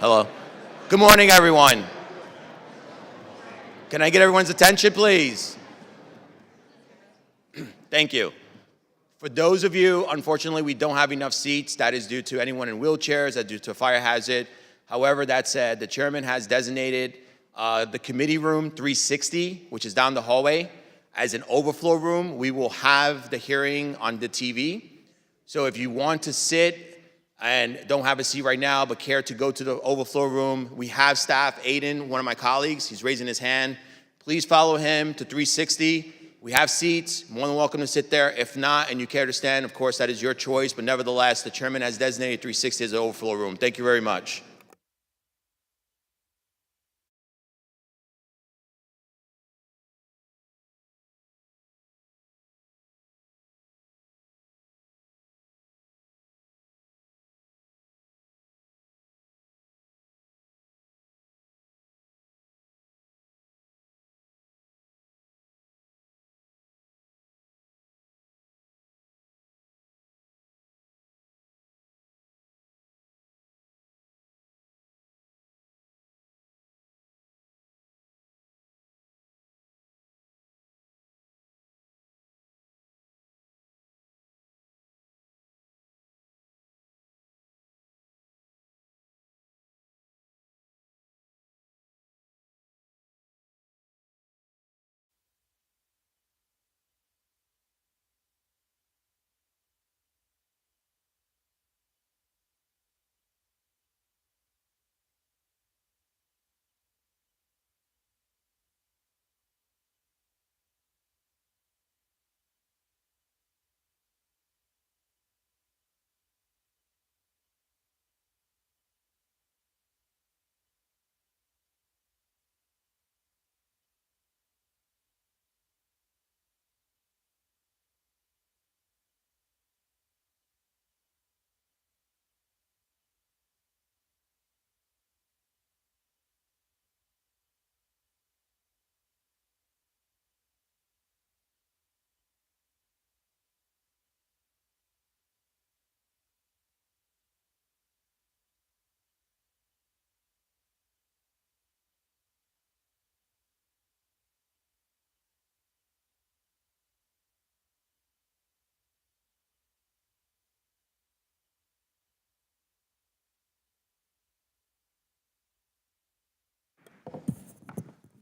Hello. Good morning, everyone. Can I get everyone's attention, please? Thank you. For those of you, unfortunately, we don't have enough seats. That is due to anyone in wheelchairs, that's due to a fire hazard. However, that said, the chairman has designated the committee room 360, which is down the hallway, as an overflow room. We will have the hearing on the TV. So if you want to sit and don't have a seat right now, but care to go to the overflow room, we have staff. Aiden, one of my colleagues, he's raising his hand. Please follow him to 360. We have seats, more than welcome to sit there. If not, and you care to stand, of course, that is your choice, but nevertheless, the chairman has designated 360 as an overflow room. Thank you very much.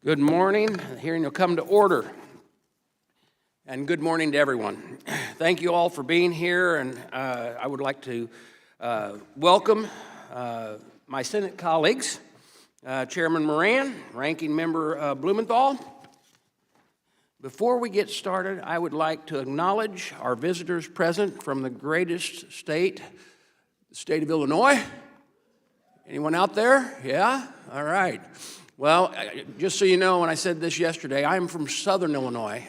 Good morning. The hearing will come to order. And good morning to everyone. Thank you all for being here, and I would like to welcome my Senate colleagues, Chairman Moran, Ranking Member Blumenthal. Before we get started, I would like to acknowledge our visitors present from the greatest state, the state of Illinois. Anyone out there? Yeah? All right. Well, just so you know, when I said this yesterday, I'm from Southern Illinois,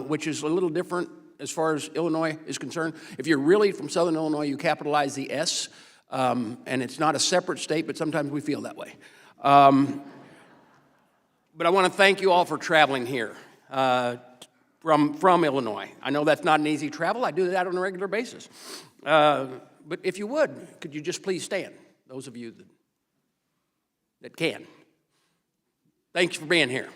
which is a little different as far as Illinois is concerned. If you're really from Southern Illinois, you capitalize the S, and it's not a separate state, but sometimes we feel that way. But I want to thank you all for traveling here from Illinois. I know that's not an easy travel. I do that on a regular basis. But if you would, could you just please stand, those of you that can. Thanks for being here.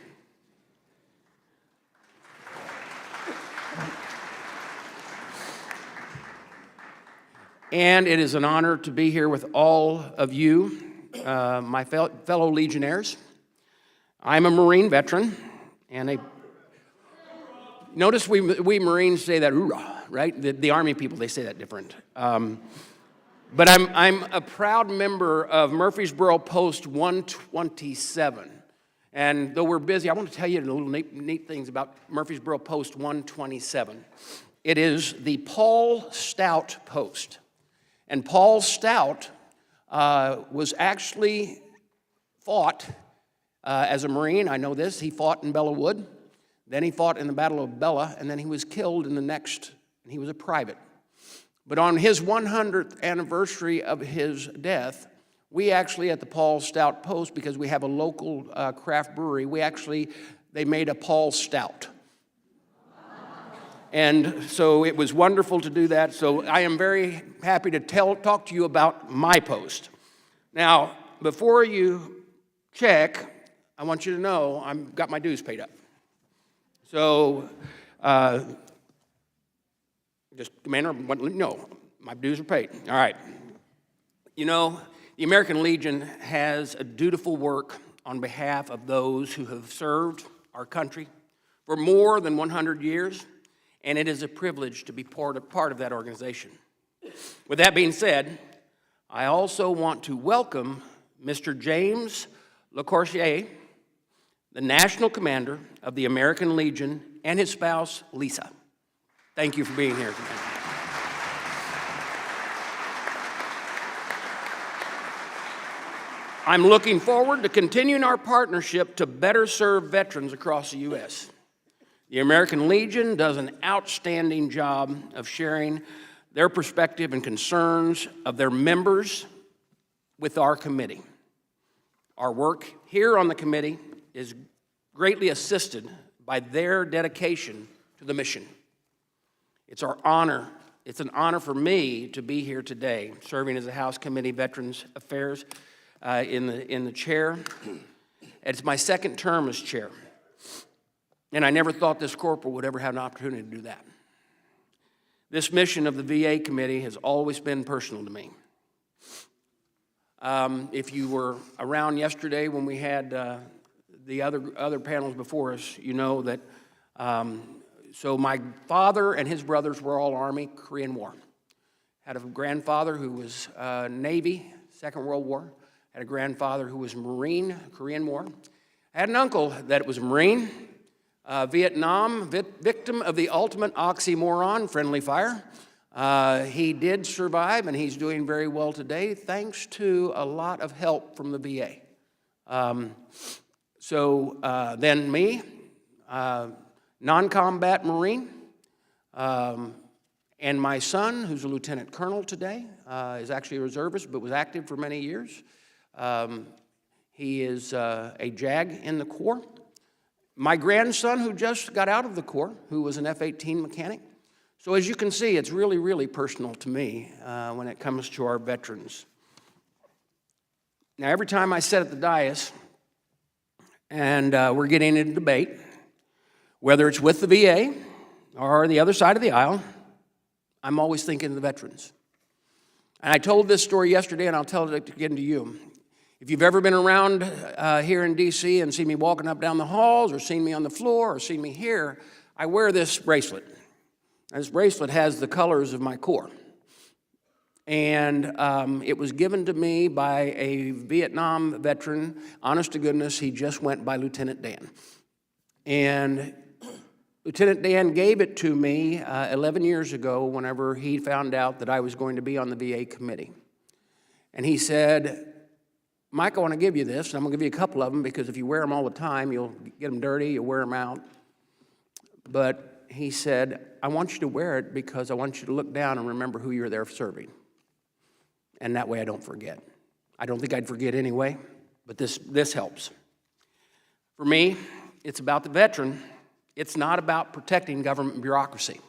And it is an honor to be here with all of you, my fellow Legionnaires. I'm a Marine veteran, and notice we Marines say that, hoorah, right? The Army people, they say that different. But I'm a proud member of Murfreesboro Post 127. And though we're busy, I want to tell you little neat things about Murfreesboro Post 127. It is the Paul Stout Post. And Paul Stout was actually fought as a Marine. I know this. He fought in Bella Wood. Then he fought in the Battle of Bella. And then he was killed in the next, and he was a private. But on his 100th anniversary of his death, we actually at the Paul Stout Post, because we have a local craft brewery, they made a Paul Stout. And so it was wonderful to do that. So I am very happy to talk to you about my post. Now, before you check, I want you to know I've got my dues paid up. So, just, Commander, no, my dues are paid. All right. You know, the American Legion has a dutiful work on behalf of those who have served our country for more than 100 years, and it is a privilege to be part of that organization. With that being said, I also want to welcome Mr. James LaCourcier, the National Commander of the American Legion, and his spouse, Lisa. Thank you for being here today. I'm looking forward to continuing our partnership to better serve veterans across the U.S. The American Legion does an outstanding job of sharing their perspective and concerns of their members with our committee. Our work here on the committee is greatly assisted by their dedication to the mission. It's an honor for me to be here today, serving as the House Committee Veterans Affairs in the chair. It's my second term as chair, and I never thought this corporal would ever have an opportunity to do that. This mission of the VA committee has always been personal to me. If you were around yesterday when we had the other panels before us, you know that, so my father and his brothers were all Army, Korean War. Had a grandfather who was Navy, Second World War. Had a grandfather who was Marine, Korean War. I had an uncle that was a Marine, Vietnam, victim of the ultimate oxymoron, friendly fire. He did survive, and he's doing very well today, thanks to a lot of help from the VA. Then me, non-combat Marine, and my son, who's a lieutenant colonel today, is actually a reservist, but was active for many years. He is a JAG in the Corps. My grandson, who just got out of the Corps, who was an F-18 mechanic. So as you can see, it's really, really personal to me when it comes to our veterans. Now, every time I sit at the dais and we're getting into debate, whether it's with the VA or the other side of the aisle, I'm always thinking of the veterans. And I told this story yesterday, and I'll tell it again to you. If you've ever been around here in D.C. and seen me walking up down the halls, or seen me on the floor, or seen me here, I wear this bracelet. And this bracelet has the colors of my Corps. And it was given to me by a Vietnam veteran. Honest to goodness, he just went by Lieutenant Dan. And Lieutenant Dan gave it to me 11 years ago whenever he found out that I was going to be on the VA committee. And he said, Mike, I want to give you this, and I'm going to give you a couple of them because if you wear them all the time, you'll get them dirty, you'll wear them out. But he said, I want you to wear it because I want you to look down and remember who you're there serving. And that way I don't forget. I don't think I'd forget anyway, but this helps. For me, it's about the veteran. It's not about protecting government bureaucracy.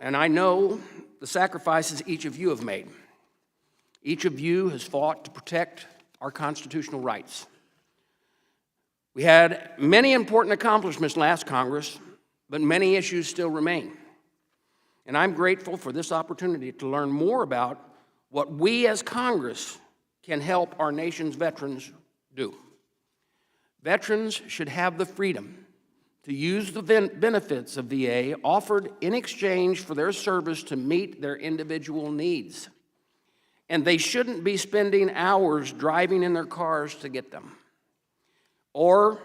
And I know the sacrifices each of you have made. Each of you has fought to protect our constitutional rights. We had many important accomplishments last Congress, but many issues still remain. And I'm grateful for this opportunity to learn more about what we as Congress can help our nation's veterans do. Veterans should have the freedom to use the benefits of VA offered in exchange for their service to meet their individual needs. And they shouldn't be spending hours driving in their cars to get them, or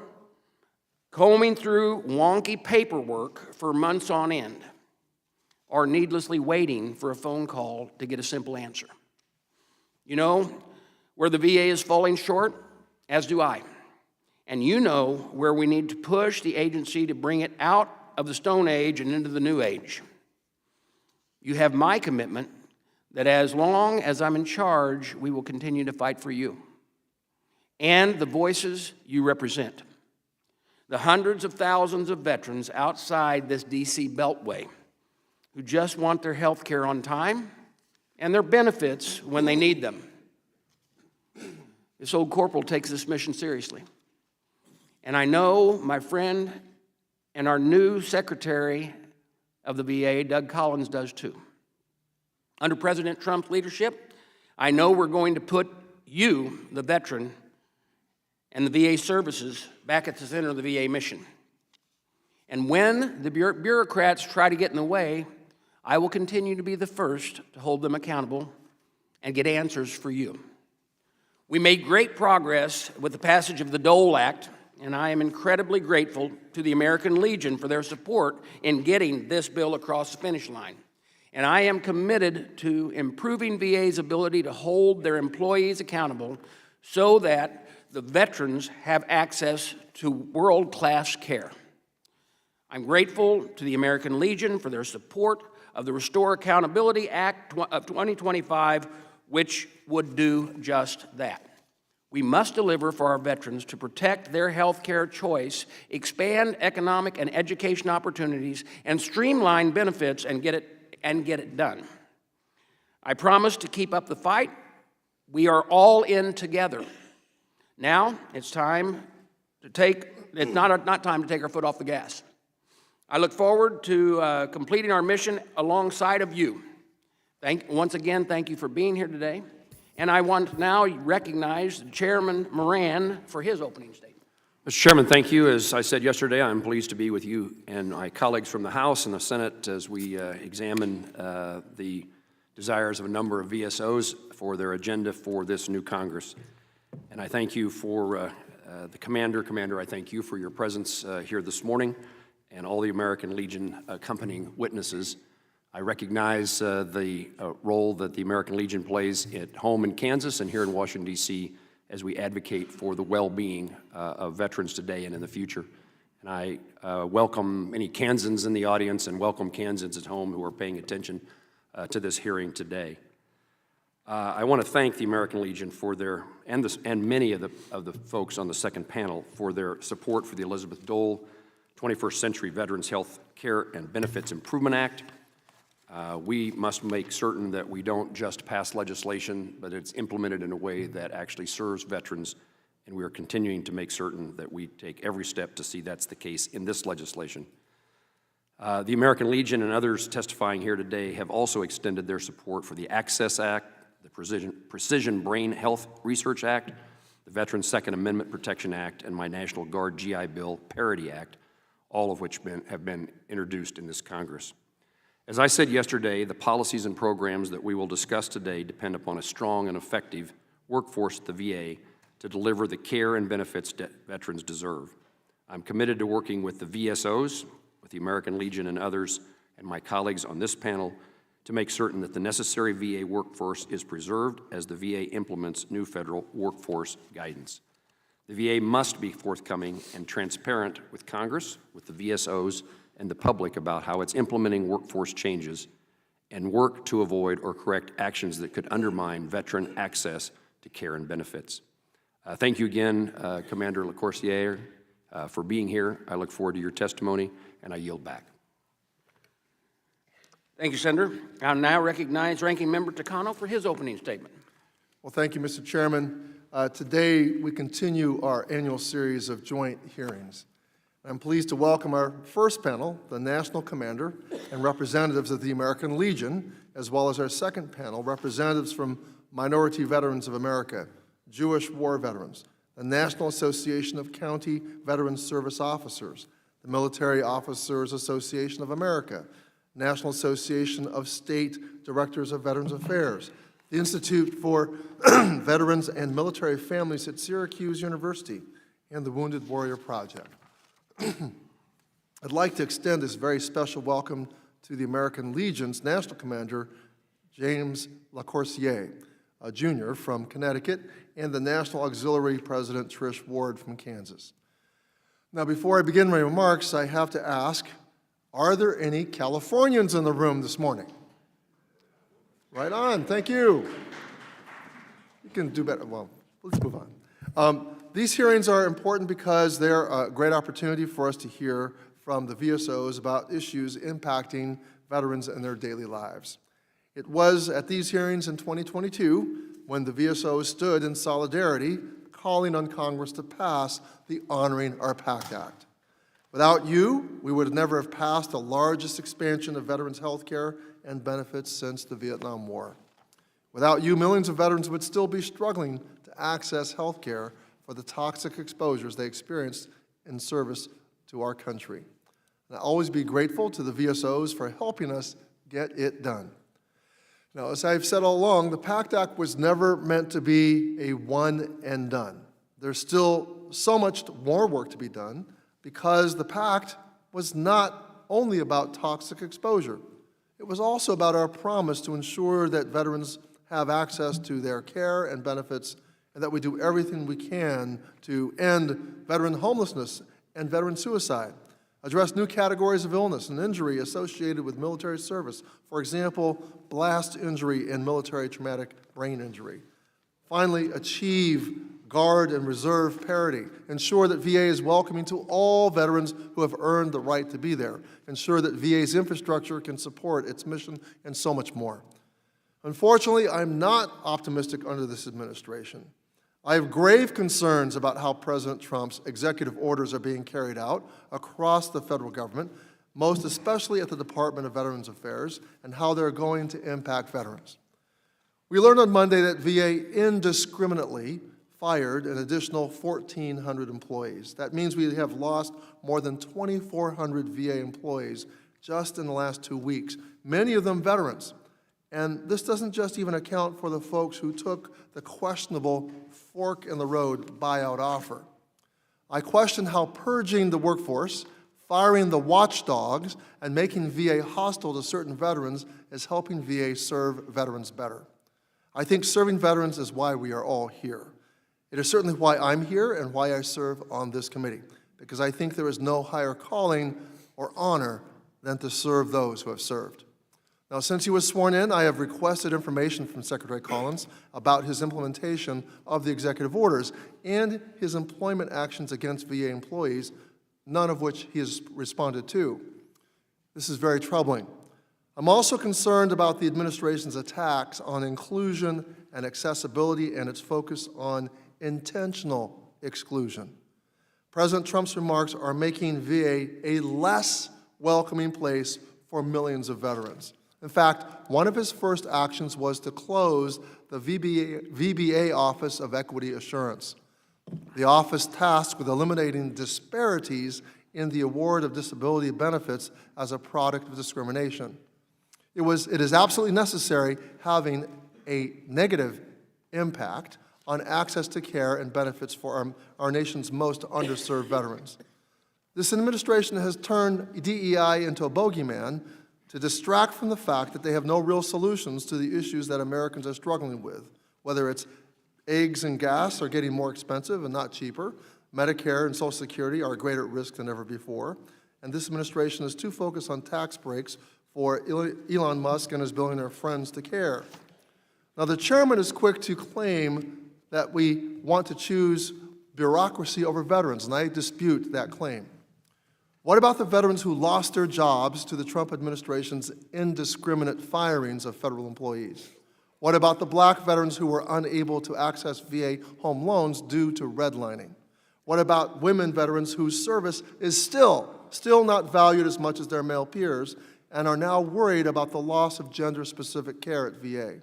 combing through wonky paperwork for months on end, or needlessly waiting for a phone call to get a simple answer. You know where the VA is falling short, as do I. And you know where we need to push the agency to bring it out of the Stone Age and into the New Age. You have my commitment that as long as I'm in charge, we will continue to fight for you and the voices you represent. The hundreds of thousands of veterans outside this D.C. Beltway who just want their health care on time and their benefits when they need them. This old corporal takes this mission seriously. And I know my friend and our new Secretary of the VA, Doug Collins, does too. Under President Trump's leadership, I know we're going to put you, the veteran, and the VA services back at the center of the VA mission. And when the bureaucrats try to get in the way, I will continue to be the first to hold them accountable and get answers for you. We made great progress with the passage of the Dole Act, and I am incredibly grateful to the American Legion for their support in getting this bill across the finish line. And I am committed to improving VA's ability to hold their employees accountable so that the veterans have access to world-class care. I'm grateful to the American Legion for their support of the Restore Accountability Act of 2025, which would do just that. We must deliver for our veterans to protect their health care choice, expand economic and education opportunities, and streamline benefits and get it done. I promise to keep up the fight. We are all in together. Now it's time to it's not time to take our foot off the gas. I look forward to completing our mission alongside of you. Once again, thank you for being here today. And I want to now recognize Chairman Moran for his opening statement. Mr. Chairman, thank you. As I said yesterday, I'm pleased to be with you and my colleagues from the House and the Senate as we examine the desires of a number of VSOs for their agenda for this new Congress. And I thank you for the Commander. Commander, I thank you for your presence here this morning and all the American Legion accompanying witnesses. I recognize the role that the American Legion plays at home in Kansas and here in Washington, D.C. as we advocate for the well-being of veterans today and in the future. And I welcome any Kansans in the audience and welcome Kansans at home who are paying attention to this hearing today. I want to thank the American Legion for their, and many of the folks on the second panel for their support for the Elizabeth Dole 21st Century Veterans Health Care and Benefits Improvement Act. We must make certain that we don't just pass legislation, but it's implemented in a way that actually serves veterans, and we are continuing to make certain that we take every step to see that's the case in this legislation. The American Legion and others testifying here today have also extended their support for the Access Act, the Precision Brain Health Research Act, the Veterans Second Amendment Protection Act, and my National Guard GI Bill Parity Act, all of which have been introduced in this Congress. As I said yesterday, the policies and programs that we will discuss today depend upon a strong and effective workforce at the VA to deliver the care and benefits that veterans deserve. I'm committed to working with the VSOs, with the American Legion and others, and my colleagues on this panel to make certain that the necessary VA workforce is preserved as the VA implements new federal workforce guidance. The VA must be forthcoming and transparent with Congress, with the VSOs, and the public about how it's implementing workforce changes and work to avoid or correct actions that could undermine veteran access to care and benefits. Thank you again, Commander LaCourciere, for being here. I look forward to your testimony, and I yield back. Thank you, Senator. I'll now recognize Ranking Member Takano for his opening statement. Well, thank you, Mr. Chairman. Today, we continue our annual series of joint hearings. I'm pleased to welcome our first panel, the National Commander and representatives of the American Legion, as well as our second panel, representatives from Minority Veterans of America, Jewish War Veterans, the National Association of County Veterans Service Officers, the Military Officers Association of America, National Association of State Directors of Veterans Affairs, the Institute for Veterans and Military Families at Syracuse University, and the Wounded Warrior Project. I'd like to extend this very special welcome to the American Legion's National Commander, James LaCourciere, Jr. from Connecticut, and the National Auxiliary President, Trish Ward from Kansas. Now, before I begin my remarks, I have to ask, are there any Californians in the room this morning? Right on, thank you. You can do better. Well, let's move on. These hearings are important because they're a great opportunity for us to hear from the VSOs about issues impacting veterans and their daily lives. It was at these hearings in 2022 when the VSOs stood in solidarity, calling on Congress to pass the Honoring Our Pact Act. Without you, we would never have passed the largest expansion of veterans' health care and benefits since the Vietnam War. Without you, millions of veterans would still be struggling to access health care for the toxic exposures they experienced in service to our country. And I'll always be grateful to the VSOs for helping us get it done. Now, as I've said all along, the PACT Act was never meant to be a one and done. There's still so much more work to be done because the PACT was not only about toxic exposure. It was also about our promise to ensure that veterans have access to their care and benefits, and that we do everything we can to end veteran homelessness and veteran suicide, address new categories of illness and injury associated with military service, for example, blast injury and military traumatic brain injury. Finally, achieve Guard and Reserve parity, ensure that VA is welcoming to all veterans who have earned the right to be there, ensure that VA's infrastructure can support its mission, and so much more. Unfortunately, I'm not optimistic under this administration. I have grave concerns about how President Trump's executive orders are being carried out across the federal government, most especially at the Department of Veterans Affairs, and how they're going to impact veterans. We learned on Monday that VA indiscriminately fired an additional 1,400 employees. That means we have lost more than 2,400 VA employees just in the last 2 weeks, many of them veterans. And this doesn't just even account for the folks who took the questionable fork-in-the-road buyout offer. I question how purging the workforce, firing the watchdogs, and making VA hostile to certain veterans is helping VA serve veterans better. I think serving veterans is why we are all here. It is certainly why I'm here and why I serve on this committee, because I think there is no higher calling or honor than to serve those who have served. Now, since he was sworn in, I have requested information from Secretary Collins about his implementation of the executive orders and his employment actions against VA employees, none of which he has responded to. This is very troubling. I'm also concerned about the administration's attacks on inclusion and accessibility and its focus on intentional exclusion. President Trump's remarks are making VA a less welcoming place for millions of veterans. In fact, one of his first actions was to close the VBA Office of Equity Assurance, the office tasked with eliminating disparities in the award of disability benefits as a product of discrimination. It is absolutely necessary having a negative impact on access to care and benefits for our nation's most underserved veterans. This administration has turned DEI into a bogeyman to distract from the fact that they have no real solutions to the issues that Americans are struggling with, whether it's eggs and gas are getting more expensive and not cheaper, Medicare and Social Security are greater at risk than ever before, and this administration is too focused on tax breaks for Elon Musk and his billionaire friends to care. Now, the chairman is quick to claim that we want to choose bureaucracy over veterans, and I dispute that claim. What about the veterans who lost their jobs to the Trump administration's indiscriminate firings of federal employees? What about the black veterans who were unable to access VA home loans due to redlining? What about women veterans whose service is still not valued as much as their male peers and are now worried about the loss of gender-specific care at VA?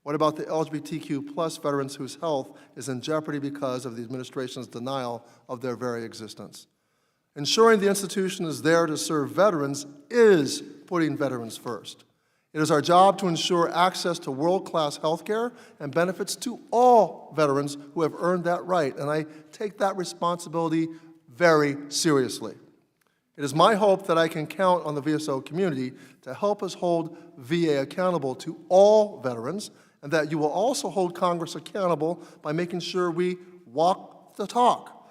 What about the LGBTQ plus veterans whose health is in jeopardy because of the administration's denial of their very existence? Ensuring the institution is there to serve veterans is putting veterans first. It is our job to ensure access to world-class health care and benefits to all veterans who have earned that right, and I take that responsibility very seriously. It is my hope that I can count on the VSO community to help us hold VA accountable to all veterans, and that you will also hold Congress accountable by making sure we walk the talk,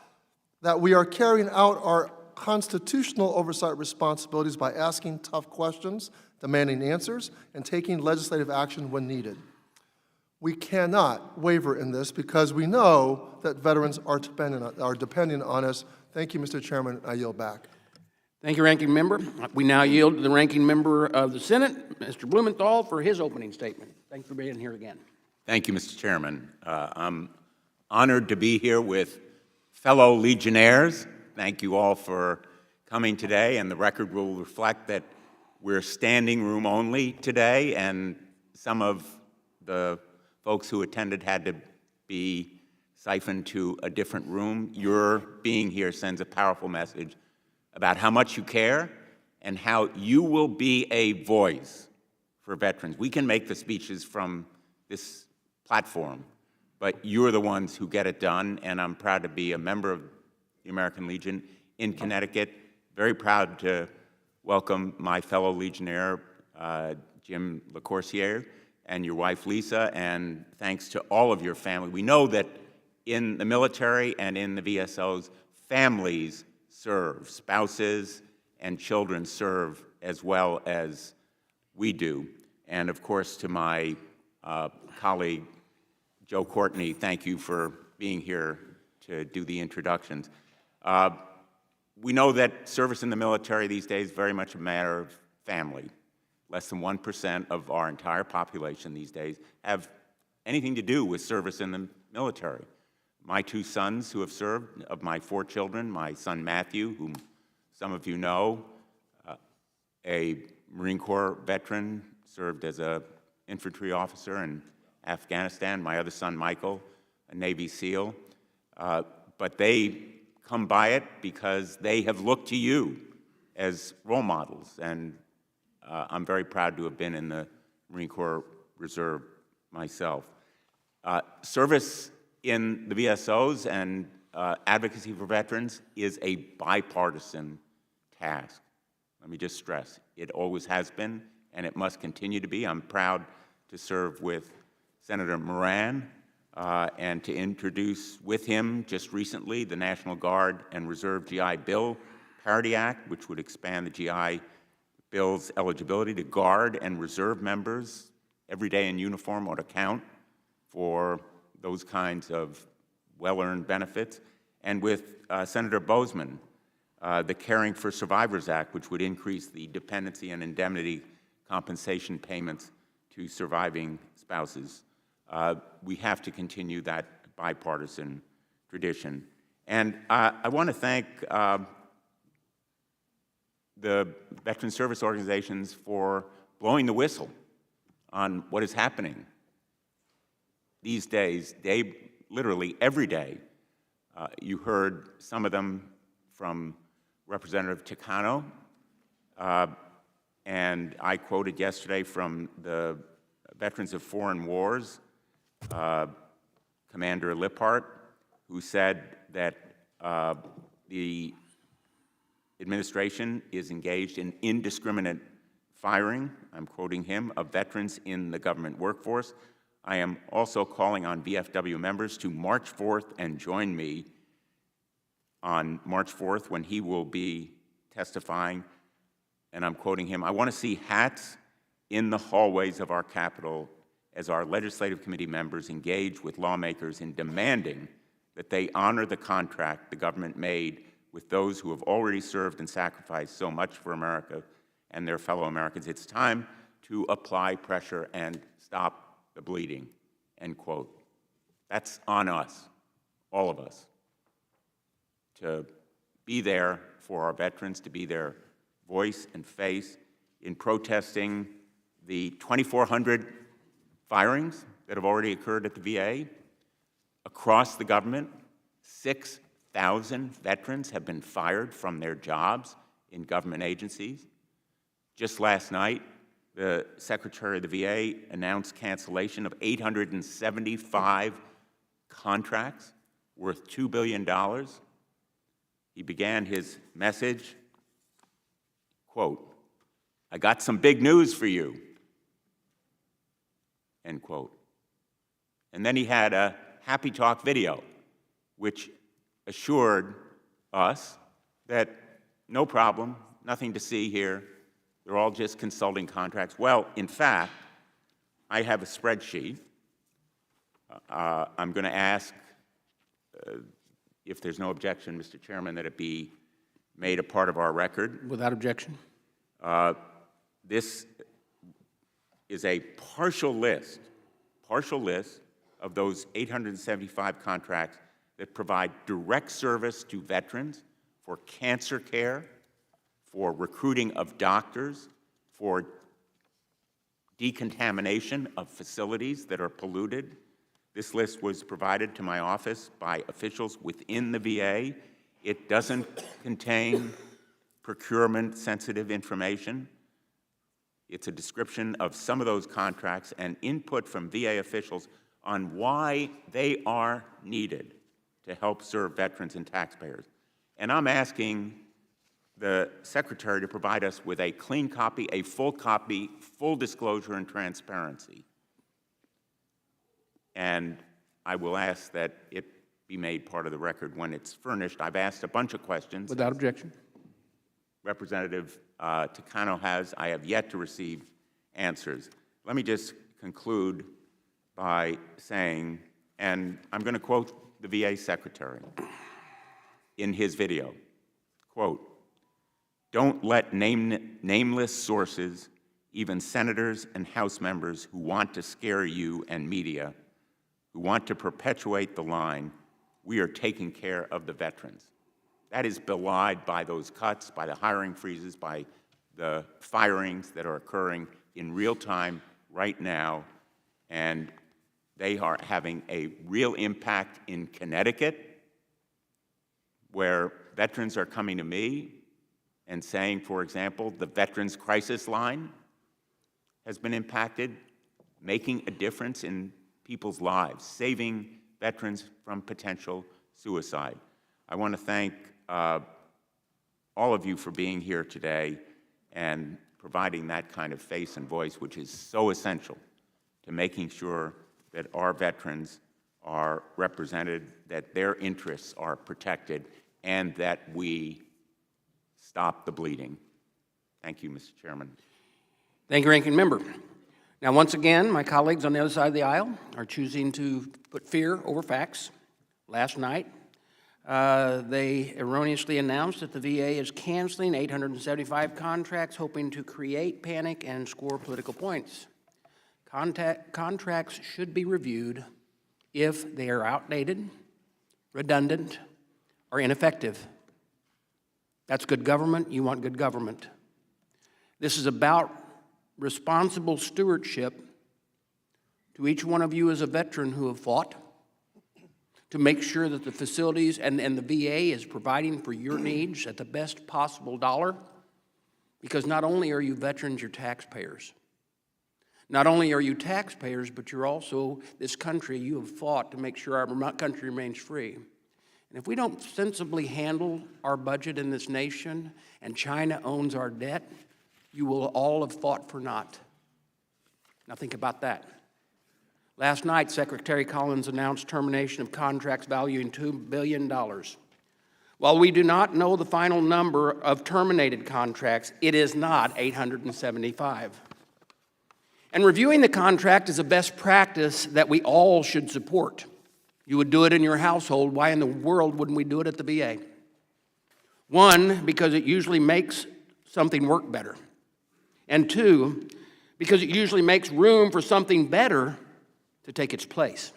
that we are carrying out our constitutional oversight responsibilities by asking tough questions, demanding answers, and taking legislative action when needed. We cannot waver in this because we know that veterans are depending on us. Thank you, Mr. Chairman. I yield back. Thank you, Ranking Member. We now yield to the Ranking Member of the Senate, Mr. Blumenthal, for his opening statement. Thanks for being here again. Thank you, Mr. Chairman. I'm honored to be here with fellow Legionnaires. Thank you all for coming today, and the record will reflect that we're standing room only today, and some of the folks who attended had to be siphoned to a different room. Your being here sends a powerful message about how much you care and how you will be a voice for veterans. We can make the speeches from this platform, but you're the ones who get it done, and I'm proud to be a member of the American Legion in Connecticut. Very proud to welcome my fellow Legionnaire, Jim LaCourciere, and your wife, Lisa, and thanks to all of your family. We know that in the military and in the VSOs, families serve, spouses and children serve as well as we do. And of course, to my colleague, Joe Courtney, thank you for being here to do the introductions. We know that service in the military these days is very much a matter of family. Less than 1% of our entire population these days have anything to do with service in the military. My two sons who have served, of my 4 children, my son Matthew, whom some of you know, a Marine Corps veteran, served as an infantry officer in Afghanistan. My other son, Michael, a Navy SEAL. But they come by it because they have looked to you as role models. And I'm very proud to have been in the Marine Corps Reserve myself. Service in the VSOs and advocacy for veterans is a bipartisan task. Let me just stress, it always has been, and it must continue to be. I'm proud to serve with Senator Moran and to introduce with him just recently the National Guard and Reserve GI Bill Parity Act, which would expand the GI Bill's eligibility to Guard and Reserve members. Every day in uniform ought to count for those kinds of well-earned benefits. And with Senator Bozeman, the Caring for Survivors Act, which would increase the dependency and indemnity compensation payments to surviving spouses. We have to continue that bipartisan tradition. And I want to thank the veteran service organizations for blowing the whistle on what is happening these days, literally every day. You heard some of them from Representative Takano, and I quoted yesterday from the Veterans of Foreign Wars, Commander Liphart, who said that the administration is engaged in indiscriminate firing, I'm quoting him, of veterans in the government workforce. I am also calling on VFW members to march forth and join me on March 4th when he will be testifying, and I'm quoting him, "I want to see hats in the hallways of our Capitol as our legislative committee members engage with lawmakers in demanding that they honor the contract the government made with those who have already served and sacrificed so much for America and their fellow Americans. It's time to apply pressure and stop the bleeding," end quote. That's on us, all of us, to be there for our veterans, to be their voice and face in protesting the 2,400 firings that have already occurred at the VA. Across the government, 6,000 veterans have been fired from their jobs in government agencies. Just last night, the Secretary of the VA announced cancellation of 875 contracts worth $2 billion. He began his message, quote, "I got some big news for you," end quote. And then he had a happy talk video, which assured us that no problem, nothing to see here, they're all just consulting contracts. Well, in fact, I have a spreadsheet. I'm going to ask, if there's no objection, Mr. Chairman, that it be made a part of our record. Without objection. This is a partial list partial list of those 875 contracts that provide direct service to veterans for cancer care, for recruiting of doctors, for decontamination of facilities that are polluted. This list was provided to my office by officials within the VA. It doesn't contain procurement-sensitive information. It's a description of some of those contracts and input from VA officials on why they are needed to help serve veterans and taxpayers. And I'm asking the Secretary to provide us with a clean copy, full disclosure and transparency. And I will ask that it be made part of the record when it's furnished. I've asked a bunch of questions. Without objection. Representative Takano has. I have yet to receive answers. Let me just conclude by saying, and I'm going to quote the VA Secretary in his video, quote, "Don't let nameless sources, even senators and House members who want to scare you and media, who want to perpetuate the line, we are taking care of the veterans." That is belied by those cuts, by the hiring freezes, by the firings that are occurring in real time right now, and they are having a real impact in Connecticut, where veterans are coming to me and saying, for example, the Veterans Crisis Line has been impacted, making a difference in people's lives, saving veterans from potential suicide. I want to thank all of you for being here today and providing that kind of face and voice, which is so essential to making sure that our veterans are represented, that their interests are protected, and that we stop the bleeding. Thank you, Mr. Chairman. Thank you, Ranking Member. Now, once again, my colleagues on the other side of the aisle are choosing to put fear over facts. Last night, they erroneously announced that the VA is canceling 875 contracts, hoping to create panic and score political points. Contracts should be reviewed if they are outdated, redundant, or ineffective. That's good government. You want good government. This is about responsible stewardship to each one of you as a veteran who have fought, to make sure that the facilities and the VA is providing for your needs at the best possible dollar, because not only are you veterans, you're taxpayers. Not only are you taxpayers, but you're also this country. You have fought to make sure our country remains free. And if we don't sensibly handle our budget in this nation and China owns our debt, you will all have fought for naught. Now think about that. Last night, Secretary Collins announced termination of contracts valuing $2 billion. While we do not know the final number of terminated contracts, it is not 875. And reviewing the contract is a best practice that we all should support. You would do it in your household. Why in the world wouldn't we do it at the VA? One, because it usually makes something work better. And two, because it usually makes room for something better to take its place.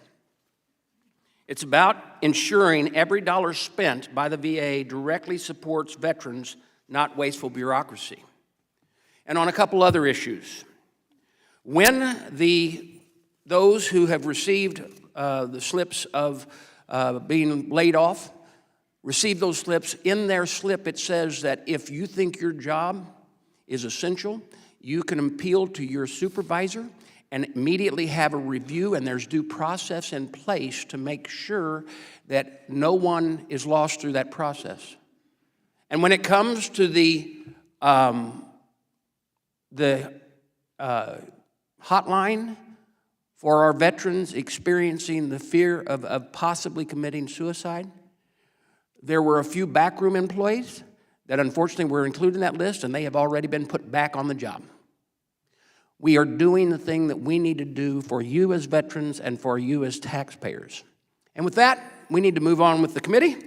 It's about ensuring every dollar spent by the VA directly supports veterans, not wasteful bureaucracy. And on a couple other issues. When those who have received the slips of being laid off receive those slips, in their slip it says that if you think your job is essential, you can appeal to your supervisor and immediately have a review, and there's due process in place to make sure that no one is lost through that process. And when it comes to the hotline for our veterans experiencing the fear of possibly committing suicide, there were a few backroom employees that unfortunately were included in that list, and they have already been put back on the job. We are doing the thing that we need to do for you as veterans and for you as taxpayers. And with that, we need to move on with the committee.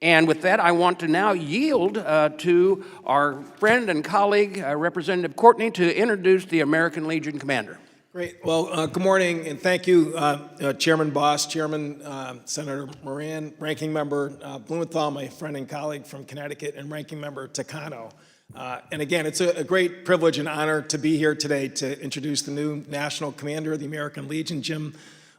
And with that, I want to now yield to our friend and colleague, Representative Courtney, to introduce the American Legion Commander. Great. Well, good morning, and thank you, Chairman Boss, Chairman Senator Moran, Ranking Member Blumenthal, my friend and colleague from Connecticut, and Ranking Member Takano. And again, it's a great privilege and honor to be here today to introduce the new National Commander of the American Legion, Jim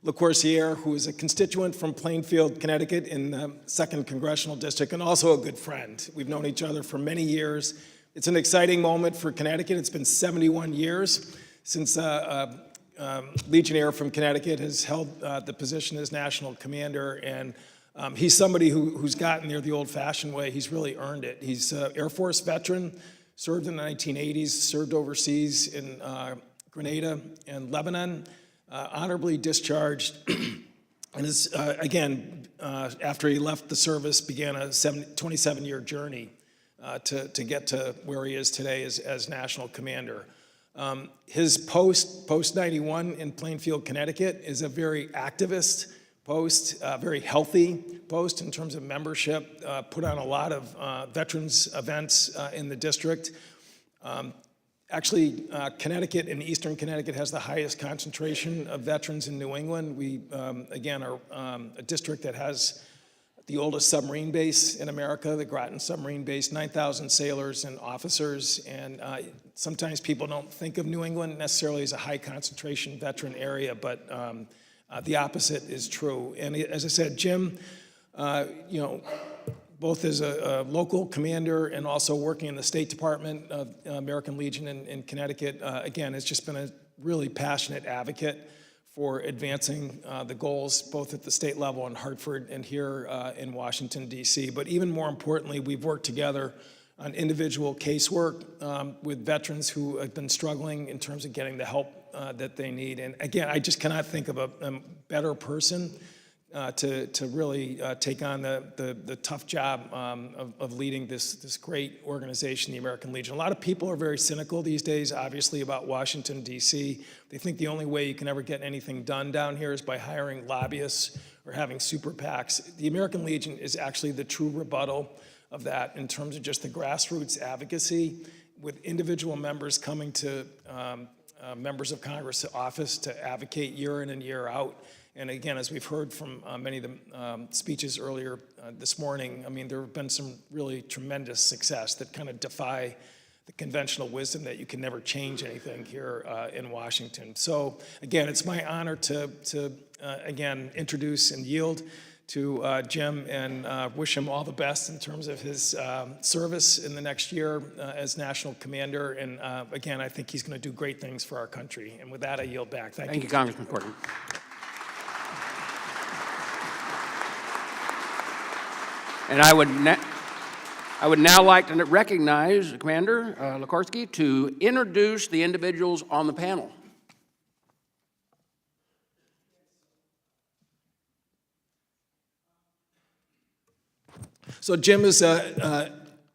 LaCourciere, who is a constituent from Plainfield, Connecticut in the 2nd Congressional District, and also a good friend. We've known each other for many years. It's an exciting moment for Connecticut. It's been 71 years since Legionnaire from Connecticut has held the position as National Commander, and he's somebody who's gotten there the old-fashioned way. He's really earned it. He's an Air Force veteran, served in the 1980s, served overseas in Grenada and Lebanon, honorably discharged, and is, again, after he left the service, began a 27-year journey to get to where he is today as National Commander. His post 91 in Plainfield, Connecticut is a very activist post, very healthy post in terms of membership, put on a lot of veterans events in the district. Actually, Connecticut and Eastern Connecticut has the highest concentration of veterans in New England. We, again, are a district that has the oldest submarine base in America, the Groton submarine base, 9,000 sailors and officers. And sometimes people don't think of New England necessarily as a high concentration veteran area, but the opposite is true. And as I said, Jim, both as a local commander and also working in the State Department of American Legion in Connecticut, again, has just been a really passionate advocate for advancing the goals both at the state level in Hartford and here in Washington, D.C. But even more importantly, we've worked together on individual casework with veterans who have been struggling in terms of getting the help that they need. And again, I just cannot think of a better person to really take on the tough job of leading this great organization, the American Legion. A lot of people are very cynical these days, obviously, about Washington, D.C. They think the only way you can ever get anything done down here is by hiring lobbyists or having super PACs. The American Legion is actually the true rebuttal of that in terms of just the grassroots advocacy, with individual members coming to members of Congress office to advocate year in and year out. And again, as we've heard from many of the speeches earlier this morning, I mean, there have been some really tremendous success that kind of defy the conventional wisdom that you can never change anything here in Washington. So again, it's my honor to again, introduce and yield to Jim and wish him all the best in terms of his service in the next year as National Commander. And again, I think he's going to do great things for our country. And with that, I yield back. Thank you. Thank you, Congressman Courtney. And I would now like to recognize Commander LaCourciere to introduce the individuals on the panel. So Jim is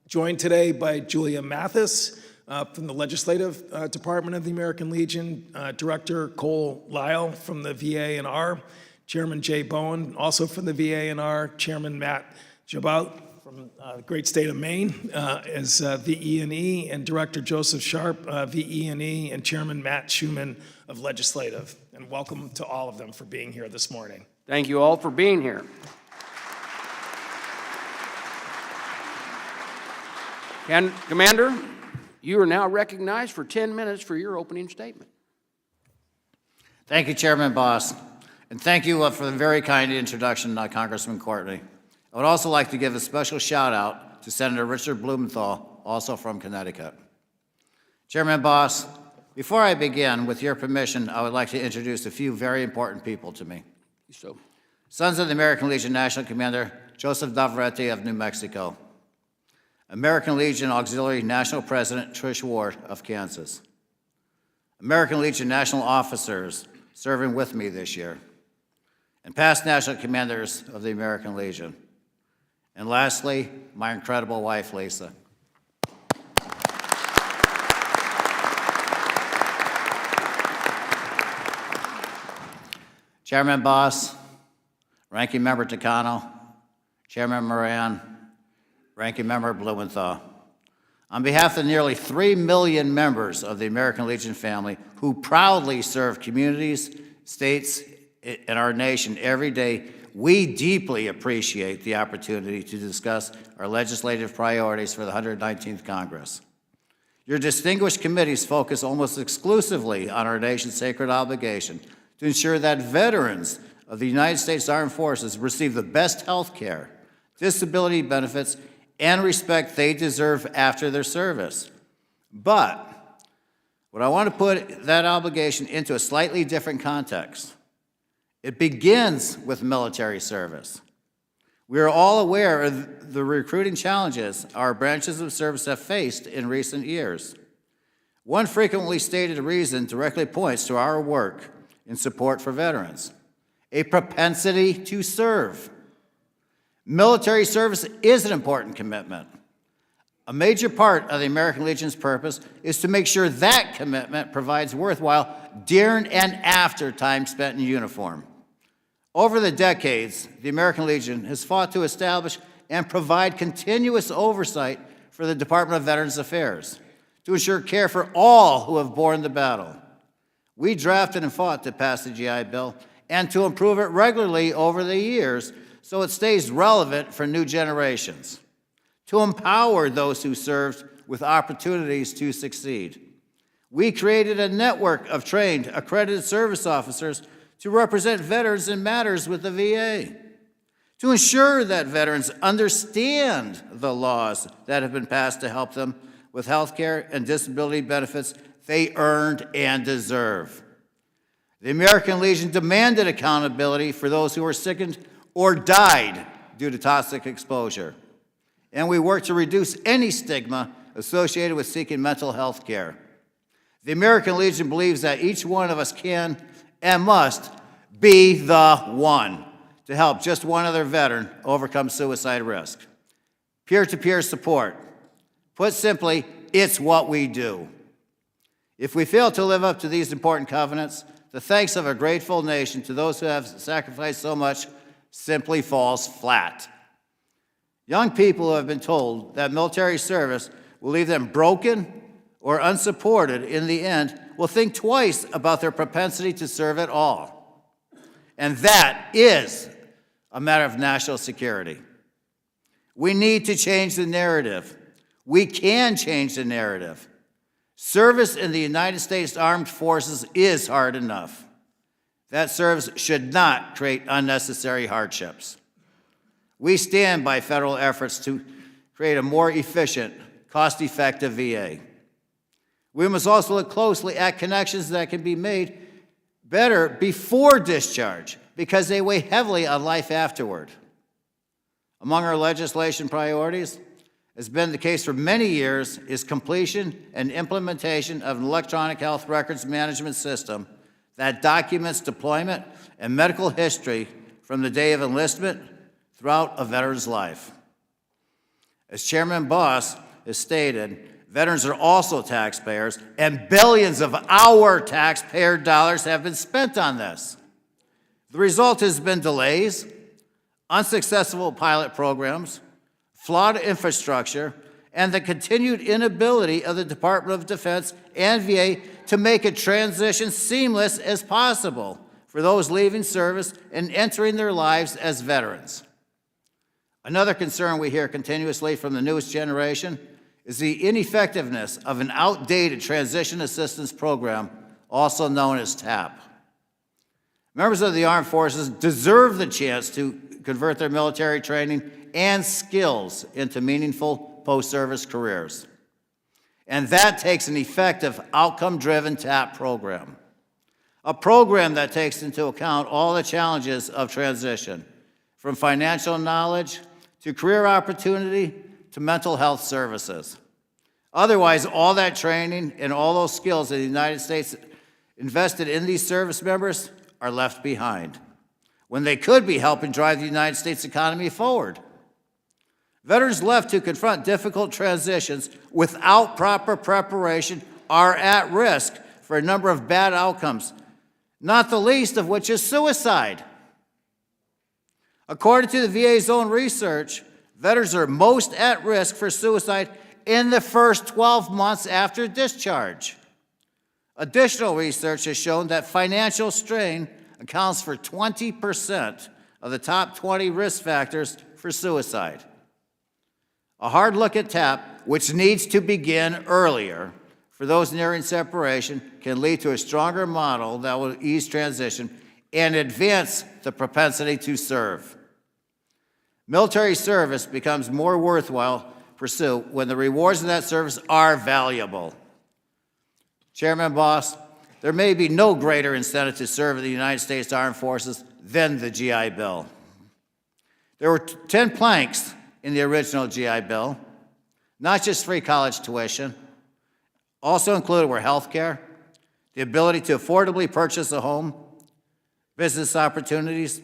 joined today by Julia Mathis from the Legislative Department of the American Legion, Director Cole Lyle from the VA&R, Chairman Jay Bowen, also from the VA&R, Chairman Matt Jabout from the great state of Maine as VE&E, and Director Joseph Sharp, VE&E, and Chairman Matt Schuman of Legislative. And welcome to all of them for being here this morning. Thank you all for being here. And Commander, you are now recognized for 10 minutes for your opening statement. Thank you, Chairman Boss, and thank you for the very kind introduction, Congressman Courtney. I would also like to give a special shout out to Senator Richard Blumenthal, also from Connecticut. Chairman Boss, before I begin, with your permission, I would like to introduce a few very important people to me. So, Sons of the American Legion National Commander Joseph Davaretti of New Mexico. American Legion Auxiliary National President Trish Ward of Kansas. American Legion National Officers serving with me this year. And past National Commanders of the American Legion. And lastly, my incredible wife, Lisa. Chairman Boss, Ranking Member Takano, Chairman Moran, Ranking Member Blumenthal, On behalf of the nearly 3 million members of the American Legion family who proudly serve communities, states, and our nation every day, we deeply appreciate the opportunity to discuss our legislative priorities for the 119th Congress. Your distinguished committees focus almost exclusively on our nation's sacred obligation to ensure that veterans of the United States Armed Forces receive the best health care, disability benefits, and respect they deserve after their service. But what I want to put that obligation into a slightly different context. It begins with military service. We are all aware of the recruiting challenges our branches of service have faced in recent years. One frequently stated reason directly points to our work in support for veterans: a propensity to serve. Military service is an important commitment. A major part of the American Legion's purpose is to make sure that commitment provides worthwhile during and after time spent in uniform. Over the decades, the American Legion has fought to establish and provide continuous oversight for the Department of Veterans Affairs to ensure care for all who have borne the battle. We drafted and fought to pass the GI Bill and to improve it regularly over the years so it stays relevant for new generations, to empower those who served with opportunities to succeed. We created a network of trained, accredited service officers to represent veterans in matters with the VA, to ensure that veterans understand the laws that have been passed to help them with health care and disability benefits they earned and deserve. The American Legion demanded accountability for those who were sickened or died due to toxic exposure. And we worked to reduce any stigma associated with seeking mental health care. The American Legion believes that each one of us can and must be the one to help just one other veteran overcome suicide risk. Peer-to-peer support. Put simply, it's what we do. If we fail to live up to these important covenants, the thanks of a grateful nation to those who have sacrificed so much simply falls flat. Young people who have been told that military service will leave them broken or unsupported in the end will think twice about their propensity to serve at all. And that is a matter of national security. We need to change the narrative. We can change the narrative. Service in the United States Armed Forces is hard enough. That service should not create unnecessary hardships. We stand by federal efforts to create a more efficient, cost-effective VA. We must also look closely at connections that can be made better before discharge because they weigh heavily on life afterward. Among our legislation priorities, as has been the case for many years, is completion and implementation of an electronic health records management system that documents deployment and medical history from the day of enlistment throughout a veteran's life. As Chairman Boss has stated, veterans are also taxpayers, and billions of our taxpayer dollars have been spent on this. The result has been delays, unsuccessful pilot programs, flawed infrastructure, and the continued inability of the Department of Defense and VA to make a transition seamless as possible for those leaving service and entering their lives as veterans. Another concern we hear continuously from the newest generation is the ineffectiveness of an outdated transition assistance program, also known as TAP. Members of the Armed Forces deserve the chance to convert their military training and skills into meaningful post-service careers. And that takes an effective, outcome-driven TAP program. A program that takes into account all the challenges of transition, from financial knowledge to career opportunity to mental health services. Otherwise, all that training and all those skills that the United States invested in these service members are left behind, when they could be helping drive the United States economy forward. Veterans left to confront difficult transitions without proper preparation are at risk for a number of bad outcomes, not the least of which is suicide. According to the VA's own research, veterans are most at risk for suicide in the first 12 months after discharge. Additional research has shown that financial strain accounts for 20% of the top 20 risk factors for suicide. A hard look at TAP, which needs to begin earlier for those nearing separation, can lead to a stronger model that will ease transition and advance the propensity to serve. Military service becomes more worthwhile pursue when the rewards of that service are valuable. Chairman Boss, there may be no greater incentive to serve in the United States Armed Forces than the GI Bill. There were 10 planks in the original GI Bill, not just free college tuition. Also included were health care, the ability to affordably purchase a home, business opportunities,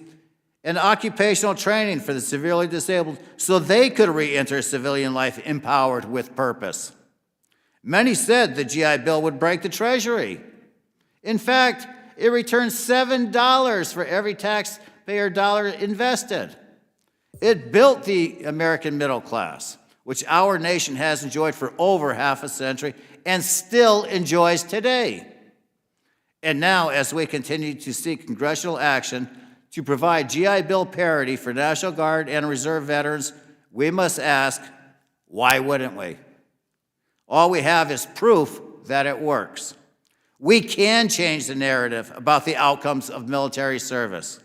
and occupational training for the severely disabled so they could re-enter civilian life empowered with purpose. Many said the GI Bill would break the Treasury. In fact, it returns $7 for every taxpayer dollar invested. It built the American middle class, which our nation has enjoyed for over half a century and still enjoys today. And now, as we continue to seek congressional action to provide GI Bill parity for National Guard and Reserve veterans, we must ask, why wouldn't we? All we have is proof that it works. We can change the narrative about the outcomes of military service.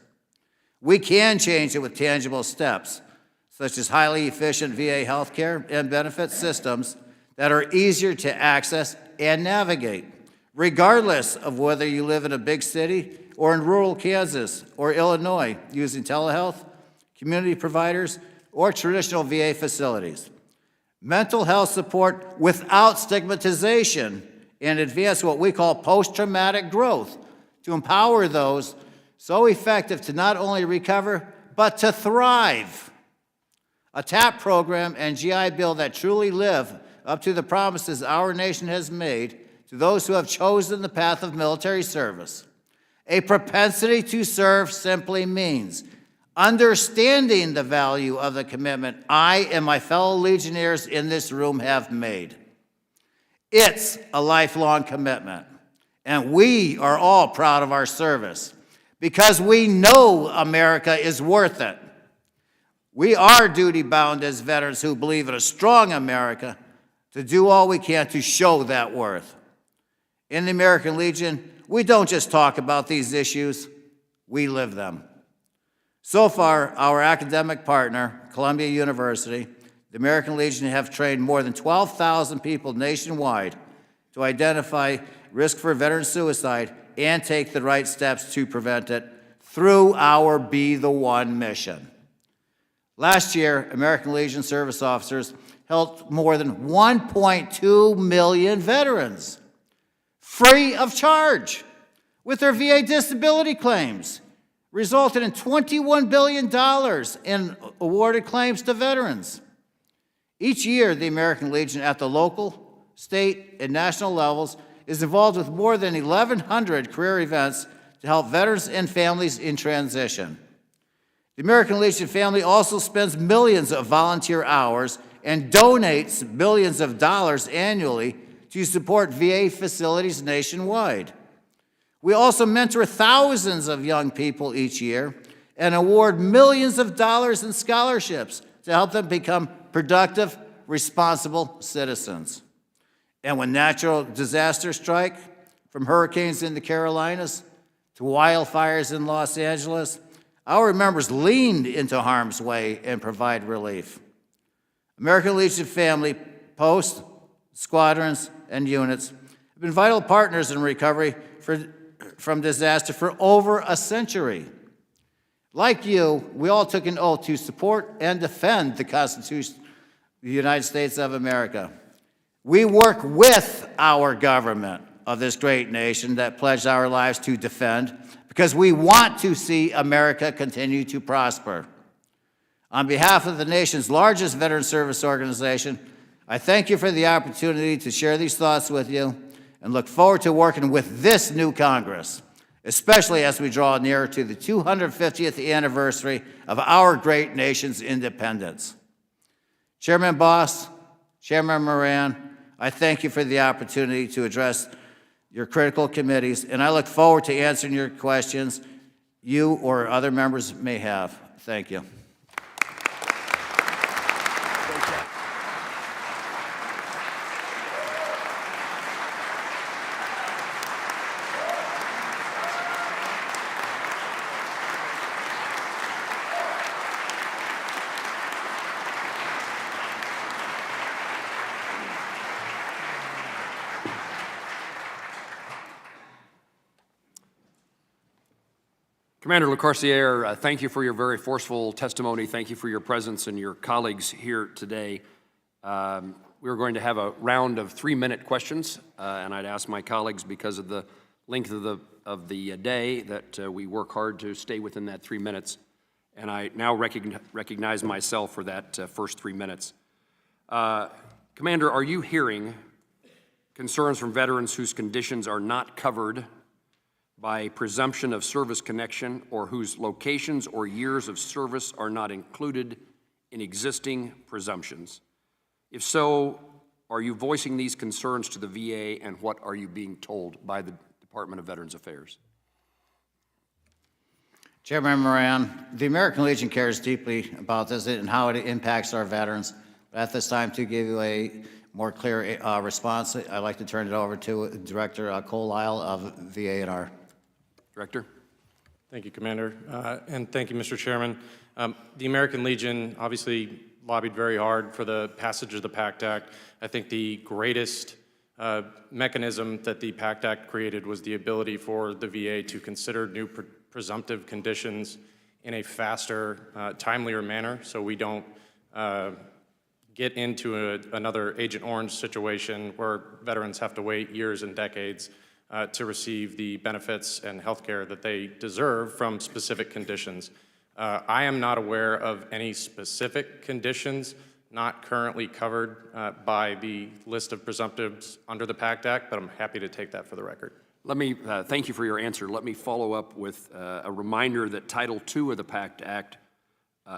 We can change it with tangible steps, such as highly efficient VA healthcare and benefit systems that are easier to access and navigate, regardless of whether you live in a big city or in rural Kansas or Illinois, using telehealth, community providers, or traditional VA facilities. Mental health support without stigmatization, and advance what we call post-traumatic growth to empower those so effective to not only recover, but to thrive. A TAP program and GI Bill that truly live up to the promises our nation has made to those who have chosen the path of military service. A propensity to serve simply means understanding the value of the commitment I and my fellow Legionnaires in this room have made. It's a lifelong commitment, and we are all proud of our service because we know America is worth it. We are duty-bound as veterans who believe in a strong America to do all we can to show that worth. In the American Legion, we don't just talk about these issues, we live them. So far, our academic partner, Columbia University, the American Legion have trained more than 12,000 people nationwide to identify risk for veteran suicide and take the right steps to prevent it through our Be the One mission. Last year, American Legion service officers helped more than 1.2 million veterans free of charge with their VA disability claims, resulted in $21 billion in awarded claims to veterans. Each year, the American Legion at the local, state, and national levels is involved with more than 1,100 career events to help veterans and families in transition. The American Legion family also spends millions of volunteer hours and donates billions of dollars annually to support VA facilities nationwide. We also mentor thousands of young people each year and award millions of dollars in scholarships to help them become productive, responsible citizens. And when natural disasters strike, from hurricanes in the Carolinas to wildfires in Los Angeles, our members leaned into harm's way and provide relief. American Legion family, posts, squadrons, and units have been vital partners in recovery from disaster for over a century. Like you, we all took an oath to support and defend the Constitution of the United States of America. We work with our government of this great nation that pledged our lives to defend because we want to see America continue to prosper. On behalf of the nation's largest veteran service organization, I thank you for the opportunity to share these thoughts with you and look forward to working with this new Congress, especially as we draw nearer to the 250th anniversary of our great nation's independence. Chairman Boss, Chairman Moran, I thank you for the opportunity to address your critical committees, and I look forward to answering your questions you or other members may have. Thank you. Commander LaCourciere, thank you for your very forceful testimony. Thank you for your presence and your colleagues here today. We're going to have a round of 3-minute questions, and I'd ask my colleagues, because of the length of the day, that we work hard to stay within that 3 minutes. And I now recognize myself for that first 3 minutes. Commander, are you hearing concerns from veterans whose conditions are not covered by presumption of service connection, or whose locations or years of service are not included in existing presumptions? If so, are you voicing these concerns to the VA, and what are you being told by the Department of Veterans Affairs? Chairman Moran, the American Legion cares deeply about this and how it impacts our veterans. At this time, to give you a more clear response, I'd like to turn it over to Director Cole Lyle of VA&R. Director? Thank you, Commander, and thank you, Mr. Chairman. The American Legion obviously lobbied very hard for the passage of the PACT Act. I think the greatest mechanism that the PACT Act created was the ability for the VA to consider new presumptive conditions in a faster, timelier manner, so we don't get into another Agent Orange situation where veterans have to wait years and decades to receive the benefits and health care that they deserve from specific conditions. I am not aware of any specific conditions not currently covered by the list of presumptives under the PACT Act, but I'm happy to take that for the record. Let me, thank you for your answer. Let me follow up with a reminder that Title II of the PACT Act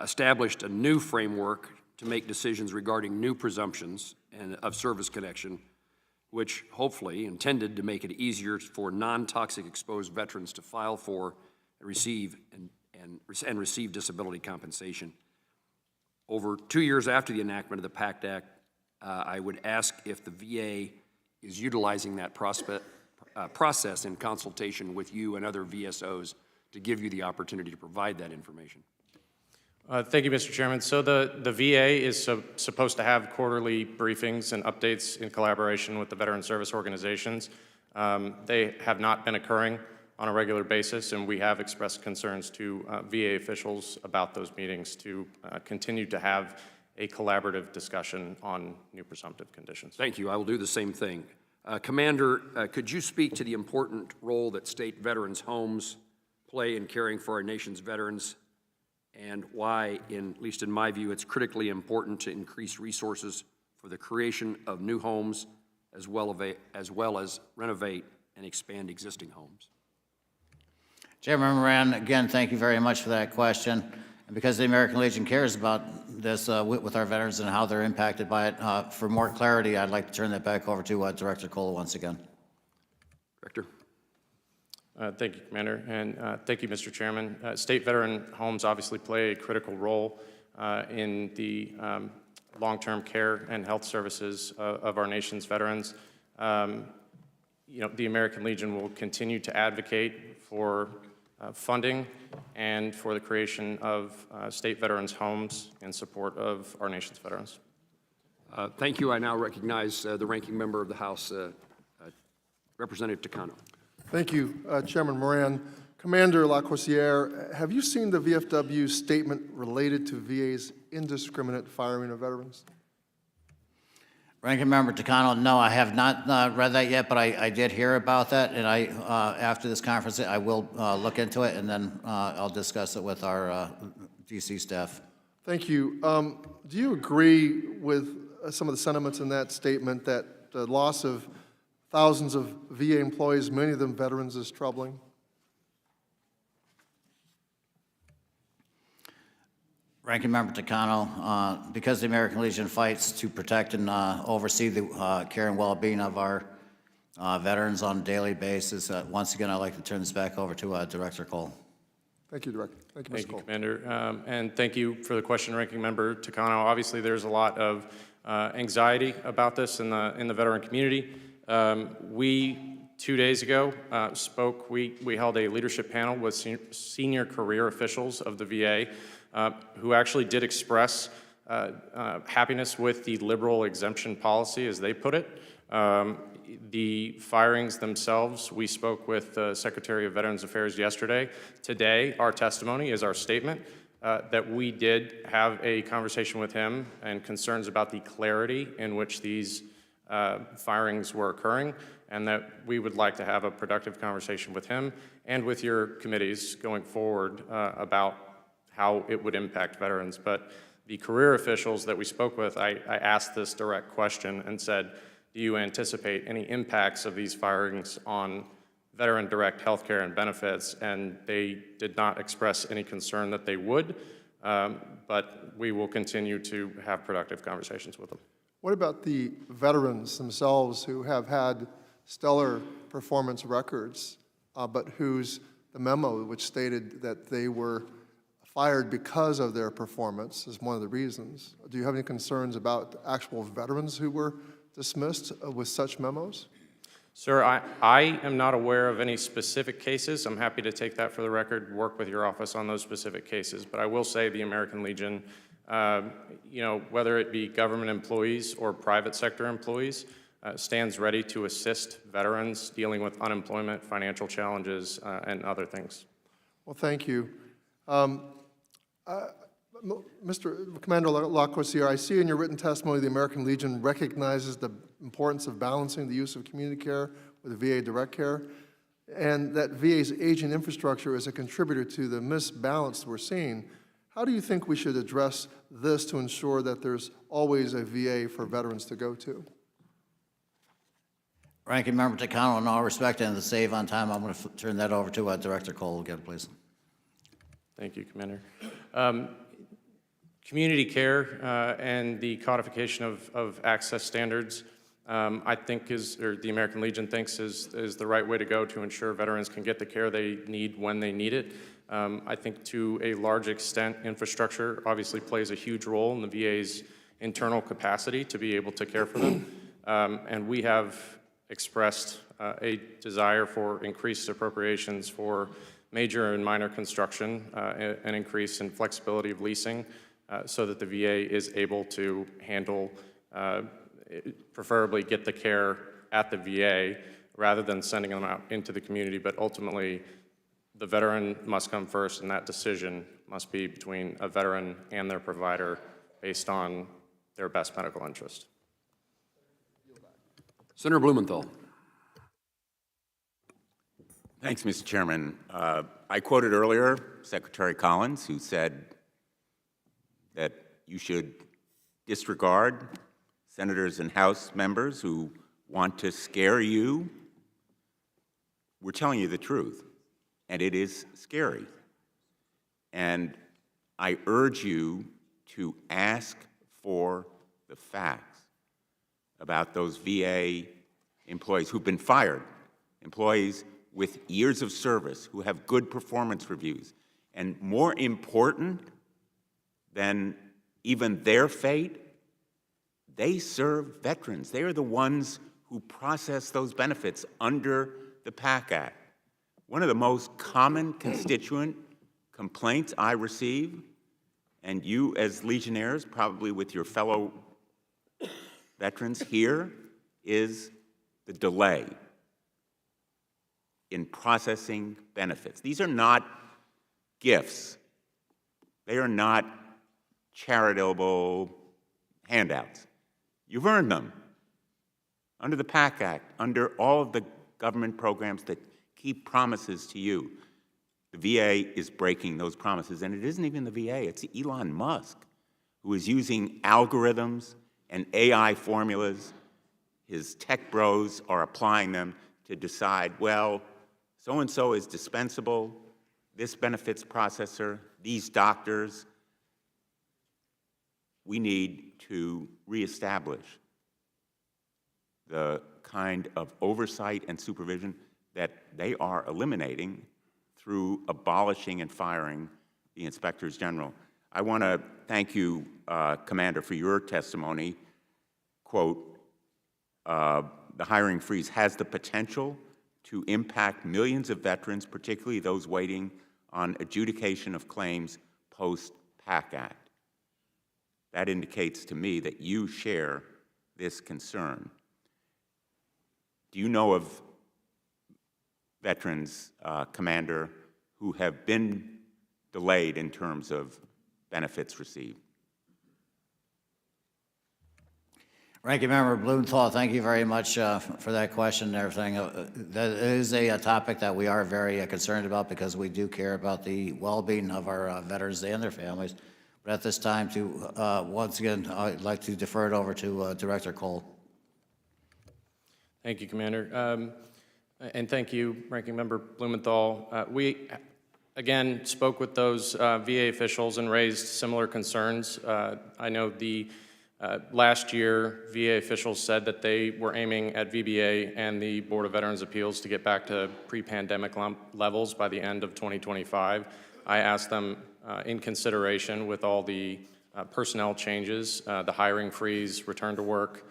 established a new framework to make decisions regarding new presumptions and of service connection, which hopefully intended to make it easier for non-toxic exposed veterans to file for, receive, and receive disability compensation. Over 2 years after the enactment of the PACT Act, I would ask if the VA is utilizing that process in consultation with you and other VSOs to give you the opportunity to provide that information. Thank you, Mr. Chairman. So the VA is supposed to have quarterly briefings and updates in collaboration with the veteran service organizations. They have not been occurring on a regular basis, and we have expressed concerns to VA officials about those meetings to continue to have a collaborative discussion on new presumptive conditions. Thank you. I will do the same thing. Commander, could you speak to the important role that state veterans' homes play in caring for our nation's veterans, and why, at least in my view, it's critically important to increase resources for the creation of new homes as well as renovate and expand existing homes? Chairman Moran, again, thank you very much for that question. And because the American Legion cares about this with our veterans and how they're impacted by it, for more clarity, I'd like to turn that back over to Director Cole once again. Director? Thank you, Commander, and thank you, Mr. Chairman. State veteran homes obviously play a critical role in the long-term care and health services of our nation's veterans. You know, the American Legion will continue to advocate for funding and for the creation of state veterans homes in support of our nation's veterans. Thank you. I now recognize the ranking member of the House, Representative Takano. Thank you, Chairman Moran. Commander LaCourciere, have you seen the VFW statement related to VA's indiscriminate firing of veterans? Ranking Member Takano, no, I have not read that yet, but I did hear about that, and after this conference, I will look into it, and then I'll discuss it with our DC staff. Thank you. Do you agree with some of the sentiments in that statement that the loss of thousands of VA employees, many of them veterans, is troubling? Ranking Member Takano, because the American Legion fights to protect and oversee the care and well-being of our veterans on a daily basis, once again, I'd like to turn this back over to Director Cole. Thank you, Director. Thank you, Mr. Thank you, Cole. Commander. And thank you for the question, Ranking Member Takano. Obviously, there's a lot of anxiety about this in the veteran community. We, 2 days ago, we held a leadership panel with senior career officials of the VA who actually did express happiness with the liberal exemption policy, as they put it. The firings themselves, we spoke with the Secretary of Veterans Affairs yesterday. Today, our testimony is our statement that we did have a conversation with him and concerns about the clarity in which these firings were occurring, and that we would like to have a productive conversation with him and with your committees going forward about how it would impact veterans. But the career officials that we spoke with, I asked this direct question and said, do you anticipate any impacts of these firings on veteran direct health care and benefits? And they did not express any concern that they would, but we will continue to have productive conversations with them. What about the veterans themselves who have had stellar performance records, but the memo which stated that they were fired because of their performance is one of the reasons? Do you have any concerns about actual veterans who were dismissed with such memos? Sir, I am not aware of any specific cases. I'm happy to take that for the record, work with your office on those specific cases. But I will say the American Legion, whether it be government employees or private sector employees, stands ready to assist veterans dealing with unemployment, financial challenges, and other things. Well, thank you. Mr. Commander Lacroix, I see in your written testimony the American Legion recognizes the importance of balancing the use of community care with VA direct care, and that VA's aging infrastructure is a contributor to the misbalance we're seeing. How do you think we should address this to ensure that there's always a VA for veterans to go to? Ranking Member Takano, in all respect and to save on time, I'm going to turn that over to Director Cole again, please. Thank you, Commander. Community care and the codification of access standards, I think the American Legion thinks is the right way to go to ensure veterans can get the care they need when they need it. I think to a large extent, infrastructure obviously plays a huge role in the VA's internal capacity to be able to care for them. And we have expressed a desire for increased appropriations for major and minor construction, an increase in flexibility of leasing, so that the VA is able to handle, preferably get the care at the VA rather than sending them out into the community. But ultimately, the veteran must come first, and that decision must be between a veteran and their provider based on their best medical interest. Senator Blumenthal. Thanks, Mr. Chairman. I quoted earlier Secretary Collins, who said that you should disregard senators and House members who want to scare you. We're telling you the truth, and it is scary. And I urge you to ask for the facts about those VA employees who've been fired, employees with years of service who have good performance reviews. And more important than even their fate, they serve veterans. They are the ones who process those benefits under the PAC Act. One of the most common constituent complaints I receive, and you as Legionnaires, probably with your fellow veterans here, is the delay in processing benefits. These are not gifts. They are not charitable handouts. You've earned them under the PAC Act, under all of the government programs that keep promises to you. The VA is breaking those promises, and it isn't even the VA, it's Elon Musk, who is using algorithms and AI formulas. His tech bros are applying them to decide, well, so-and-so is dispensable, this benefits processor, these doctors, we need to reestablish the kind of oversight and supervision that they are eliminating through abolishing and firing the inspectors general. I want to thank you, Commander, for your testimony. Quote, the hiring freeze has the potential to impact millions of veterans, particularly those waiting on adjudication of claims post-PAC Act. That indicates to me that you share this concern. Do you know of veterans, Commander, who have been delayed in terms of benefits received? Ranking Member Blumenthal, thank you very much for that question and everything. That is a topic that we are very concerned about because we do care about the well-being of our veterans and their families. But at this time, once again, I'd like to defer it over to Director Cole. Thank you, Commander. And thank you, Ranking Member Blumenthal. We, again, spoke with those VA officials and raised similar concerns. I know the last year, VA officials said that they were aiming at VBA and the Board of Veterans Appeals to get back to pre-pandemic levels by the end of 2025. I asked them, in consideration with all the personnel changes, the hiring freeze, return to work,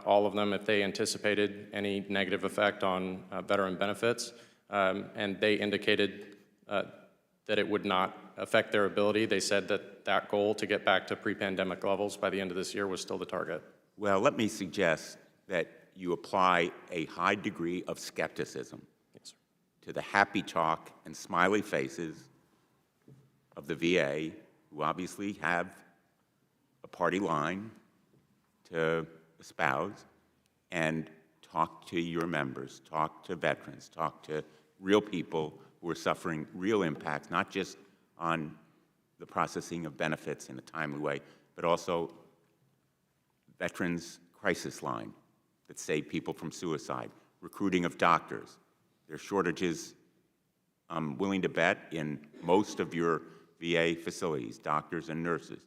all of them, if they anticipated any negative effect on veteran benefits, and they indicated that it would not affect their ability. They said that that goal to get back to pre-pandemic levels by the end of this year was still the target. Well, let me suggest that you apply a high degree of skepticism to the happy talk and smiley faces of the VA, who obviously have a party line to espouse, and talk to your members, talk to veterans, talk to real people who are suffering real impacts, not just on the processing of benefits in a timely way, but also Veterans Crisis Line that save people from suicide, recruiting of doctors. There are shortages, I'm willing to bet, in most of your VA facilities, doctors and nurses.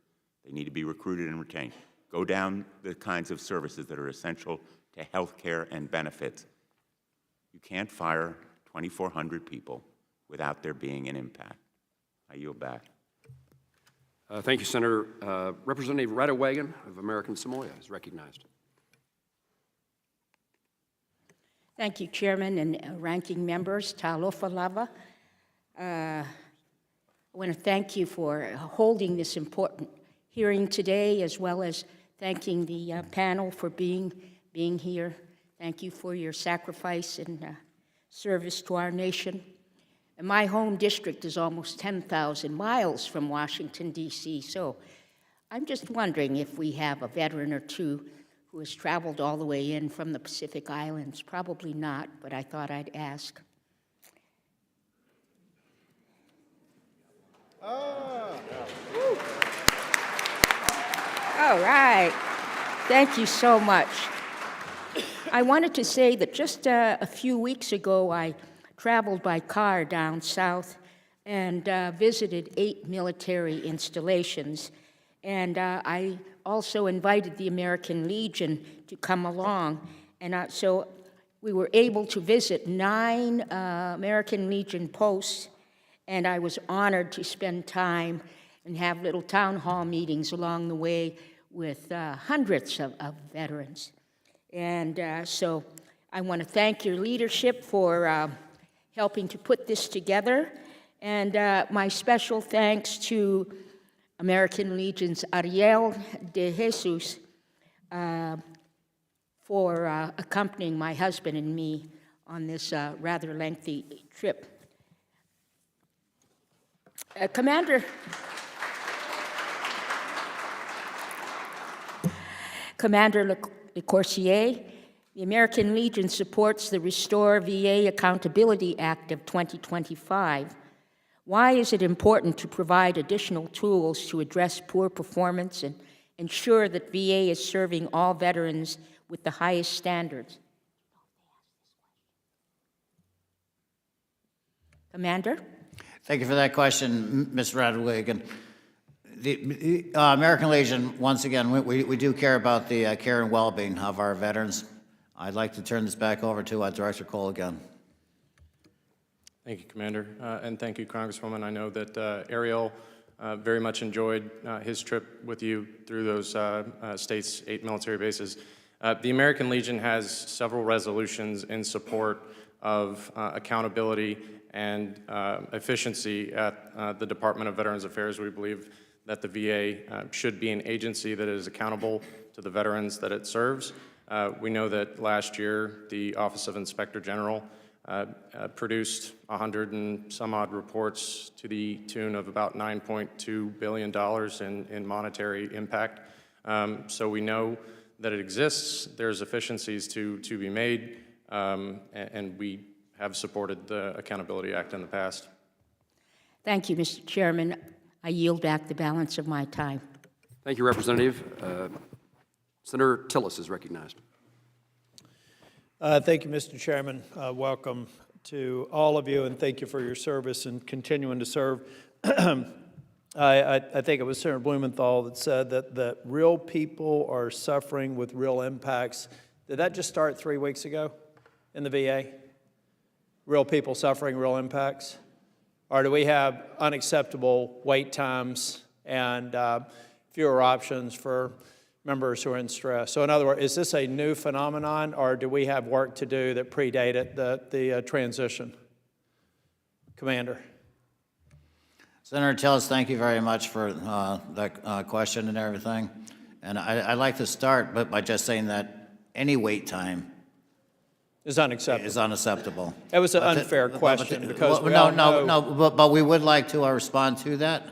They need to be recruited and retained. Go down the kinds of services that are essential to health care and benefits. You can't fire 2,400 people without there being an impact. I yield back. Thank you, Senator. Representative Redewagen of American Samoa is recognized. Thank you, Chairman and ranking members. Talofa lava. I want to thank you for holding this important hearing today, as well as thanking the panel for being here. Thank you for your sacrifice and service to our nation. And my home district is almost 10,000 miles from Washington, D.C., so I'm just wondering if we have a veteran or two who has traveled all the way in from the Pacific Islands. Probably not, but I thought I'd ask. All right. Thank you so much. I wanted to say that just a few weeks ago, I traveled by car down south and visited 8 military installations. And I also invited the American Legion to come along. And so we were able to visit 9 American Legion posts, and I was honored to spend time and have little town hall meetings along the way with hundreds of veterans. And so I want to thank your leadership for helping to put this together. And my special thanks to American Legion's Ariel de Jesus for accompanying my husband and me on this rather lengthy trip. Commander LeCourcier, the American Legion supports the Restore VA Accountability Act of 2025. Why is it important to provide additional tools to address poor performance and ensure that VA is serving all veterans with the highest standards? Commander? Thank you for that question, Ms. Radwigan. The American Legion, once again, we do care about the care and well-being of our veterans. I'd like to turn this back over to Director Cole again. Thank you, Commander, and thank you, Congresswoman. I know that Ariel very much enjoyed his trip with you through those states' 8 military bases. The American Legion has several resolutions in support of accountability and efficiency at the Department of Veterans Affairs. We believe that the VA should be an agency that is accountable to the veterans that it serves. We know that last year, the Office of Inspector General produced 100 and some odd reports to the tune of about $9.2 billion in monetary impact. So we know that it exists. There's efficiencies to be made, and we have supported the Accountability Act in the past. Thank you, Mr. Chairman. I yield back the balance of my time. Thank you, Representative. Senator Tillis is recognized. Thank you, Mr. Chairman. Welcome to all of you, and thank you for your service and continuing to serve. I think it was Senator Blumenthal that said that real people are suffering with real impacts. Did that just start 3 weeks ago in the VA? Real people suffering real impacts? Or do we have unacceptable wait times and fewer options for members who are in stress? So in other words, is this a new phenomenon, or do we have work to do that predated the transition? Commander. Senator Tillis, thank you very much for that question and everything. And I'd like to start by just saying that any wait time is unacceptable. Is unacceptable. It was an unfair question because but we would like to respond to that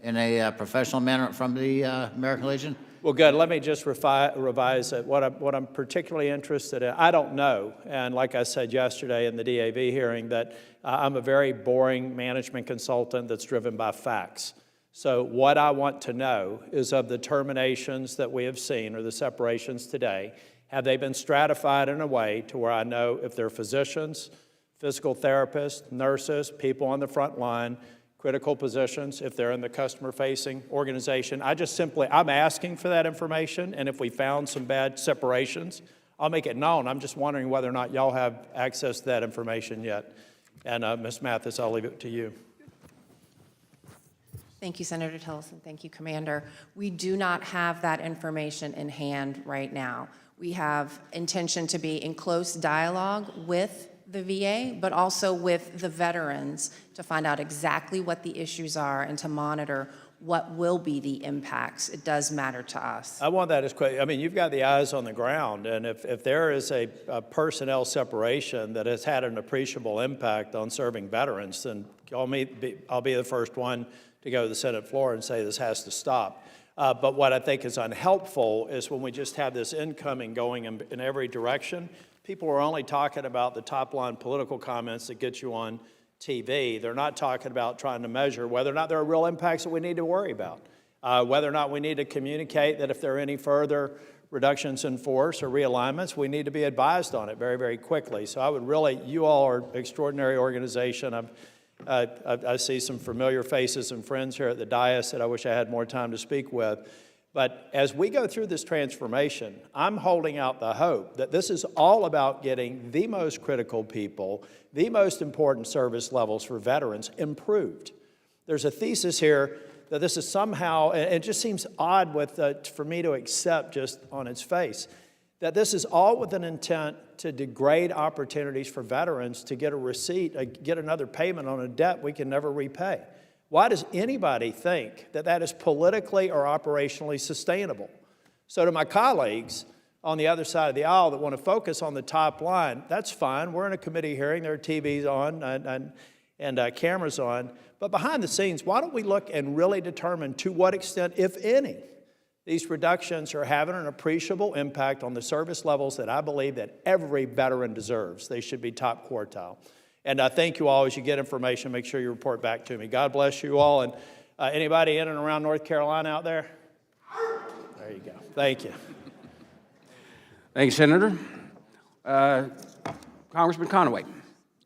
in a professional manner from the American Legion. Well, good. Let me just revise it. What I'm particularly interested in, I don't know, and like I said yesterday in the DAV hearing, that I'm a very boring management consultant that's driven by facts. So what I want to know is of the terminations that we have seen, or the separations today, have they been stratified in a way to where I know if they're physicians, physical therapists, nurses, people on the front line, critical positions, if they're in the customer-facing organization. I'm asking for that information, and if we found some bad separations, I'll make it known. I'm just wondering whether or not y'all have access to that information yet. And Ms. Mathis, I'll leave it to you. Thank you, Senator Tillis, and thank you, Commander. We do not have that information in hand right now. We have intention to be in close dialogue with the VA, but also with the veterans to find out exactly what the issues are and to monitor what will be the impacts. It does matter to us. I want that as quick. I mean, you've got the eyes on the ground, and if there is a personnel separation that has had an appreciable impact on serving veterans, then I'll be the first one to go to the Senate floor and say this has to stop. But what I think is unhelpful is when we just have this incoming going in every direction. People are only talking about the top-line political comments that get you on TV. They're not talking about trying to measure whether or not there are real impacts that we need to worry about, whether or not we need to communicate that if there are any further reductions in force or realignments, we need to be advised on it very, very quickly. So I would really, you all are an extraordinary organization. I see some familiar faces and friends here at the dais that I wish I had more time to speak with. But as we go through this transformation, I'm holding out the hope that this is all about getting the most critical people, the most important service levels for veterans improved. There's a thesis here that this is somehow, and it just seems odd for me to accept just on its face, that this is all with an intent to degrade opportunities for veterans to get a receipt, get another payment on a debt we can never repay. Why does anybody think that that is politically or operationally sustainable? So to my colleagues on the other side of the aisle that want to focus on the top line, that's fine. We're in a committee hearing. There are TVs on and cameras on. But behind the scenes, why don't we look and really determine to what extent, if any, these reductions are having an appreciable impact on the service levels that I believe that every veteran deserves. They should be top quartile. And I thank you all. As you get information, make sure you report back to me. God bless you all. And anybody in and around North Carolina out there? There you go. Thank you. Thank you, Senator. Congressman Conaway.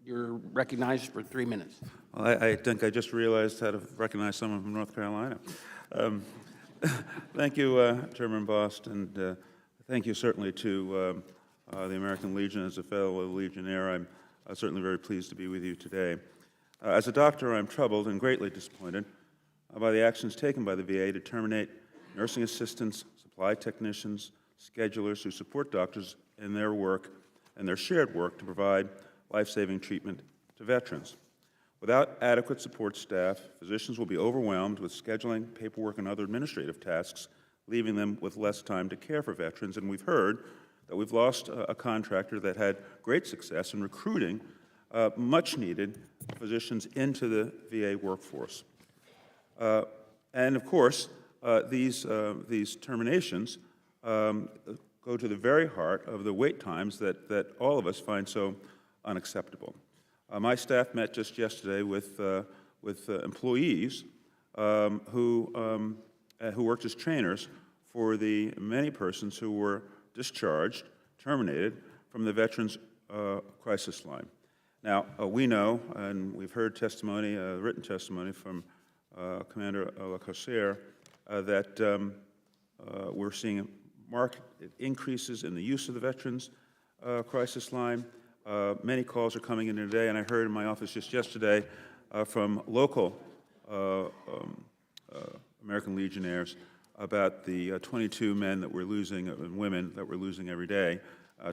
You're recognized for 3 minutes. Well, I think I just realized how to recognize someone from North Carolina. Thank you, Chairman Bost, and thank you certainly to the American Legion. As a fellow Legionnaire, I'm certainly very pleased to be with you today. As a doctor, I'm troubled and greatly disappointed by the actions taken by the VA to terminate nursing assistants, supply technicians, schedulers who support doctors in their work and their shared work to provide life-saving treatment to veterans. Without adequate support staff, physicians will be overwhelmed with scheduling, paperwork, and other administrative tasks, leaving them with less time to care for veterans. And we've heard that we've lost a contractor that had great success in recruiting much-needed physicians into the VA workforce. And of course, these terminations go to the very heart of the wait times that all of us find so unacceptable. My staff met just yesterday with employees who worked as trainers for the many persons who were discharged, terminated from the Veterans Crisis Line. Now, we know, and we've heard testimony, written testimony from Commander LaCorsaire, that we're seeing marked increases in the use of the Veterans Crisis Line. Many calls are coming in today, and I heard in my office just yesterday from local American Legionnaires about the 22 men that we're losing and women that we're losing every day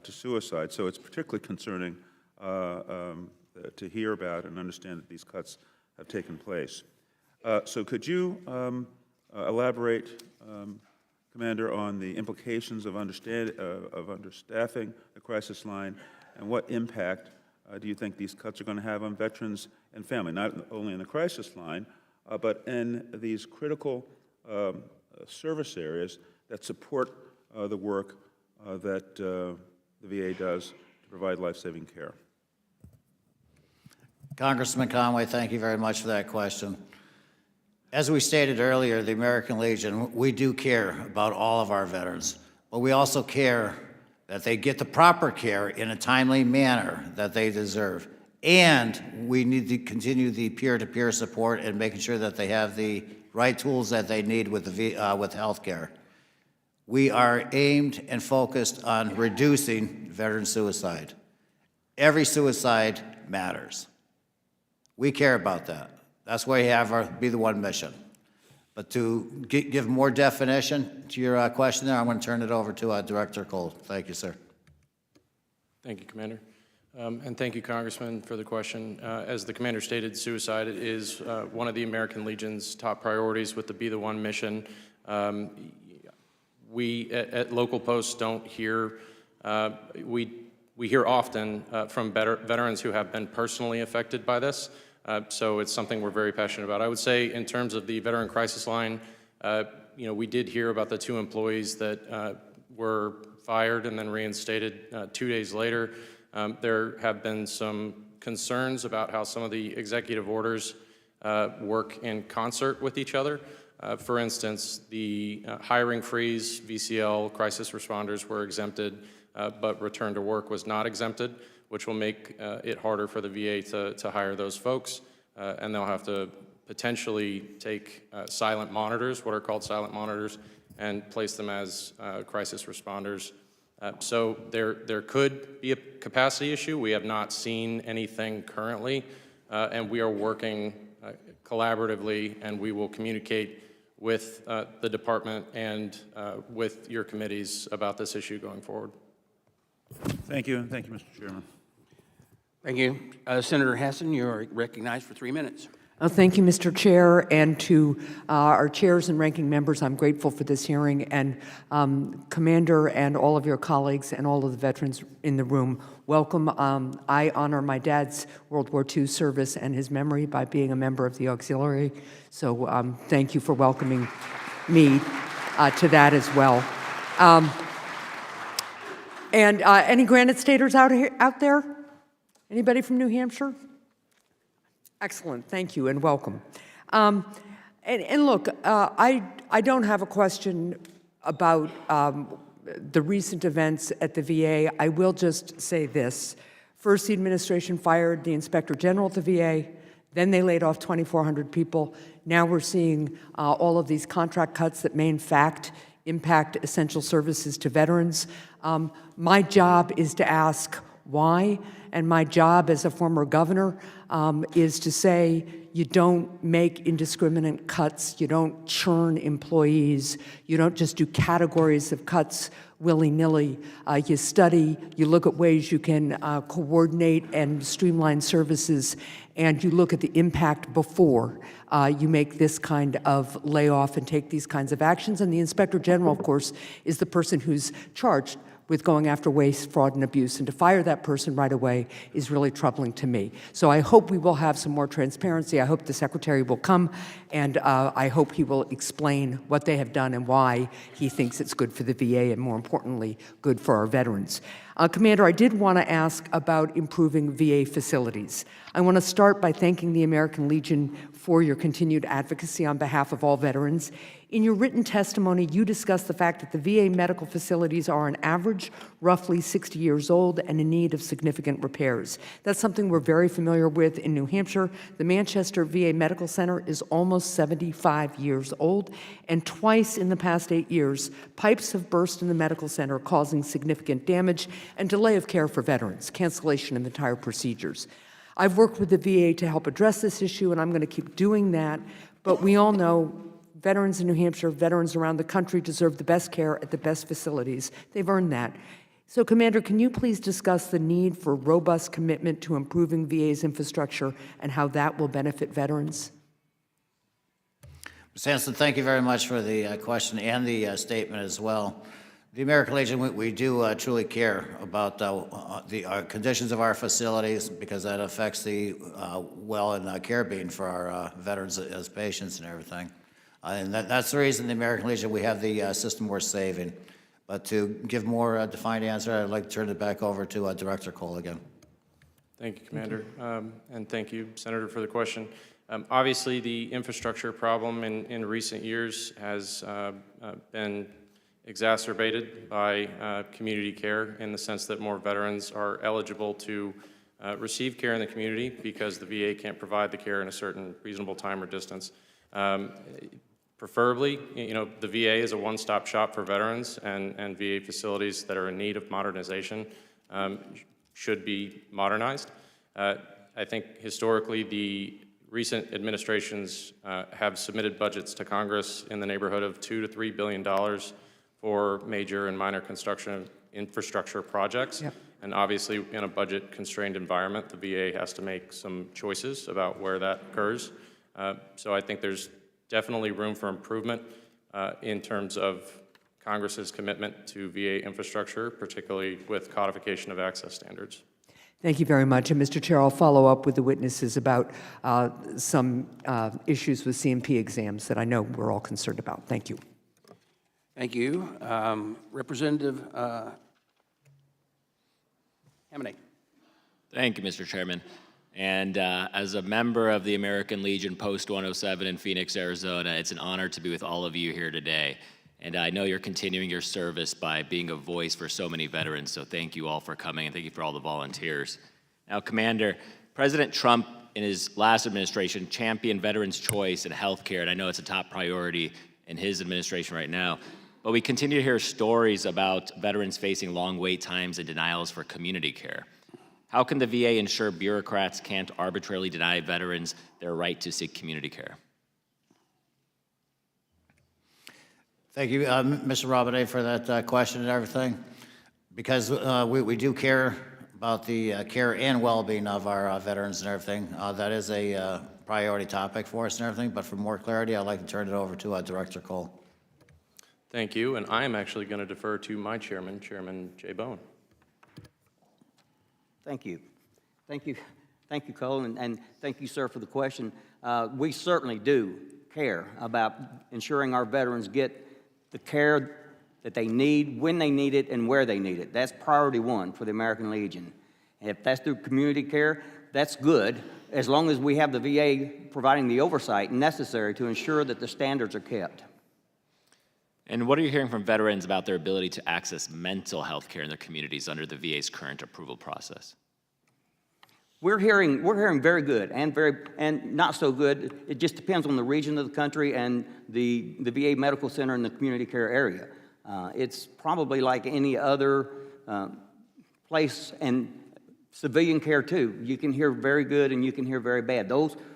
to suicide. So it's particularly concerning to hear about and understand that these cuts have taken place. So could you elaborate, Commander, on the implications of understaffing the crisis line, and what impact do you think these cuts are going to have on veterans and family, not only in the crisis line, but in these critical service areas that support the work that the VA does to provide life-saving care? Congressman Conway, thank you very much for that question. As we stated earlier, the American Legion, we do care about all of our veterans, but we also care that they get the proper care in a timely manner that they deserve. And we need to continue the peer-to-peer support and making sure that they have the right tools that they need with health care. We are aimed and focused on reducing veteran suicide. Every suicide matters. We care about that. That's why we have our Be the One mission. But to give more definition to your question there, I'm going to turn it over to Director Cole. Thank you, sir. Thank you, Commander. And thank you, Congressman, for the question. As the Commander stated, suicide is one of the American Legion's top priorities with the Be the One mission. We at local posts don't hear, we hear often from veterans who have been personally affected by this. So it's something we're very passionate about. I would say in terms of the Veteran Crisis Line, we did hear about the 2 employees that were fired and then reinstated 2 days later. There have been some concerns about how some of the executive orders work in concert with each other. For instance, the hiring freeze, VCL, crisis responders were exempted, but return to work was not exempted, which will make it harder for the VA to hire those folks. And they'll have to potentially take silent monitors, what are called silent monitors, and place them as crisis responders. So there could be a capacity issue. We have not seen anything currently, and we are working collaboratively, and we will communicate with the department and with your committees about this issue going forward. Thank you, and thank you, Mr. Chairman. Thank you. Senator Hassan, you are recognized for 3 minutes. Thank you, Mr. Chair, and to our chairs and ranking members. I'm grateful for this hearing, and Commander and all of your colleagues and all of the veterans in the room, welcome. I honor my dad's World War II service and his memory by being a member of the auxiliary, so thank you for welcoming me to that as well. And any Granite Staters out there? Anybody from New Hampshire? Excellent, thank you, and welcome. And look, I don't have a question about the recent events at the VA. I will just say this. First, the administration fired the Inspector General at the VA. Then they laid off 2,400 people. Now we're seeing all of these contract cuts that may, in fact, impact essential services to veterans. My job is to ask why, and my job as a former governor is to say you don't make indiscriminate cuts, you don't churn employees, you don't just do categories of cuts willy-nilly. You study, you look at ways you can coordinate and streamline services, and you look at the impact before you make this kind of layoff and take these kinds of actions. And the Inspector General, of course, is the person who's charged with going after waste, fraud, and abuse. And to fire that person right away is really troubling to me. So I hope we will have some more transparency. I hope the Secretary will come, and I hope he will explain what they have done and why he thinks it's good for the VA and, more importantly, good for our veterans. Commander, I did want to ask about improving VA facilities. I want to start by thanking the American Legion for your continued advocacy on behalf of all veterans. In your written testimony, you discussed the fact that the VA medical facilities are on average roughly 60 years old and in need of significant repairs. That's something we're very familiar with in New Hampshire. The Manchester VA Medical Center is almost 75 years old, and twice in the past 8 years, pipes have burst in the medical center, causing significant damage and delay of care for veterans, cancellation of entire procedures. I've worked with the VA to help address this issue, and I'm going to keep doing that, but we all know veterans in New Hampshire, veterans around the country deserve the best care at the best facilities. They've earned that. So, Commander, can you please discuss the need for robust commitment to improving VA's infrastructure and how that will benefit veterans? Ms. Hanson, thank you very much for the question and the statement as well. The American Legion, we do truly care about the conditions of our facilities, because that affects the well and care being for our veterans as patients and everything. And that's the reason the American Legion, we have the system we're saving. But to give more defined answer, I'd like to turn it back over to Director Cole again. Thank you, Commander. And thank you, Senator, for the question. Obviously, the infrastructure problem in recent years has been exacerbated by community care, in the sense that more veterans are eligible to receive care in the community because the VA can't provide the care in a certain reasonable time or distance. Preferably, the VA is a one-stop shop for veterans, and VA facilities that are in need of modernization should be modernized. I think historically the recent administrations have submitted budgets to Congress in the neighborhood of $2 to $3 billion for major and minor construction infrastructure projects. Yep. And obviously, in a budget-constrained environment, the VA has to make some choices about where that occurs. So I think there's definitely room for improvement in terms of Congress's commitment to VA infrastructure, particularly with codification of access standards. Thank you very much. And Mr. Chair, I'll follow up with the witnesses about some issues with CMP exams that I know we're all concerned about. Thank you. Thank you. Representative Hamanay. Thank you, Mr. Chairman. And as a member of the American Legion Post 107 in Phoenix, Arizona, it's an honor to be with all of you here today. And I know you're continuing your service by being a voice for so many veterans, so thank you all for coming, and thank you for all the volunteers. Now, Commander, President Trump, in his last administration, championed veterans' choice in health care, and I know it's a top priority in his administration right now. But we continue to hear stories about veterans facing long wait times and denials for community care. How can the VA ensure bureaucrats can't arbitrarily deny veterans their right to seek community care? Thank you, Mr. Robinette, for that question and everything. Because we do care about the care and well-being of our veterans and everything. That is a priority topic for us and everything. But for more clarity, I'd like to turn it over to Director Cole. Thank you, and I am actually going to defer to my chairman, Chairman Jay Bowen. Thank you. Thank you, Cole, and thank you, sir, for the question. We certainly do care about ensuring our veterans get the care that they need, when they need it, and where they need it. That's priority one for the American Legion. And if that's through community care, that's good, as long as we have the VA providing the oversight necessary to ensure that the standards are kept. And what are you hearing from veterans about their ability to access mental health care in their communities under the VA's current approval process? We're hearing very good and not so good. It just depends on the region of the country and the VA medical center and the community care area. It's probably like any other place, and civilian care too. You can hear very good and you can hear very bad.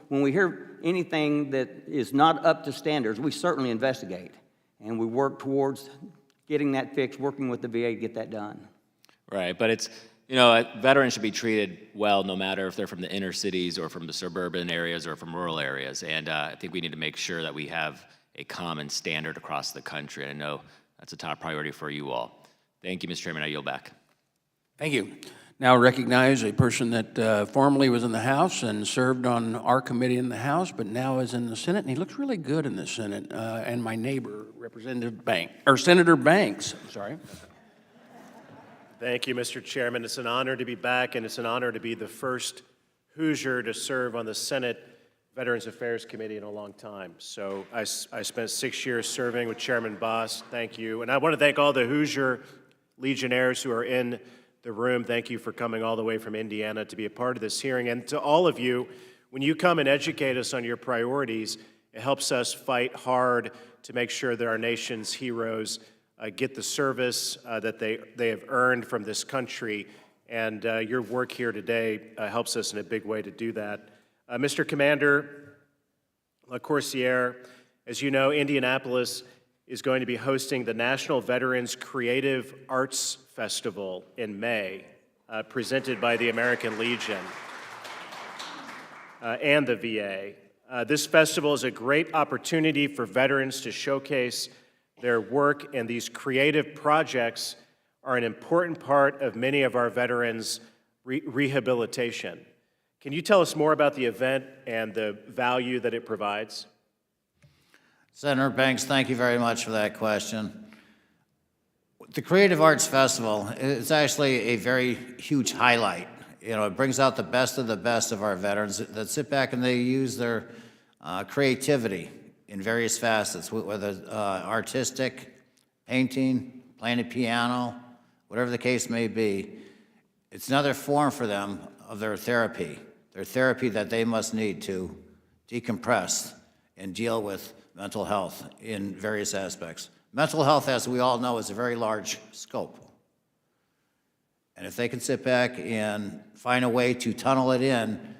When we hear anything that is not up to standards, we certainly investigate, and we work towards getting that fixed, working with the VA to get that done. Right, but it's, you know, veterans should be treated well no matter if they're from the inner cities or from the suburban areas or from rural areas. And I think we need to make sure that we have a common standard across the country. And I know that's a top priority for you all. Thank you, Mr. Chairman. I yield back. Thank you. Now recognize a person that formerly was in the House and served on our committee in the House, but now is in the Senate, and he looks really good in the Senate. And my neighbor, Senator Banks. I'm sorry. Thank you, Mr. Chairman. It's an honor to be back, and it's an honor to be the first Hoosier to serve on the Senate Veterans Affairs Committee in a long time. So I spent 6 years serving with Chairman Boss. Thank you. And I want to thank all the Hoosier Legionnaires who are in the room. Thank you for coming all the way from Indiana to be a part of this hearing. And to all of you, when you come and educate us on your priorities, it helps us fight hard to make sure that our nation's heroes get the service that they have earned from this country. And your work here today helps us in a big way to do that. Mr. Commander LaCourciere, as you know, Indianapolis is going to be hosting the National Veterans Creative Arts Festival in May, presented by the American Legion and the VA. This festival is a great opportunity for veterans to showcase their work, and these creative projects are an important part of many of our veterans' rehabilitation. Can you tell us more about the event and the value that it provides? Senator Banks, thank you very much for that question. The Creative Arts Festival is actually a very huge highlight. You know, it brings out the best of our veterans that sit back and they use their creativity in various facets, whether artistic, painting, playing a piano, whatever the case may be. It's another form for them of their therapy that they must need to decompress and deal with mental health in various aspects. Mental health, as we all know, is a very large scope. And if they can sit back and find a way to tunnel it in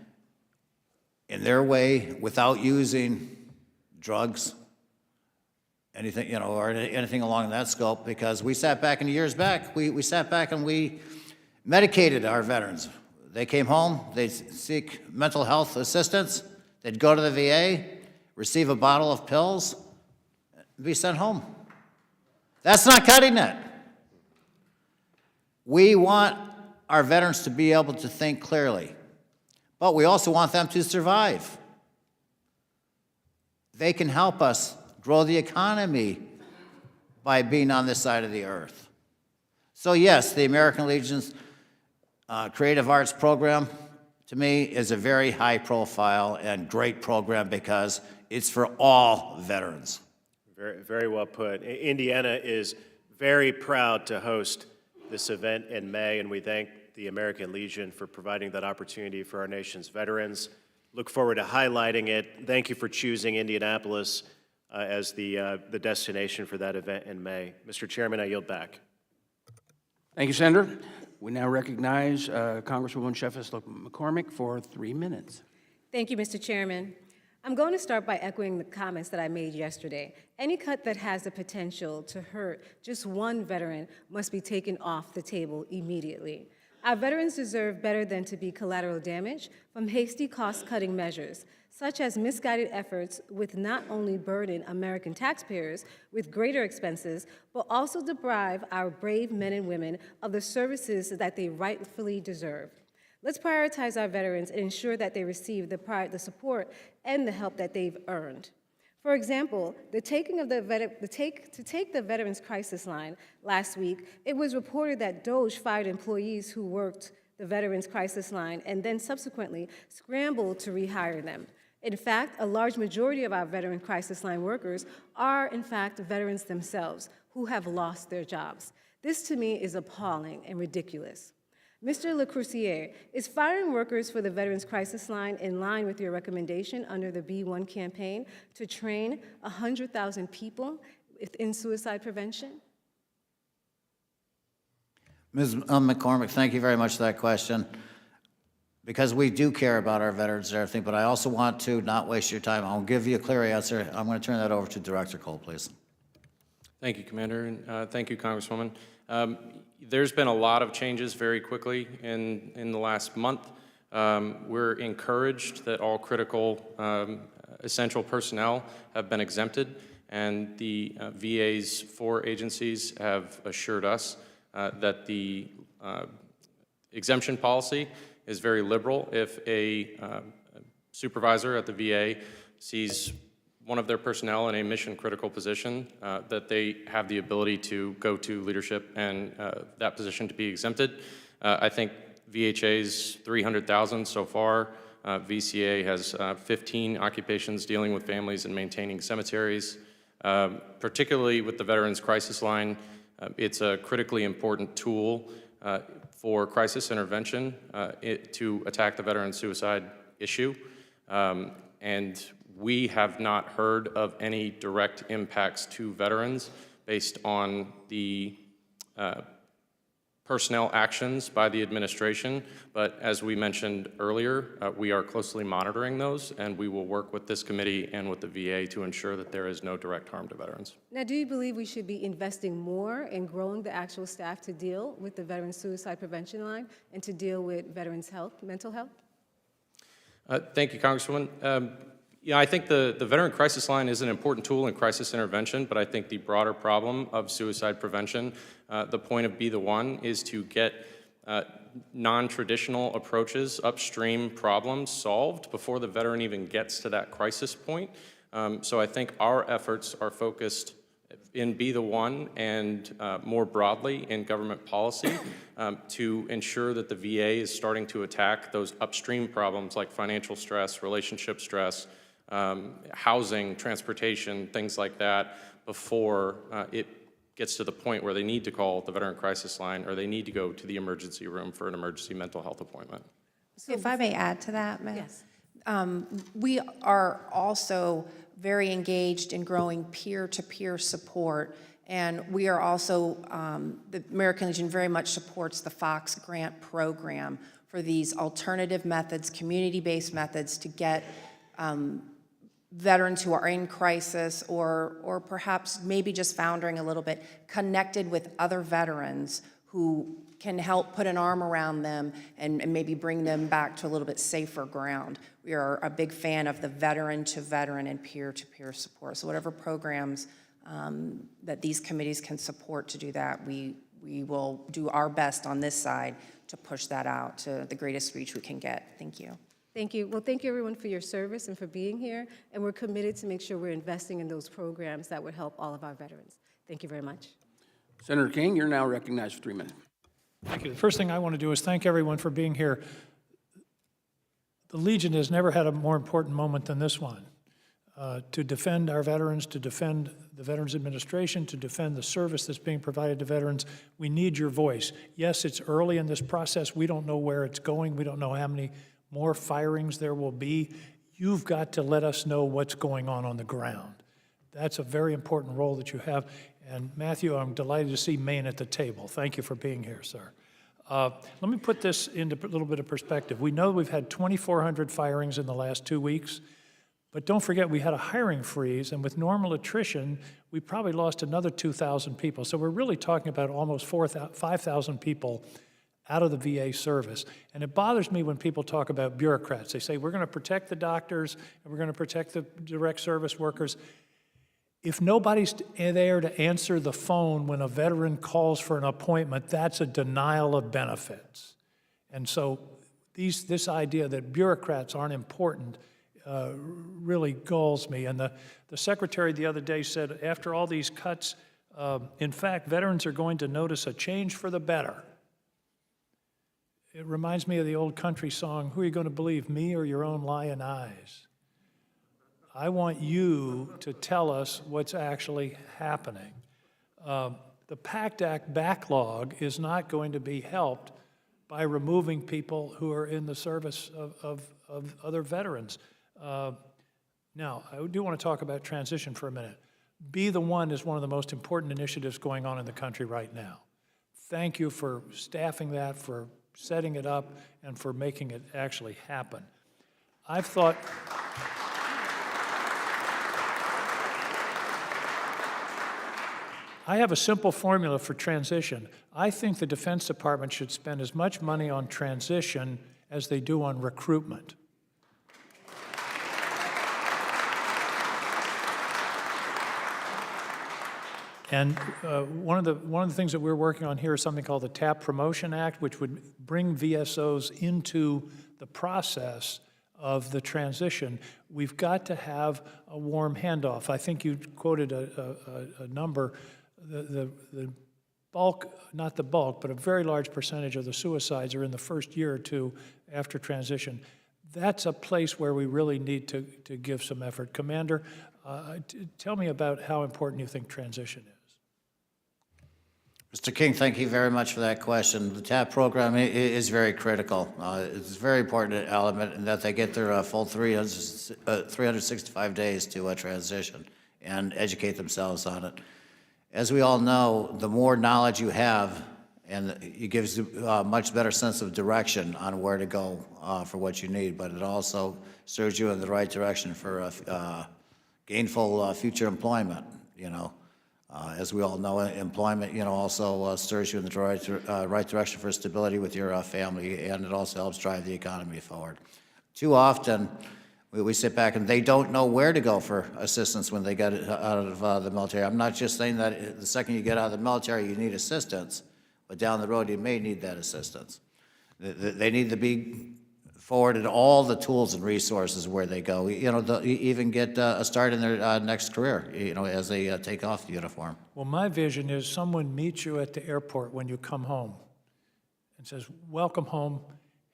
their way without using drugs, anything, you know, or anything along that scope, because we sat back in the years back, we sat back and we medicated our veterans. They came home, they'd seek mental health assistance, they'd go to the VA, receive a bottle of pills, and be sent home. That's not cutting it. We want our veterans to be able to think clearly, but we also want them to survive. They can help us grow the economy by being on this side of the earth. So yes, the American Legion's Creative Arts Program, to me, is a very high profile and great program because it's for all veterans. Very, very well put. Indiana is very proud to host this event in May, and we thank the American Legion for providing that opportunity for our nation's veterans. Look forward to highlighting it. Thank you for choosing Indianapolis as the destination for that event in May. Mr. Chairman, I yield back. Thank you, Senator. We now recognize Congresswoman Sheffis McCormick for 3 minutes. Thank you, Mr. Chairman. I'm going to start by echoing the comments that I made yesterday. Any cut that has the potential to hurt just one veteran must be taken off the table immediately. Our veterans deserve better than to be collateral damage from hasty cost-cutting measures, such as misguided efforts with not only burden American taxpayers with greater expenses, but also deprive our brave men and women of the services that they rightfully deserve. Let's prioritize our veterans and ensure that they receive the support and the help that they've earned. For example, to take the Veterans Crisis Line last week, it was reported that DOJ fired employees who worked the Veterans Crisis Line and then subsequently scrambled to rehire them. In fact, a large majority of our Veteran Crisis Line workers are, in fact, veterans themselves who have lost their jobs. This, to me, is appalling and ridiculous. Mr. LeCroussier, is firing workers for the Veterans Crisis Line in line with your recommendation under the B1 campaign to train 100,000 people in suicide prevention? Ms. McCormick, thank you very much for that question. Because we do care about our veterans and everything, but I also want to not waste your time. I'll give you a clear answer. I'm going to turn that over to Director Cole, please. Thank you, Commander, and thank you, Congresswoman. There's been a lot of changes very quickly in the last month. We're encouraged that all critical essential personnel have been exempted, and the VA's 4 agencies have assured us that the exemption policy is very liberal. If a supervisor at the VA sees one of their personnel in a mission-critical position, that they have the ability to go to leadership and that position to be exempted. I think VHA's 300,000 so far. VCA has 15 occupations dealing with families and maintaining cemeteries. Particularly with the Veterans Crisis Line, it's a critically important tool for crisis intervention to attack the veteran suicide issue. And we have not heard of any direct impacts to veterans based on the personnel actions by the administration. But as we mentioned earlier, we are closely monitoring those, and we will work with this committee and with the VA to ensure that there is no direct harm to veterans. Now, do you believe we should be investing more in growing the actual staff to deal with the Veterans Suicide Prevention Line and to deal with veterans' health, mental health? Thank you, Congresswoman. Yeah, I think the Veteran Crisis Line is an important tool in crisis intervention, but I think the broader problem of suicide prevention, the point of Be the One, is to get non-traditional approaches, upstream problems solved before the veteran even gets to that crisis point. So I think our efforts are focused in Be the One and more broadly in government policy to ensure that the VA is starting to attack those upstream problems like financial stress, relationship stress, housing, transportation, things like that, before it gets to the point where they need to call the Veteran Crisis Line or they need to go to the emergency room for an emergency mental health appointment. If I may add to that, Matt. Yes. We are also very engaged in growing peer-to-peer support, and we are also, the American Legion very much supports the Fox Grant Program for these alternative methods, community-based methods to get veterans who are in crisis or perhaps maybe just foundering a little bit, connected with other veterans who can help put an arm around them and maybe bring them back to a little bit safer ground. We are a big fan of the veteran-to-veteran and peer-to-peer support. So whatever programs that these committees can support to do that, we will do our best on this side to push that out to the greatest reach we can get. Thank you. Thank you. Well, thank you everyone for your service and for being here. And we're committed to make sure we're investing in those programs that would help all of our veterans. Thank you very much. Senator King, you're now recognized for 3 minutes. Thank you. The first thing I want to do is thank everyone for being here. The Legion has never had a more important moment than this one. To defend our veterans, to defend the Veterans Administration, to defend the service that's being provided to veterans. We need your voice. Yes, it's early in this process. We don't know where it's going. We don't know how many more firings there will be. You've got to let us know what's going on the ground. That's a very important role that you have. And Matthew, I'm delighted to see Maine at the table. Thank you for being here, sir. Let me put this into a little bit of perspective. We know we've had 2,400 firings in the last 2 weeks, but don't forget we had a hiring freeze, and with normal attrition, we probably lost another 2,000 people. So we're really talking about almost 5,000 people out of the VA service. And it bothers me when people talk about bureaucrats. They say, we're going to protect the doctors, and we're going to protect the direct service workers. If nobody's there to answer the phone when a veteran calls for an appointment, that's a denial of benefits. And so this idea that bureaucrats aren't important really galls me. And the secretary the other day said, after all these cuts, in fact, veterans are going to notice a change for the better. It reminds me of the old country song, who are you going to believe, me or your own lying eyes? I want you to tell us what's actually happening. The PACT Act backlog is not going to be helped by removing people who are in the service of other veterans. Now, I do want to talk about transition for a minute. Be the One is one of the most important initiatives going on in the country right now. Thank you for staffing that, for setting it up, and for making it actually happen. I've thought... I have a simple formula for transition. I think the Defense Department should spend as much money on transition as they do on recruitment. And one of the things that we're working on here is something called the TAP Promotion Act, which would bring VSOs into the process of the transition. We've got to have a warm handoff. I think you quoted a number. The bulk, not the bulk, but a very large percentage of the suicides are in the first year or two after transition. That's a place where we really need to give some effort. Commander, tell me about how important you think transition is. Mr. King, thank you very much for that question. The TAP program is very critical. It's a very important element in that they get their full 365 days to transition and educate themselves on it. As we all know, the more knowledge you have, and it gives you a much better sense of direction on where to go for what you need, but it also serves you in the right direction for gainful future employment, you know. As we all know, employment, you know, also steers you in the right direction for stability with your family, and it also helps drive the economy forward. Too often, we sit back and they don't know where to go for assistance when they get out of the military. I'm not just saying that the second you get out of the military, you need assistance, but down the road, you may need that assistance. They need to be forwarded all the tools and resources where they go. You know, even get a start in their next career, you know, as they take off the uniform. Well, my vision is someone meets you at the airport when you come home and says, welcome home.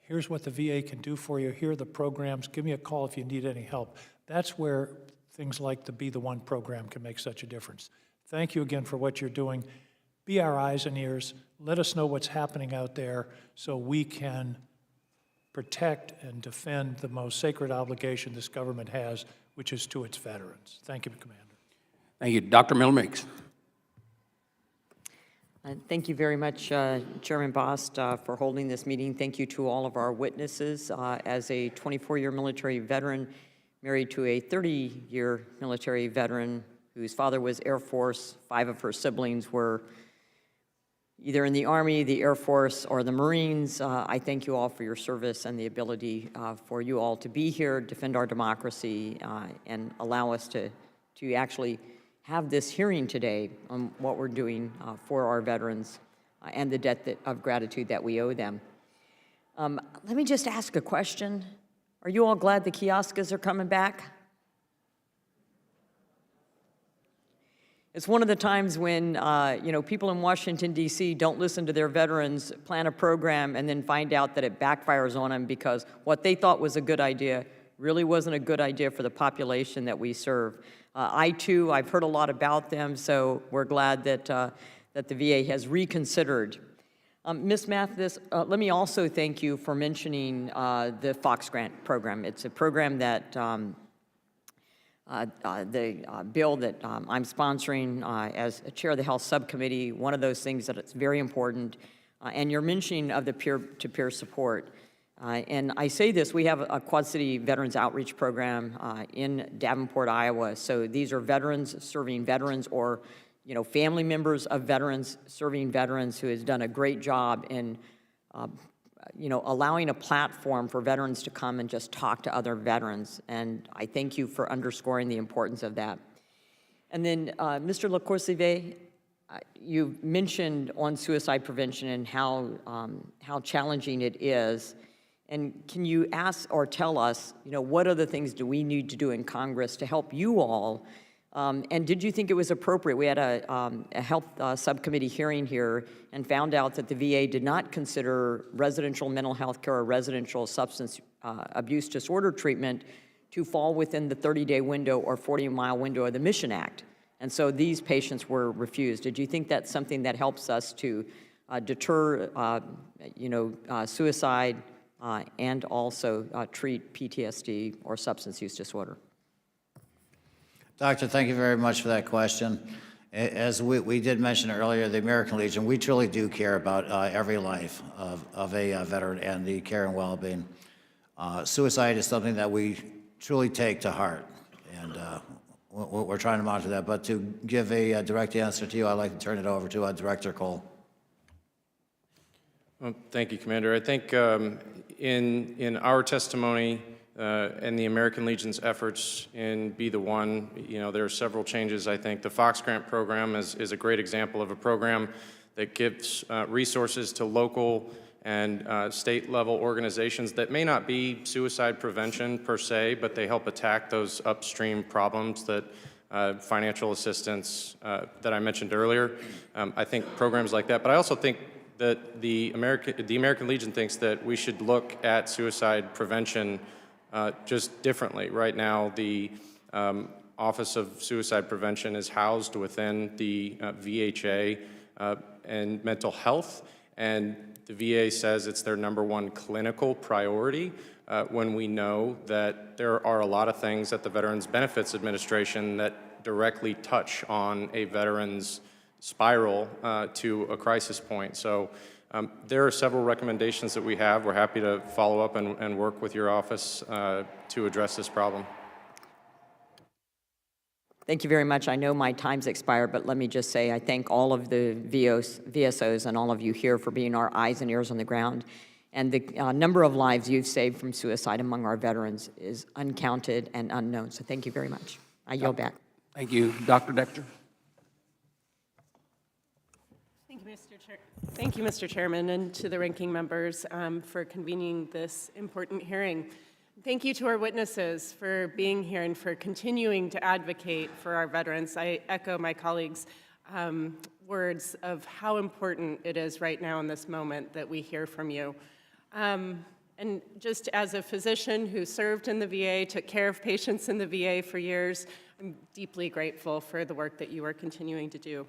Here's what the VA can do for you. Here are the programs. Give me a call if you need any help. That's where things like the Be the One program can make such a difference. Thank you again for what you're doing. Be our eyes and ears. Let us know what's happening out there so we can protect and defend the most sacred obligation this government has, which is to its veterans. Thank you, Commander. Thank you. Dr. Miller-Meeks. Thank you very much, Chairman Bost, for holding this meeting. Thank you to all of our witnesses. As a 24-year military veteran, married to a 30-year military veteran whose father was Air Force, 5 of her siblings were either in the Army, the Air Force, or the Marines, I thank you all for your service and the ability for you all to be here, defend our democracy, and allow us to actually have this hearing today on what we're doing for our veterans and the debt of gratitude that we owe them. Let me just ask a question. Are you all glad the kiosks are coming back? It's one of the times when, you know, people in Washington, D.C. don't listen to their veterans, plan a program, and then find out that it backfires on them because what they thought was a good idea really wasn't a good idea for the population that we serve. I've heard a lot about them, so we're glad that, that the VA has reconsidered. Ms. Mathis, let me also thank you for mentioning the Fox Grant program. It's a program that the bill that I'm sponsoring as a chair of the Health Subcommittee, one of those things that it's very important, and your mentioning of the peer-to-peer support. And I say this, we have a Quad City Veterans Outreach Program in Davenport, Iowa. So these are veterans serving veterans or, you know, family members of veterans serving veterans who has done a great job in, you know, allowing a platform for veterans to come and just talk to other veterans. And I thank you for underscoring the importance of that. And then, Mr. LaCourcive, you mentioned on suicide prevention and how challenging it is. And can you ask or tell us, you know, what other things do we need to do in Congress to help you all? And did you think it was appropriate? We had a health subcommittee hearing here and found out that the VA did not consider residential mental health care or residential substance abuse disorder treatment to fall within the 30-day window or 40-mile window of the Mission Act. And so these patients were refused. Did you think that's something that helps us to deter, suicide, and also treat PTSD or substance use disorder. Doctor, thank you very much for that question. As we did mention earlier, the American Legion, we truly do care about every life of a veteran and the care and well-being. Suicide is something that we truly take to heart, and we're trying to monitor that. But to give a direct answer to you, I'd like to turn it over to Director Cole. Well, thank you, Commander. I think in our testimony and the American Legion's efforts in Be the One, there are several changes. I think the Fox Grant program is a great example of a program that gives resources to local and state-level organizations that may not be suicide prevention per se, but they help attack those upstream problems that financial assistance that I mentioned earlier. I think programs like that, but I also think that the American Legion thinks that we should look at suicide prevention just differently. Right now, the Office of Suicide Prevention is housed within the VHA and mental health, and the VA says it's their #1 clinical priority when we know that there are a lot of things at the Veterans Benefits Administration that directly touch on a veteran's spiral to a crisis point. So there are several recommendations that we have. We're happy to follow up and work with your office to address this problem. Thank you very much. I know my time's expired, but let me just say I thank all of the VSOs and all of you here for being our eyes and ears on the ground. And the number of lives you've saved from suicide among our veterans is uncounted and unknown. So thank you very much. I yield back. Thank you. Dr. Dechter. Thank you, Mr. Chairman, and to the ranking members for convening this important hearing. Thank you to our witnesses for being here and for continuing to advocate for our veterans. I echo my colleagues' words of how important it is right now in this moment that we hear from you. And just as a physician who served in the VA, took care of patients in the VA for years, I'm deeply grateful for the work that you are continuing to do.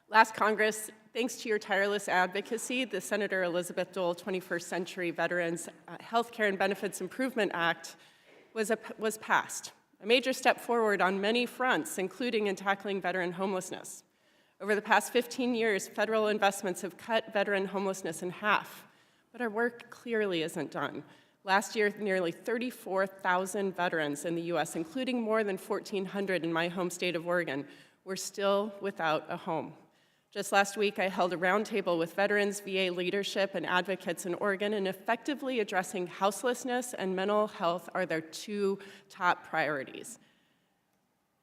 Last Congress, thanks to your tireless advocacy, the Senator Elizabeth Dole 21st Century Veterans Healthcare and Benefits Improvement Act was passed, a major step forward on many fronts, including in tackling veteran homelessness. Over the past 15 years, federal investments have cut veteran homelessness in half, but our work clearly isn't done. Last year, nearly 34,000 veterans in the U.S., including more than 1,400 in my home state of Oregon, were still without a home. Just last week, I held a roundtable with veterans, VA leadership, and advocates in Oregon, and effectively addressing houselessness and mental health are their two top priorities.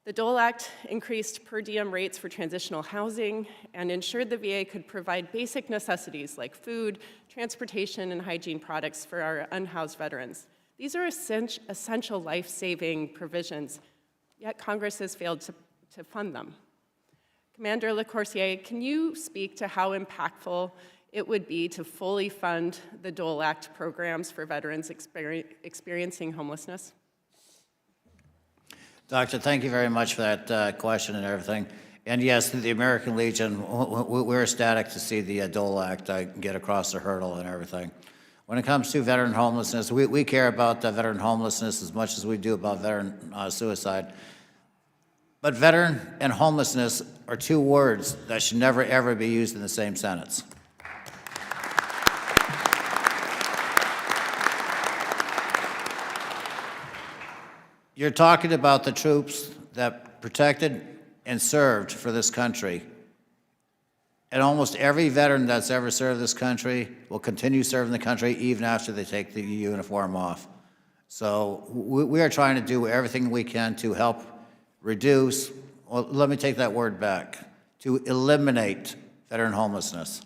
The Dole Act increased per diem rates for transitional housing and ensured the VA could provide basic necessities like food, transportation, and hygiene products for our unhoused veterans. These are essential life-saving provisions, yet Congress has failed to fund them. Commander LaCourcier, can you speak to how impactful it would be to fully fund the Dole Act programs for veterans experiencing homelessness? Doctor, thank you very much for that question and everything. And yes, the American Legion, we're ecstatic to see the Dole Act get across the hurdle and everything. When it comes to veteran homelessness, we care about veteran homelessness as much as we do about veteran suicide. But veteran and homelessness are two words that should never, ever be used in the same sentence. You're talking about the troops that protected and served for this country. And almost every veteran that's ever served this country will continue serving the country even after they take the uniform off. So we are trying to do everything we can to help reduce, well, let me take that word back, to eliminate veteran homelessness.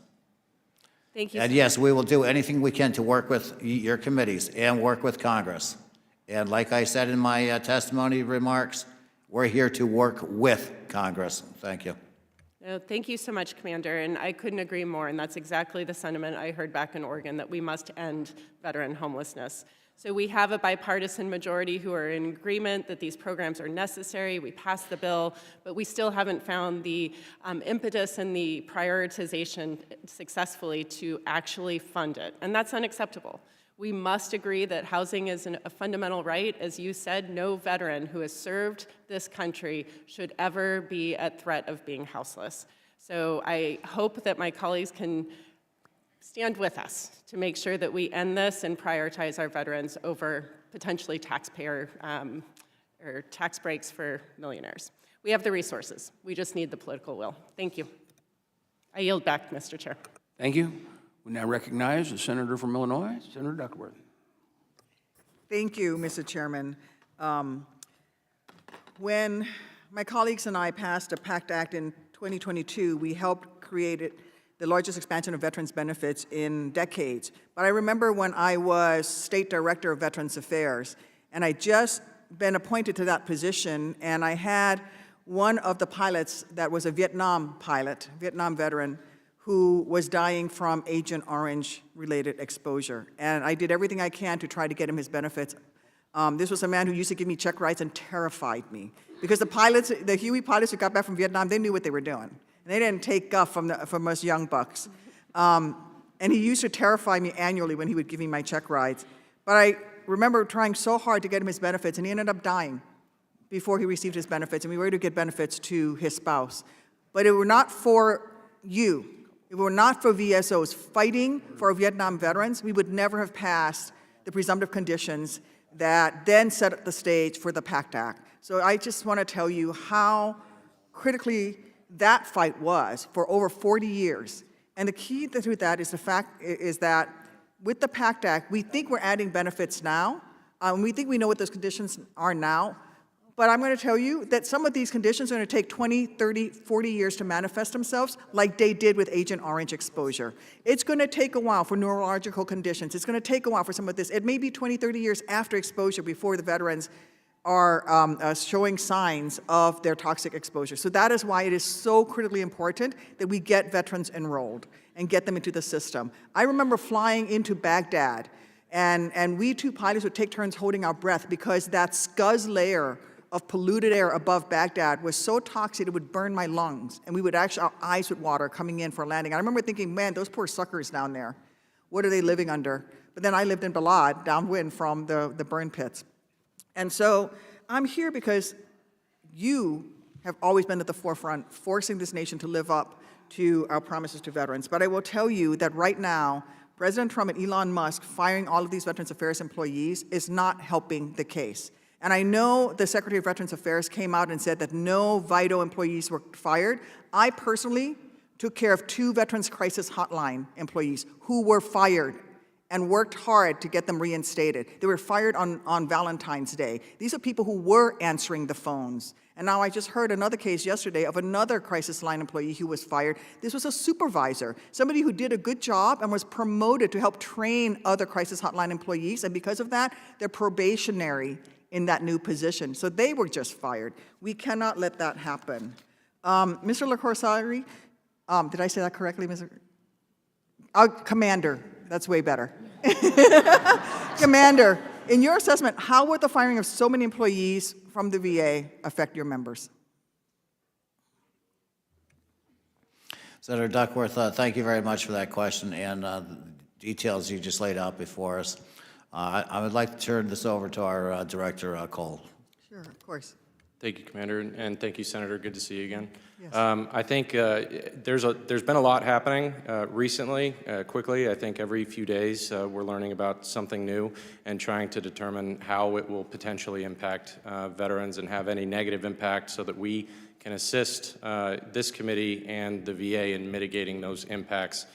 Thank you. And yes, we will do anything we can to work with your committees and work with Congress. And like I said in my testimony remarks, we're here to work with Congress. Thank you. Thank you so much, Commander, and I couldn't agree more, and that's exactly the sentiment I heard back in Oregon, that we must end veteran homelessness. So we have a bipartisan majority who are in agreement that these programs are necessary. We passed the bill, but we still haven't found the impetus and the prioritization successfully to actually fund it, and that's unacceptable. We must agree that housing is a fundamental right. As you said, no veteran who has served this country should ever be at threat of being houseless. So I hope that my colleagues can stand with us to make sure that we end this and prioritize our veterans over potentially taxpayer or tax breaks for millionaires. We have the resources. We just need the political will. Thank you. I yield back, Mr. Chair. Thank you. We now recognize the senator from Illinois, Senator Duckworth. Thank you, Mr. Chairman. When my colleagues and I passed a PACT Act in 2022, we helped create the largest expansion of veterans benefits in decades. But I remember when I was State Director of Veterans Affairs, and I just been appointed to that position, and I had one of the pilots that was a Vietnam pilot, Vietnam veteran, who was dying from Agent Orange-related exposure. And I did everything I can to try to get him his benefits. This was a man who used to give me check rides and terrified me. Because the pilots, the Huey pilots who got back from Vietnam, they knew what they were doing. And they didn't take guff from us young bucks. And he used to terrify me annually when he would give me my check rides. But I remember trying so hard to get him his benefits, and he ended up dying before he received his benefits, and we were able to get benefits to his spouse. But it were not for you. If it were not for VSOs fighting for Vietnam veterans, we would never have passed the presumptive conditions that then set up the stage for the PACT Act. So I just want to tell you how critically that fight was for over 40 years. And the key to that is the fact is that with the PACT Act, we think we're adding benefits now, and we think we know what those conditions are now. But I'm going to tell you that some of these conditions are going to take 20, 30, 40 years to manifest themselves, like they did with Agent Orange exposure. It's going to take a while for neurological conditions. It's going to take a while for some of this. It may be 20, 30 years after exposure before the veterans are showing signs of their toxic exposure. So that is why it is so critically important that we get veterans enrolled and get them into the system. I remember flying into Baghdad, and we two pilots would take turns holding our breath because that scuzz layer of polluted air above Baghdad was so toxic it would burn my lungs, and we would actually, our eyes would water coming in for landing. I remember thinking, man, those poor suckers down there, what are they living under? But then I lived in Balad, downwind from the burn pits. And so I'm here because you have always been at the forefront, forcing this nation to live up to our promises to veterans. But I will tell you that right now, President Trump and Elon Musk firing all of these Veterans Affairs employees is not helping the case. And I know the Secretary of Veterans Affairs came out and said that no VITO employees were fired. I personally took care of 2 Veterans Crisis Hotline employees who were fired and worked hard to get them reinstated. They were fired on Valentine's Day. These are people who were answering the phones. And now I just heard another case yesterday of another crisis line employee who was fired. This was a supervisor, somebody who did a good job and was promoted to help train other crisis hotline employees. And because of that, they're probationary in that new position. So they were just fired. We cannot let that happen. Mr. LaCorsari, did I say that correctly, Mr. Commander, that's way better. Commander, in your assessment, how would the firing of so many employees from the VA affect your members? Senator Duckworth, thank you very much for that question and the details you just laid out before us. I would like to turn this over to our Director, Cole. Sure, of course. Thank you, Commander, and thank you, Senator. Good to see you again. Yes. I think there's been a lot happening recently, quickly. I think every few days we're learning about something new and trying to determine how it will potentially impact veterans and have any negative impact so that we can assist this committee and the VA in mitigating those impacts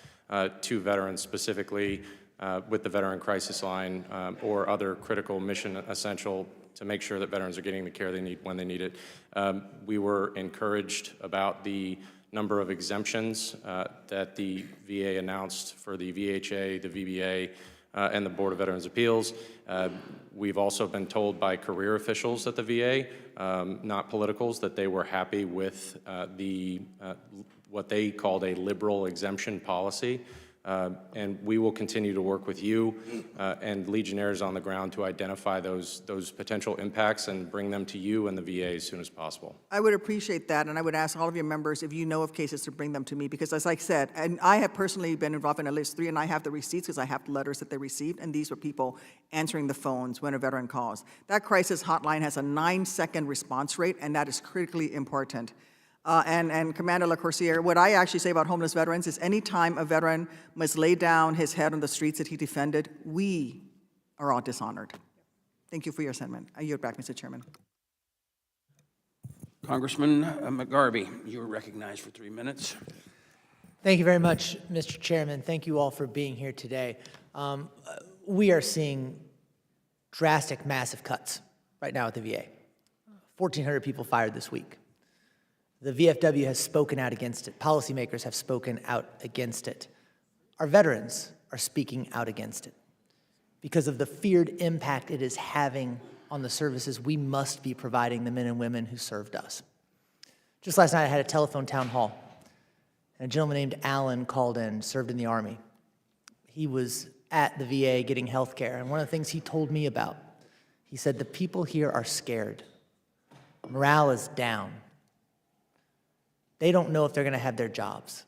to veterans, specifically with the Veteran Crisis Line or other critical mission essential to make sure that veterans are getting the care they need when they need it. We were encouraged about the number of exemptions that the VA announced for the VHA, the VBA, and the Board of Veterans Appeals. We've also been told by career officials at the VA, not politicals, that they were happy with what they called a liberal exemption policy And we will continue to work with you and Legionnaires on the ground to identify those potential impacts and bring them to you and the VA as soon as possible. I would appreciate that, and I would ask all of your members, if you know of cases, to bring them to me, because as I said, and I have personally been involved in at least 3, and I have the receipts because I have the letters that they received, and these were people answering the phones when a veteran calls. That crisis hotline has a 9-second response rate, and that is critically important. And Commander LaCourciere, what I actually say about homeless veterans is anytime a veteran must lay down his head on the streets that he defended, we are all dishonored. Thank you for your sentiment. I yield back, Mr. Chairman. Congressman McGarvey, you are recognized for 3 minutes. Thank you very much, Mr. Chairman. Thank you all for being here today. We are seeing drastic, massive cuts right now at the VA. 1,400 people fired this week. The VFW has spoken out against it. Policymakers have spoken out against it. Our veterans are speaking out against it because of the feared impact it is having on the services we must be providing the men and women who served us. Just last night, I had a telephone town hall, and a gentleman named Alan called in, served in the Army. He was at the VA getting health care, and one of the things he told me about, he said, the people here are scared. Morale is down. They don't know if they're going to have their jobs.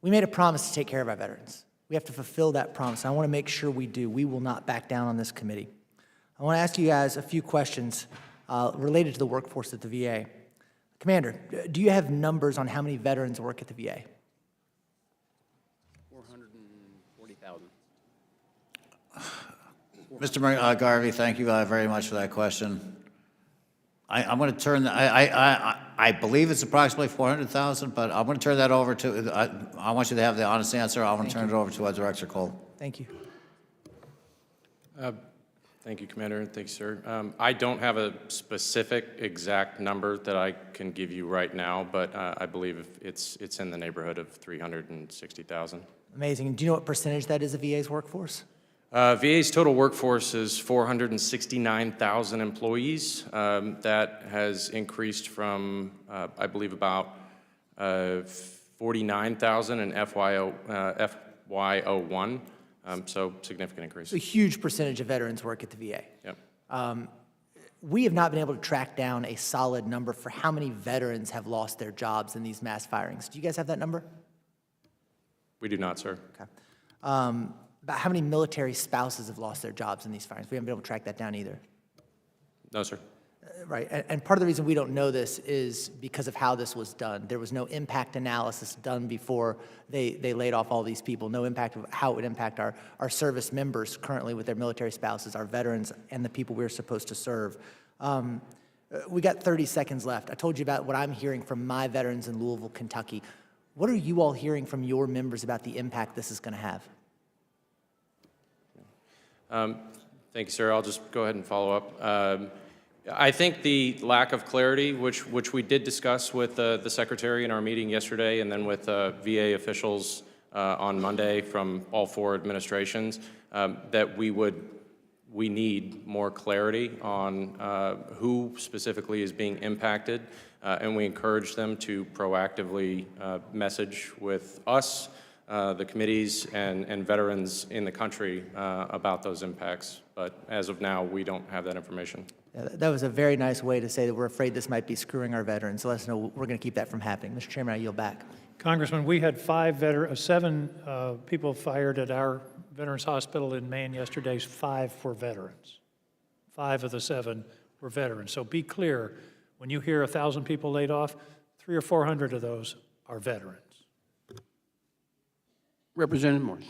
We made a promise to take care of our veterans. We have to fulfill that promise. I want to make sure we do. We will not back down on this committee. I want to ask you guys a few questions related to the workforce at the VA. Commander, do you have numbers on how many veterans work at the VA? 440,000. Mr. Garvey, thank you very much for that question. I'm going to turn, I believe it's approximately 400,000, but I'm going to turn that over to, I want you to have the honest answer. I want to turn it over to Director Cole. Thank you. Thank you, Commander. Thank you, sir. I don't have a specific exact number that I can give you right now, but I believe it's in the neighborhood of 360,000. Amazing. Do you know what percentage that is of VA's workforce? VA's total workforce is 469,000 employees. That has increased from, I believe, about 49,000 in FY01. So significant increase. A huge percentage of veterans work at the VA. Yep. We have not been able to track down a solid number for how many veterans have lost their jobs in these mass firings. Do you guys have that number? We do not, sir. Okay. About how many military spouses have lost their jobs in these firings? We haven't been able to track that down either. No, sir. Right, and part of the reason we don't know this is because of how this was done. There was no impact analysis done before they laid off all these people, no impact of how it would impact our service members currently with their military spouses, our veterans, and the people we're supposed to serve. We got 30 seconds left. I told you about what I'm hearing from my veterans in Louisville, Kentucky. What are you all hearing from your members about the impact this is going to have? Thank you, sir. I'll just go ahead and follow up. I think the lack of clarity, which we did discuss with the Secretary in our meeting yesterday and then with VA officials on Monday from all 4 administrations, that we need more clarity on who specifically is being impacted, and we encourage them to proactively message with us, the committees, and veterans in the country about those impacts. But as of now, we don't have that information. Yeah, that was a very nice way to say that we're afraid this might be screwing our veterans. So let us know we're going to keep that from happening. Mr. Chairman, I yield back. Congressman, we had 7 people fired at our Veterans Hospital in Maine yesterday. 5 were veterans. 5 of the 7 were veterans. So be clear, when you hear 1,000 people laid off, 300 or 400 of those are veterans. Representative Morris.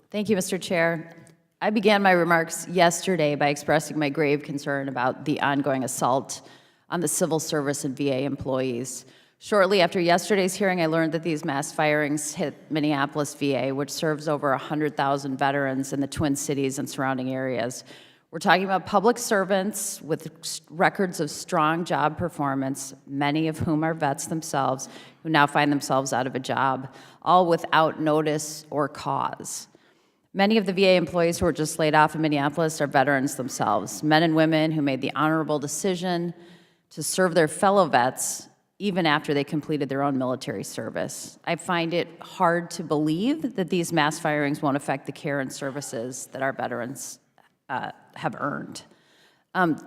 Thank you, Mr. Chair. I began my remarks yesterday by expressing my grave concern about the ongoing assault on the civil service and VA employees. Shortly after yesterday's hearing, I learned that these mass firings hit Minneapolis VA, which serves over 100,000 veterans in the Twin Cities and surrounding areas. We're talking about public servants with records of strong job performance, many of whom are vets themselves, who now find themselves out of a job, all without notice or cause. Many of the VA employees who were just laid off in Minneapolis are veterans themselves, men and women who made the honorable decision to serve their fellow vets even after they completed their own military service. I find it hard to believe that these mass firings won't affect the care and services that our veterans have earned.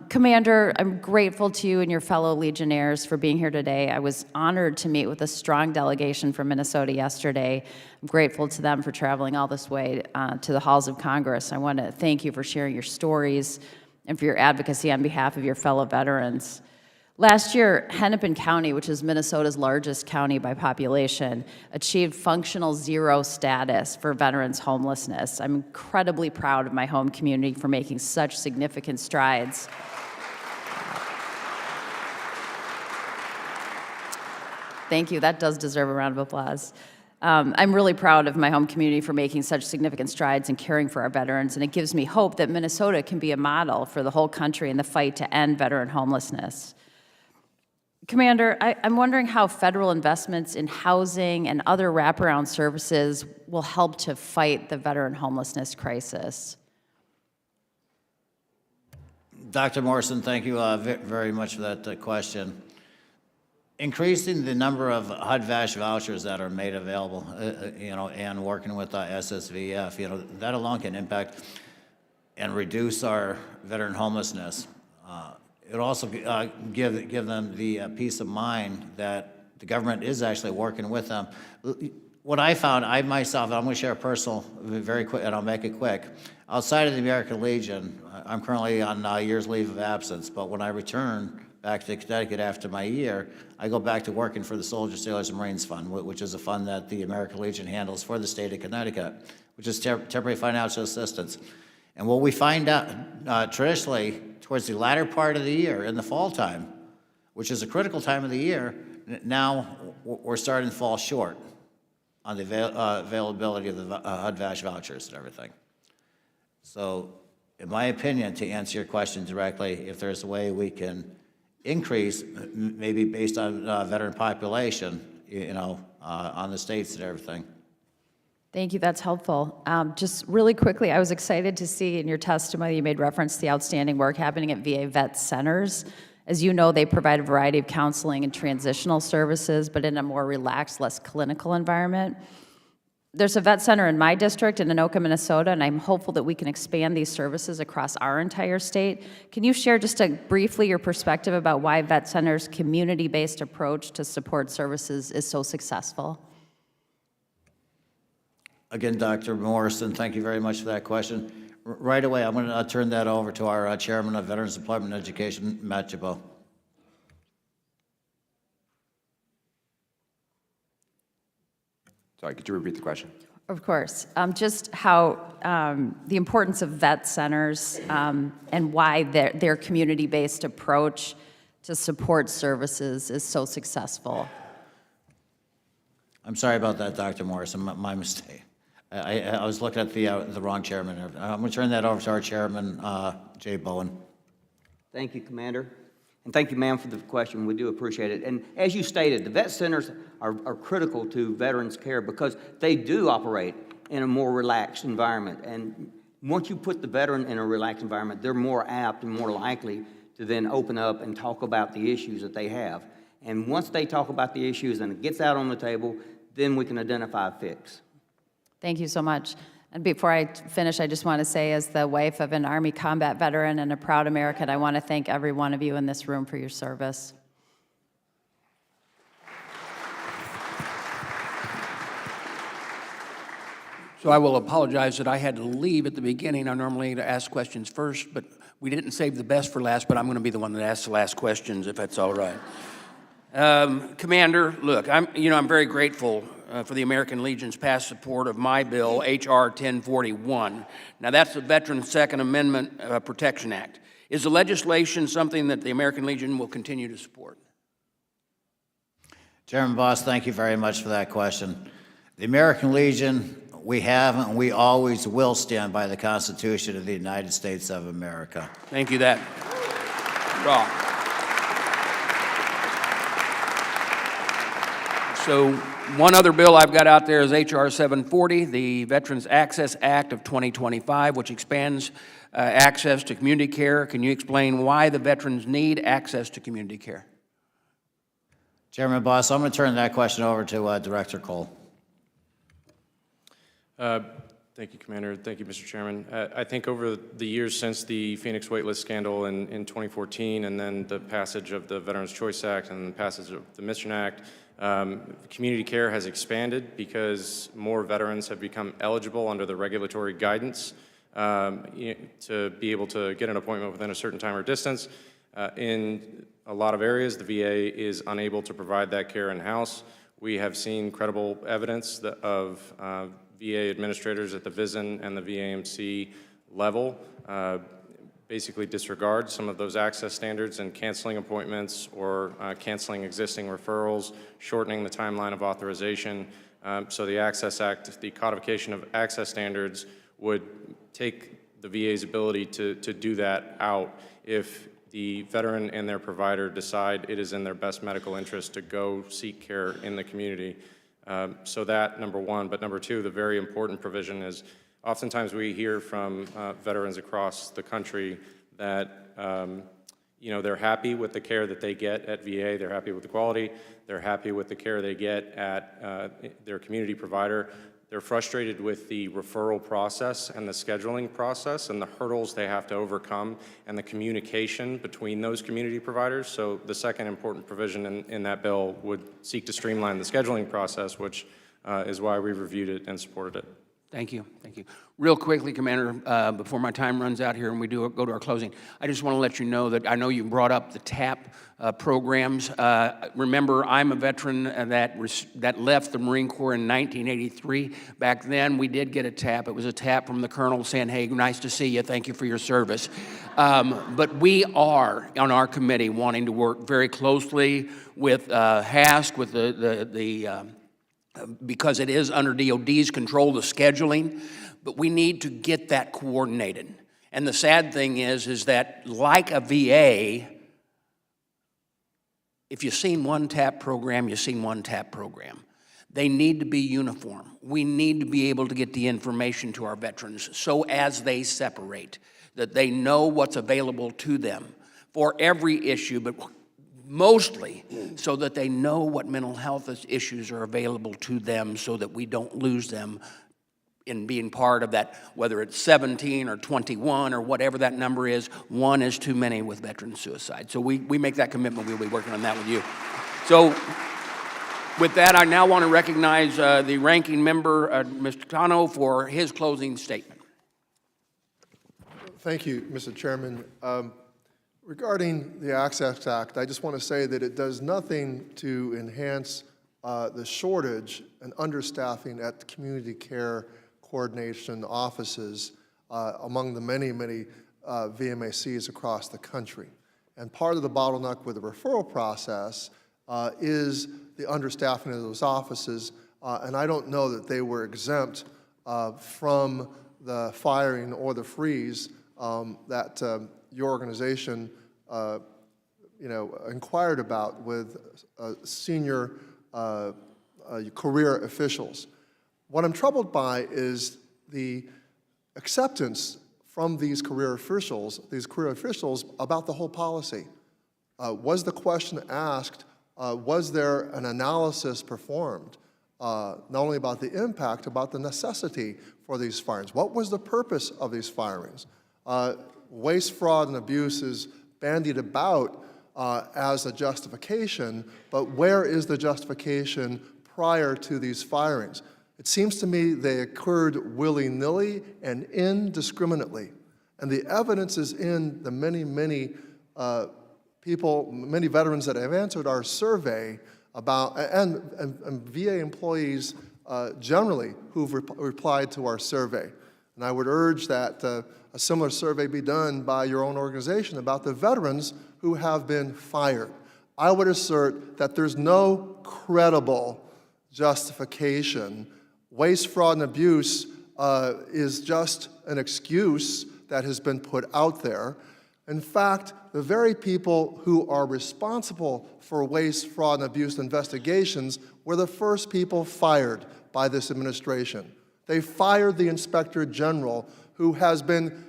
Commander, I'm grateful to you and your fellow Legionnaires for being here today. I was honored to meet with a strong delegation from Minnesota yesterday. I'm grateful to them for traveling all this way to the halls of Congress. I want to thank you for sharing your stories and for your advocacy on behalf of your fellow veterans. Last year, Hennepin County, which is Minnesota's largest county by population, achieved functional zero status for veterans homelessness. I'm incredibly proud of my home community for making such significant strides. Thank you, that does deserve a round of applause. I'm really proud of my home community for making such significant strides in caring for our veterans, and it gives me hope that Minnesota can be a model for the whole country in the fight to end veteran homelessness. Commander, I'm wondering how federal investments in housing and other wraparound services will help to fight the veteran homelessness crisis. Dr. Morrison, thank you very much for that question. Increasing the number of HUD-VASH vouchers that are made available, and working with SSVF, that alone can impact and reduce our veteran homelessness. It'll also give them the peace of mind that the government is actually working with them. What I found, I'm going to share a personal, very quick, and I'll make it quick. Outside of the American Legion, I'm currently on year's leave of absence, but when I return back to Connecticut after my year, I go back to working for the Soldiers, Sailors, and Marines Fund, which is a fund that the American Legion handles for the state of Connecticut, which is temporary financial assistance. And what we find out traditionally towards the latter part of the year, in the fall time, which is a critical time of the year, now we're starting to fall short on the availability of the HUD-VASH vouchers and everything. So, in my opinion, to answer your question directly, if there's a way we can increase, maybe based on veteran population, on the states and everything. Thank you, that's helpful. Just really quickly, I was excited to see in your testimony you made reference to the outstanding work happening at VA vet centers. As you know, they provide a variety of counseling and transitional services, but in a more relaxed, less clinical environment. There's a vet center in my district in Anoka, Minnesota, and I'm hopeful that we can expand these services across our entire state. Can you share just briefly your perspective about why vet centers' community-based approach to support services is so successful? Again, Dr. Morrison, thank you very much for that question. Right away, I'm going to turn that over to our Chairman of Veterans Employment and Education, Matt Chabot. Sorry, could you repeat the question? Of course. Just how the importance of vet centers and why their community-based approach to support services is so successful. I'm sorry about that, Dr. Morrison, my mistake. I was looking at the wrong chairman. I'm going to turn that over to our chairman, Jay Bowen. Thank you, Commander. And thank you, ma'am, for the question. We do appreciate it. And as you stated, the vet centers are critical to veterans' care because they do operate in a more relaxed environment. And once you put the veteran in a relaxed environment, they're more apt and more likely to then open up and talk about the issues that they have. And once they talk about the issues and it gets out on the table, then we can identify a fix. Thank you so much. And before I finish, I just want to say, as the wife of an Army combat veteran and a proud American, I want to thank every one of you in this room for your service. So I will apologize that I had to leave at the beginning. I normally ask questions first, but we didn't save the best for last, but I'm going to be the one that asks the last questions, if that's all right. Commander, look, I'm very grateful for the American Legion's past support of my bill, H.R. 1041. Now, that's the Veterans Second Amendment Protection Act. Is the legislation something that the American Legion will continue to support? Chairman Boss, thank you very much for that question. The American Legion, we have and we always will stand by the Constitution of the United States of America. Thank you, that. Raw. So one other bill I've got out there is H.R. 740, the Veterans Access Act of 2025, which expands access to community care. Can you explain why the veterans need access to community care? Chairman Boss, I'm going to turn that question over to Director Cole. Thank you, Commander. Thank you, Mr. Chairman. I think over the years since the Phoenix waitlist scandal in 2014 and then the passage of the Veterans Choice Act and the passage of the Mission Act, community care has expanded because more veterans have become eligible under the regulatory guidance to be able to get an appointment within a certain time or distance. In a lot of areas, the VA is unable to provide that care in-house. We have seen credible evidence of VA administrators at the VISN and the VAMC level basically disregard some of those access standards and canceling appointments or canceling existing referrals, shortening the timeline of authorization. So the Access Act, the codification of access standards would take the VA's ability to do that out if the veteran and their provider decide it is in their best medical interest to go seek care in the community. So that, number one. But number two, the very important provision is oftentimes we hear from veterans across the country that they're happy with the care that they get at VA, they're happy with the quality, they're happy with the care they get at their community provider. They're frustrated with the referral process and the scheduling process and the hurdles they have to overcome and the communication between those community providers. So the second important provision in that bill would seek to streamline the scheduling process, which is why we reviewed it and supported it. Thank you. Thank you. Real quickly, Commander, before my time runs out here and we go to our closing, I just want to let you know that I know you brought up the TAP programs. Remember, I'm a veteran that left the Marine Corps in 1983. Back then, we did get a TAP. It was a TAP from the Colonel saying, hey, nice to see you. Thank you for your service. But we are, on our committee, wanting to work very closely with HASC, with because it is under DOD's control, the scheduling, but we need to get that coordinated. And the sad thing is that like a VA, if you've seen one TAP program, you've seen one TAP program. They need to be uniform. We need to be able to get the information to our veterans so as they separate, that they know what's available to them for every issue, but mostly so that they know what mental health issues are available to them so that we don't lose them in being part of that, whether it's 17 or 21 or whatever that number is. One is too many with veteran suicide. So we make that commitment. We'll be working on that with you. So with that, I now want to recognize the ranking member, Mr. Tano, for his closing statement. Thank you, Mr. Chairman. Regarding the Access Act, I just want to say that it does nothing to enhance the shortage and understaffing at the community care coordination offices among the many, many VMACs across the country. And part of the bottleneck with the referral process is the understaffing of those offices, and I don't know that they were exempt from the firing or the freeze that your organization inquired about with senior career officials. What I'm troubled by is the acceptance from these career officials about the whole policy. Was the question asked, was there an analysis performed, not only about the impact, about the necessity for these firings? What was the purpose of these firings? Waste, fraud, and abuse is bandied about as a justification, but where is the justification prior to these firings? It seems to me they occurred willy-nilly and indiscriminately. And the evidence is in the many, many many veterans that have answered our survey about, and VA employees generally who've replied to our survey. And I would urge that a similar survey be done by your own organization about the veterans who have been fired. I would assert that there's no credible justification. Waste, fraud, and abuse is just an excuse that has been put out there. In fact, the very people who are responsible for waste, fraud, and abuse investigations were the first people fired by this administration. They fired the Inspector General, who has been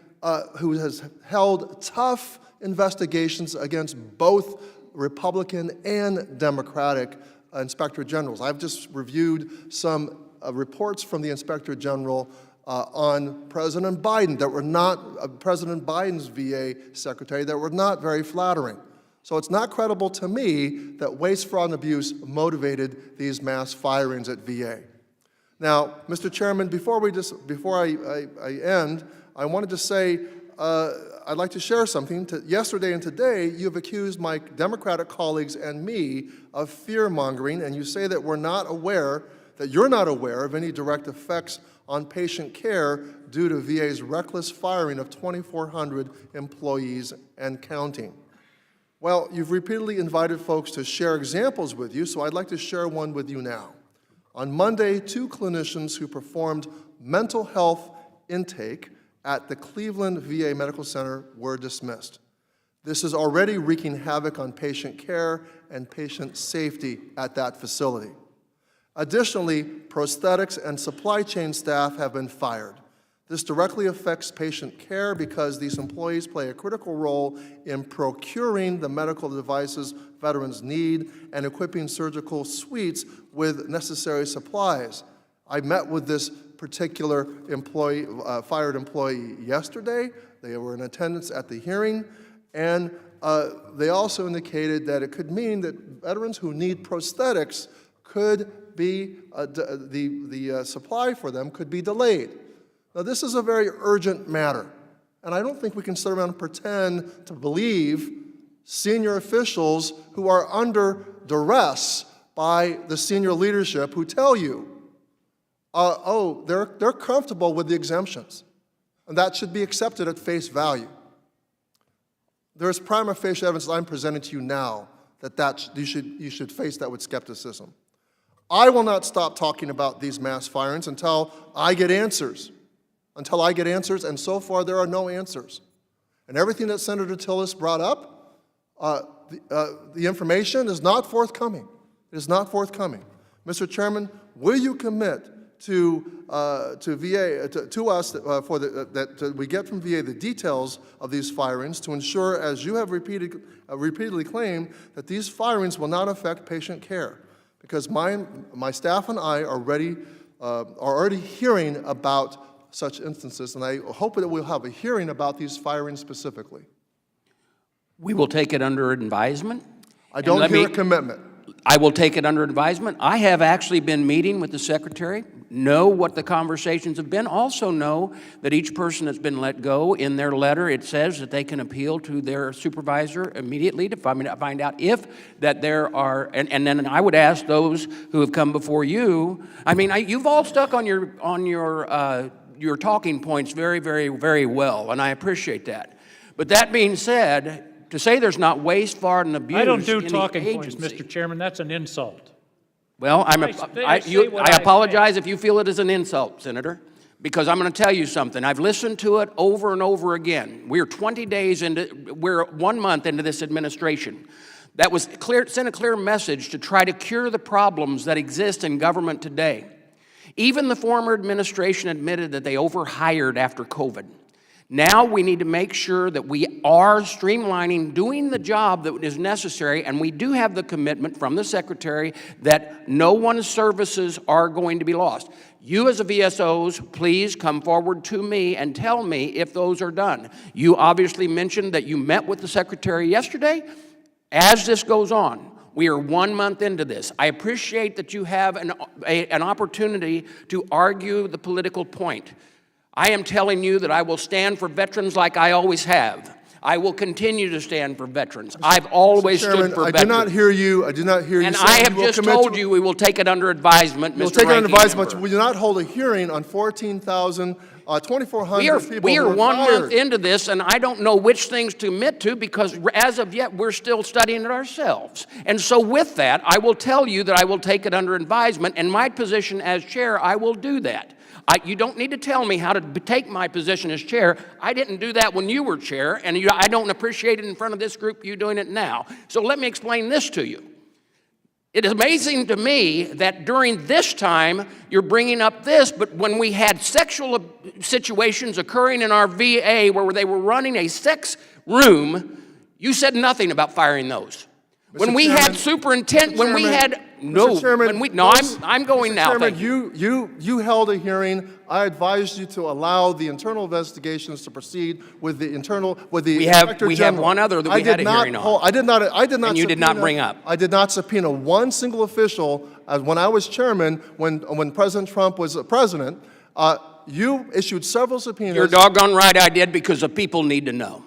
who has held tough investigations against both Republican and Democratic Inspector Generals. I've just reviewed some reports from the Inspector General on President Biden that were not, President Biden's VA secretary, that were not very flattering. So it's not credible to me that waste, fraud, and abuse motivated these mass firings at VA. Now, Mr. Chairman, before I end, I wanted to say I'd like to share something. Yesterday and today, you've accused my Democratic colleagues and me of fear-mongering, and you say that we're not aware, that you're not aware of any direct effects on patient care due to VA's reckless firing of 2,400 employees and counting. Well, you've repeatedly invited folks to share examples with you, so I'd like to share one with you now. On Monday, 2 clinicians who performed mental health intake at the Cleveland VA Medical Center were dismissed. This is already wreaking havoc on patient care and patient safety at that facility. Additionally, prosthetics and supply chain staff have been fired. This directly affects patient care because these employees play a critical role in procuring the medical devices veterans need and equipping surgical suites with necessary supplies. I met with this particular employee, fired employee yesterday. They were in attendance at the hearing, and they also indicated that it could mean that veterans who need prosthetics could be, the supply for them could be delayed. Now, this is a very urgent matter, and I don't think we can sit around and pretend to believe senior officials who are under duress by the senior leadership who tell you, they're comfortable with the exemptions, and that should be accepted at face value. There's prima facie evidence that I'm presenting to you now that you should face that with skepticism. I will not stop talking about these mass firings until I get answers. Until I get answers, and so far there are no answers. And everything that Senator Tillis brought up, the information is not forthcoming. It is not forthcoming. Mr. Chairman, will you commit to VA, to us, that we get from VA the details of these firings to ensure, as you have repeatedly claimed, that these firings will not affect patient care? Because my staff and I are already hearing about such instances, and I hope that we'll have a hearing about these firings specifically. We will take it under advisement. I don't hear a commitment. I will take it under advisement. I have actually been meeting with the Secretary, know what the conversations have been, also know that each person that's been let go, in their letter, it says that they can appeal to their supervisor immediately to find out if that there are, and then I would ask those who have come before you. I mean, you've all stuck on your talking points very, very, very well, and I appreciate that. But that being said, to say there's not waste, fraud, and abuse I don't do in the talking points, agency. Mr. Chairman. That's an insult. Well, I apologize if you feel it is an insult, Senator, because I'm going to tell you something. I've listened to it over and over again. We're 20 days into, we're 1 month into this administration. That was sent a clear message to try to cure the problems that exist in government today. Even the former administration admitted that they overhired after COVID. Now we need to make sure that we are streamlining, doing the job that is necessary, and we do have the commitment from the Secretary that no one's services are going to be lost. You as a VSOs, please come forward to me and tell me if those are done. You obviously mentioned that you met with the Secretary yesterday. As this goes on, we are 1 month into this. I appreciate that you have an opportunity to argue the political point. I am telling you that I will stand for veterans like I always have. I will continue to stand for veterans. I've always stood for veterans. I do not hear you. I do not hear you. And I have just told you we will take it under advisement, Mr. We'll take it under advisement. Member. We do not hold a hearing on 14,000, 2,400 people. We are who were 1 fired. month into this, and I don't know which things to admit to because as of yet, we're still studying it ourselves. And so with that, I will tell you that I will take it under advisement, and my position as chair, I will do that. You don't need to tell me how to take my position as chair. I didn't do that when you were chair, and I don't appreciate it in front of this group, you doing it now. So let me explain this to you. It is amazing to me that during this time, you're bringing up this, but when we had sexual situations occurring in our VA where they were running a sex room, you said nothing about firing those. When we had superintendent, when we had, no, when we, no, I'm going now, Chairman, thank you. you held a hearing. I advised you to allow the internal investigations to proceed with the internal, with the Inspector We have General. one other that we had a hearing on. I did not And you did not bring up. I did not subpoena one single official when I was chairman, when President Trump was president. You issued several subpoenas. You're doggone right I did, because the people need to know.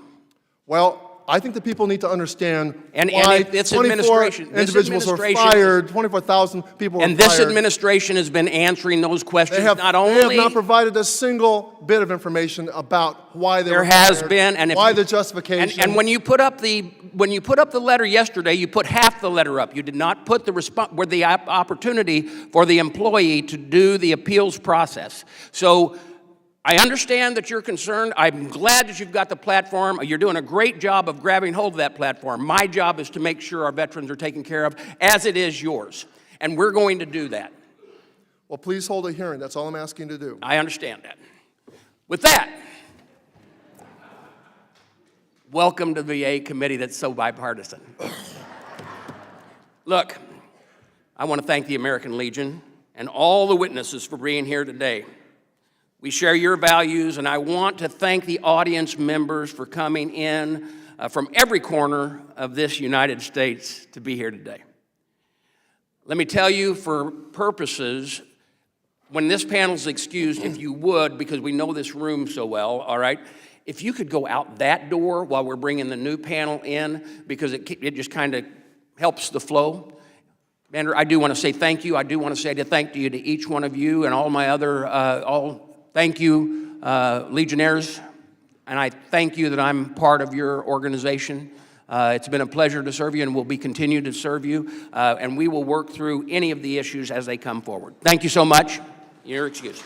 Well, I think the people need to understand And why this 24 administration, individuals were fired, 24,000 people were fired. and this administration has been answering those questions. They have not they have only not provided a single bit of information about why they there were has fired, been, and if why you- the justification. And when you put up the letter yesterday, you put half the letter up. You did not put the opportunity for the employee to do the appeals process. So I understand that you're concerned. I'm glad that you've got the platform. You're doing a great job of grabbing hold of that platform. My job is to make sure our veterans are taken care of, as it is yours. And we're going to do that. Well, please hold a hearing. That's all I'm asking to do. I understand that. With that, welcome to the VA committee that's so bipartisan. Look, I want to thank the American Legion and all the witnesses for being here today. We share your values, and I want to thank the audience members for coming in from every corner of this United States to be here today. Let me tell you, for purposes, when this panel's excused, if you would, because we know this room so well, all right, if you could go out that door while we're bringing the new panel in, because it just kind of helps the flow. Commander, I do want to say thank you. I do want to say thank you to each one of you and all my other, thank you, Legionnaires, and I thank you that I'm part of your organization. It's been a pleasure to serve you, and we'll be continued to serve you, and we will work through any of the issues as they come forward. Thank you so much. You're excused.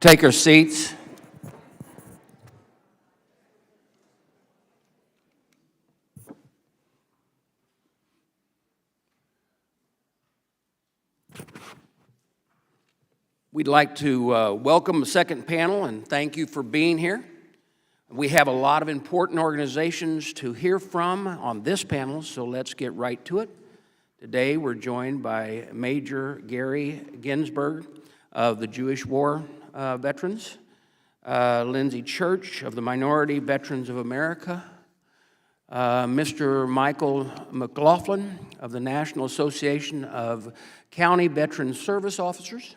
Take your seats. We'd like to welcome the second panel and thank you for being here. We have a lot of important organizations to hear from on this panel, so let's get right to it. Today we're joined by Major Gary Ginsberg of the Jewish War Veterans, Lindsay Church of the Minority Veterans of America, Mr. Michael McLaughlin of the National Association of County Veterans Service Officers,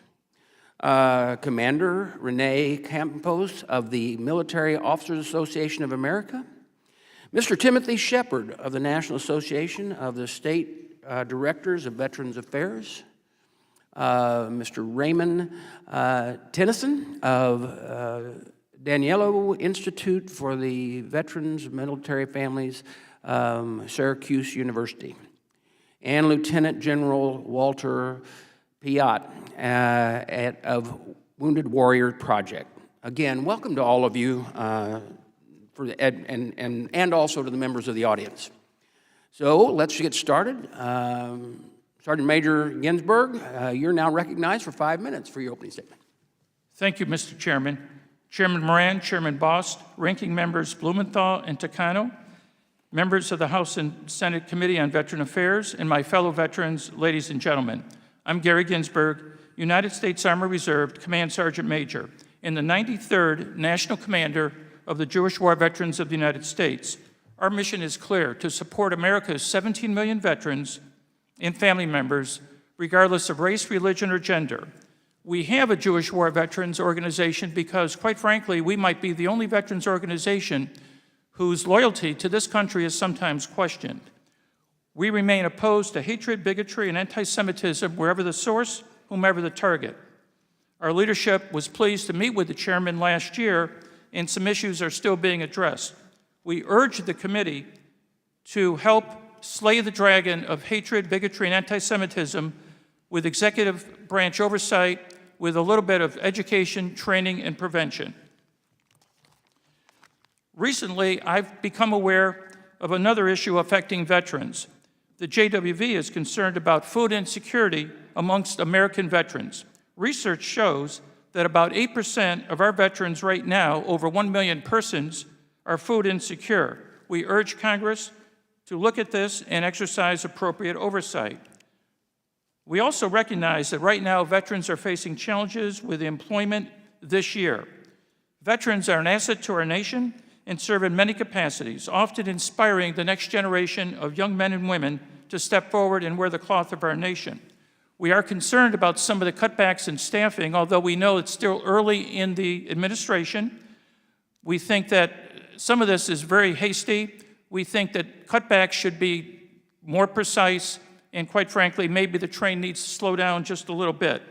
Commander Renee Campos of the Military Officers Association of America, Mr. Timothy Shepard of the National Association of the State Directors of Veterans Affairs, Mr. Raymond Tennyson of Daniello Institute for the Veterans of Military Families, Syracuse University, and Lieutenant General Walter Piat of Wounded Warrior Project. Again, welcome to all of you, and also to the members of the audience. So let's get started. Sergeant Major Ginsberg, you're now recognized for 5 minutes for your opening statement. Thank you, Mr. Chairman. Chairman Moran, Chairman Bost, ranking members Blumenthal and Takano, members of the House and Senate Committee on Veteran Affairs, and my fellow veterans, ladies and gentlemen. I'm Gary Ginsberg, United States Army Reserve Command Sergeant Major, and the 93rd National Commander of the Jewish War Veterans of the United States. Our mission is clear: to support America's 17 million veterans and family members, regardless of race, religion, or gender. We have a Jewish War Veterans organization because, quite frankly, we might be the only veterans organization whose loyalty to this country is sometimes questioned. We remain opposed to hatred, bigotry, and anti-Semitism wherever the source, whomever the target. Our leadership was pleased to meet with the chairman last year, and some issues are still being addressed. We urge the committee to help slay the dragon of hatred, bigotry, and anti-Semitism with executive branch oversight, with a little bit of education, training, and prevention. Recently, I've become aware of another issue affecting veterans. The JWV is concerned about food insecurity amongst American veterans. Research shows that about 8% of our veterans right now, over 1 million persons, are food insecure. We urge Congress to look at this and exercise appropriate oversight. We also recognize that right now veterans are facing challenges with employment this year. Veterans are an asset to our nation and serve in many capacities, often inspiring the next generation of young men and women to step forward and wear the cloth of our nation. We are concerned about some of the cutbacks in staffing, although we know it's still early in the administration. We think that some of this is very hasty. We think that cutbacks should be more precise, and quite frankly, maybe the train needs to slow down just a little bit.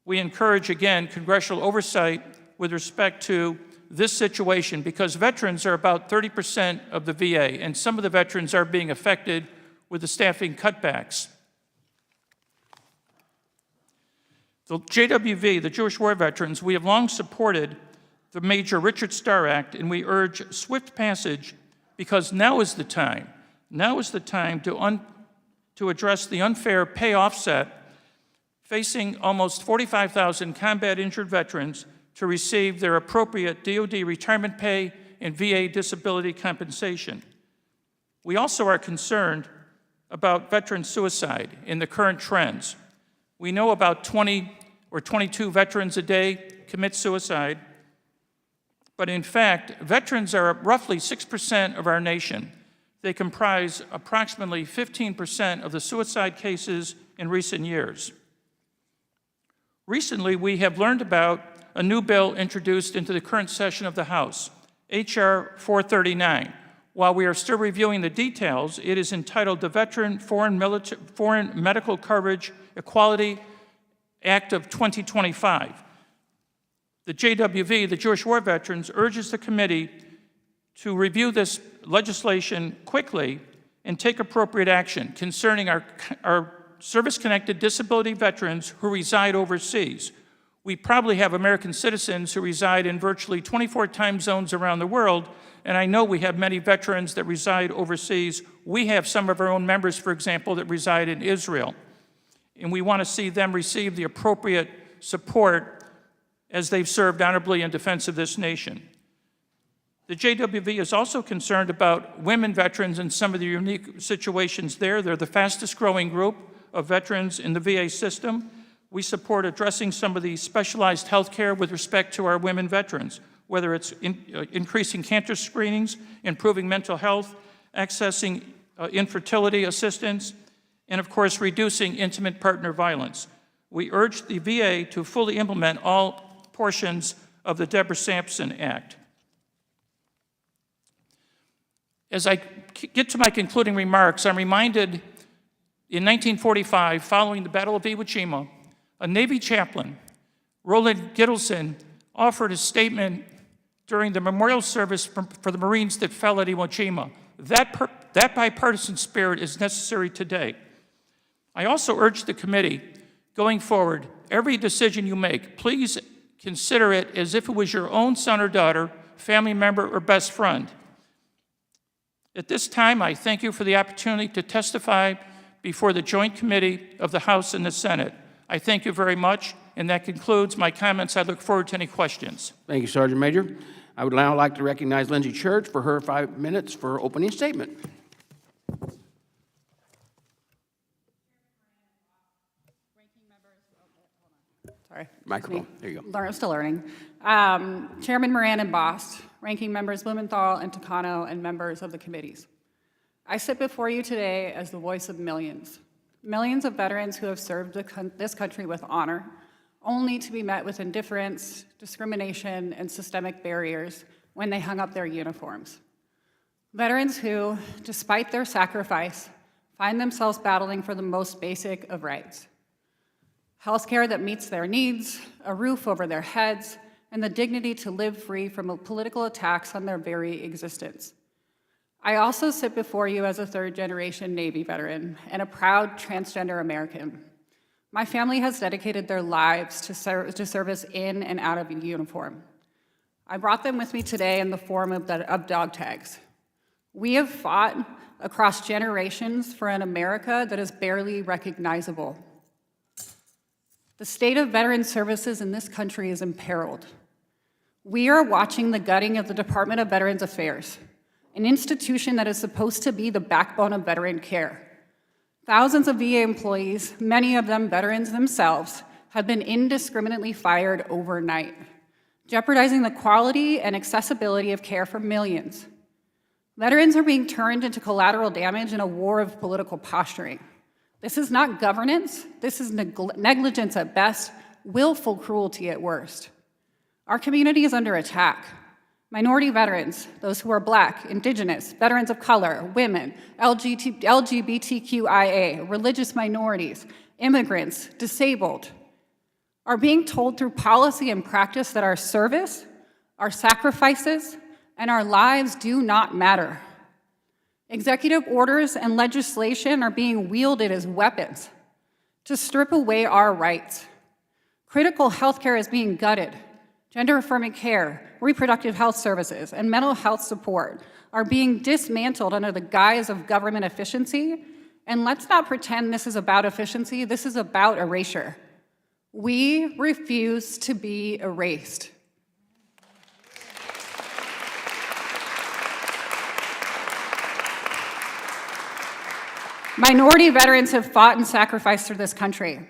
We encourage, again, congressional oversight with respect to this situation, because veterans are about 30% of the VA, and some of the veterans are being affected with the staffing cutbacks. The JWV, the Jewish War Veterans, we have long supported the Major Richard Starr Act, and we urge swift passage because now is the time. Now is the time to address the unfair pay offset facing almost 45,000 combat-injured veterans to receive their appropriate DoD retirement pay and VA disability compensation. We also are concerned about veteran suicide in the current trends. We know about 20 or 22 veterans a day commit suicide, but in fact, veterans are roughly 6% of our nation. They comprise approximately 15% of the suicide cases in recent years. Recently, we have learned about a new bill introduced into the current session of the House, H.R. 439. While we are still reviewing the details, it is entitled the Veteran Foreign Medical Coverage Equality Act of 2025. The JWV, the Jewish War Veterans, urges the committee to review this legislation quickly and take appropriate action concerning our service-connected disability veterans who reside overseas. We probably have American citizens who reside in virtually 24 time zones around the world, and I know we have many veterans that reside overseas. We have some of our own members, for example, that reside in Israel, and we want to see them receive the appropriate support as they've served honorably in defense of this nation. The JWV is also concerned about women veterans and some of the unique situations there. They're the fastest growing group of veterans in the VA system. We support addressing some of the specialized health care with respect to our women veterans, whether it's increasing cancer screenings, improving mental health, accessing infertility assistance, and of course, reducing intimate partner violence. We urge the VA to fully implement all portions of the Deborah Sampson Act. As I get to my concluding remarks, I'm reminded in 1945, following the Battle of Iwo Jima, a Navy chaplain, Roland Gittleson, offered a statement during the memorial service for the Marines that fell at Iwo Jima. That bipartisan spirit is necessary today. I also urge the committee, going forward, every decision you make, please consider it as if it was your own son or daughter, family member, or best friend. At this time, I thank you for the opportunity to testify before the Joint Committee of the House and the Senate. I thank you very much, and that concludes my comments. I look forward to any questions. Thank you, Sergeant Major. I would now like to recognize Lindsay Church for her 5 minutes for opening statement. Sorry. Microphone. There you go. Still learning. Chairman Moran and Bost, ranking members Blumenthal and Takano, and members of the committees. I sit before you today as the voice of millions. Millions of veterans who have served this country with honor, only to be met with indifference, discrimination, and systemic barriers when they hung up their uniforms. Veterans who, despite their sacrifice, find themselves battling for the most basic of rights. Healthcare that meets their needs, a roof over their heads, and the dignity to live free from political attacks on their very existence. I also sit before you as a third-generation Navy veteran and a proud transgender American. My family has dedicated their lives to service in and out of uniform. I brought them with me today in the form of dog tags. We have fought across generations for an America that is barely recognizable. The state of veteran services in this country is imperiled. We are watching the gutting of the Department of Veterans Affairs, an institution that is supposed to be the backbone of veteran care. Thousands of VA employees, many of them veterans themselves, have been indiscriminately fired overnight, jeopardizing the quality and accessibility of care for millions. Veterans are being turned into collateral damage in a war of political posturing. This is not governance, this is negligence at best, willful cruelty at worst. Our community is under attack. Minority veterans, those who are Black, Indigenous, veterans of color, women, LGBTQIA, religious minorities, immigrants, disabled, are being told through policy and practice that our service, our sacrifices, and our lives do not matter. Executive orders and legislation are being wielded as weapons to strip away our rights. Critical health care is being gutted. Gender-affirming care, reproductive health services, and mental health support are being dismantled under the guise of government efficiency. And let's not pretend this is about efficiency, this is about erasure. We refuse to be erased. Minority veterans have fought and sacrificed for this country,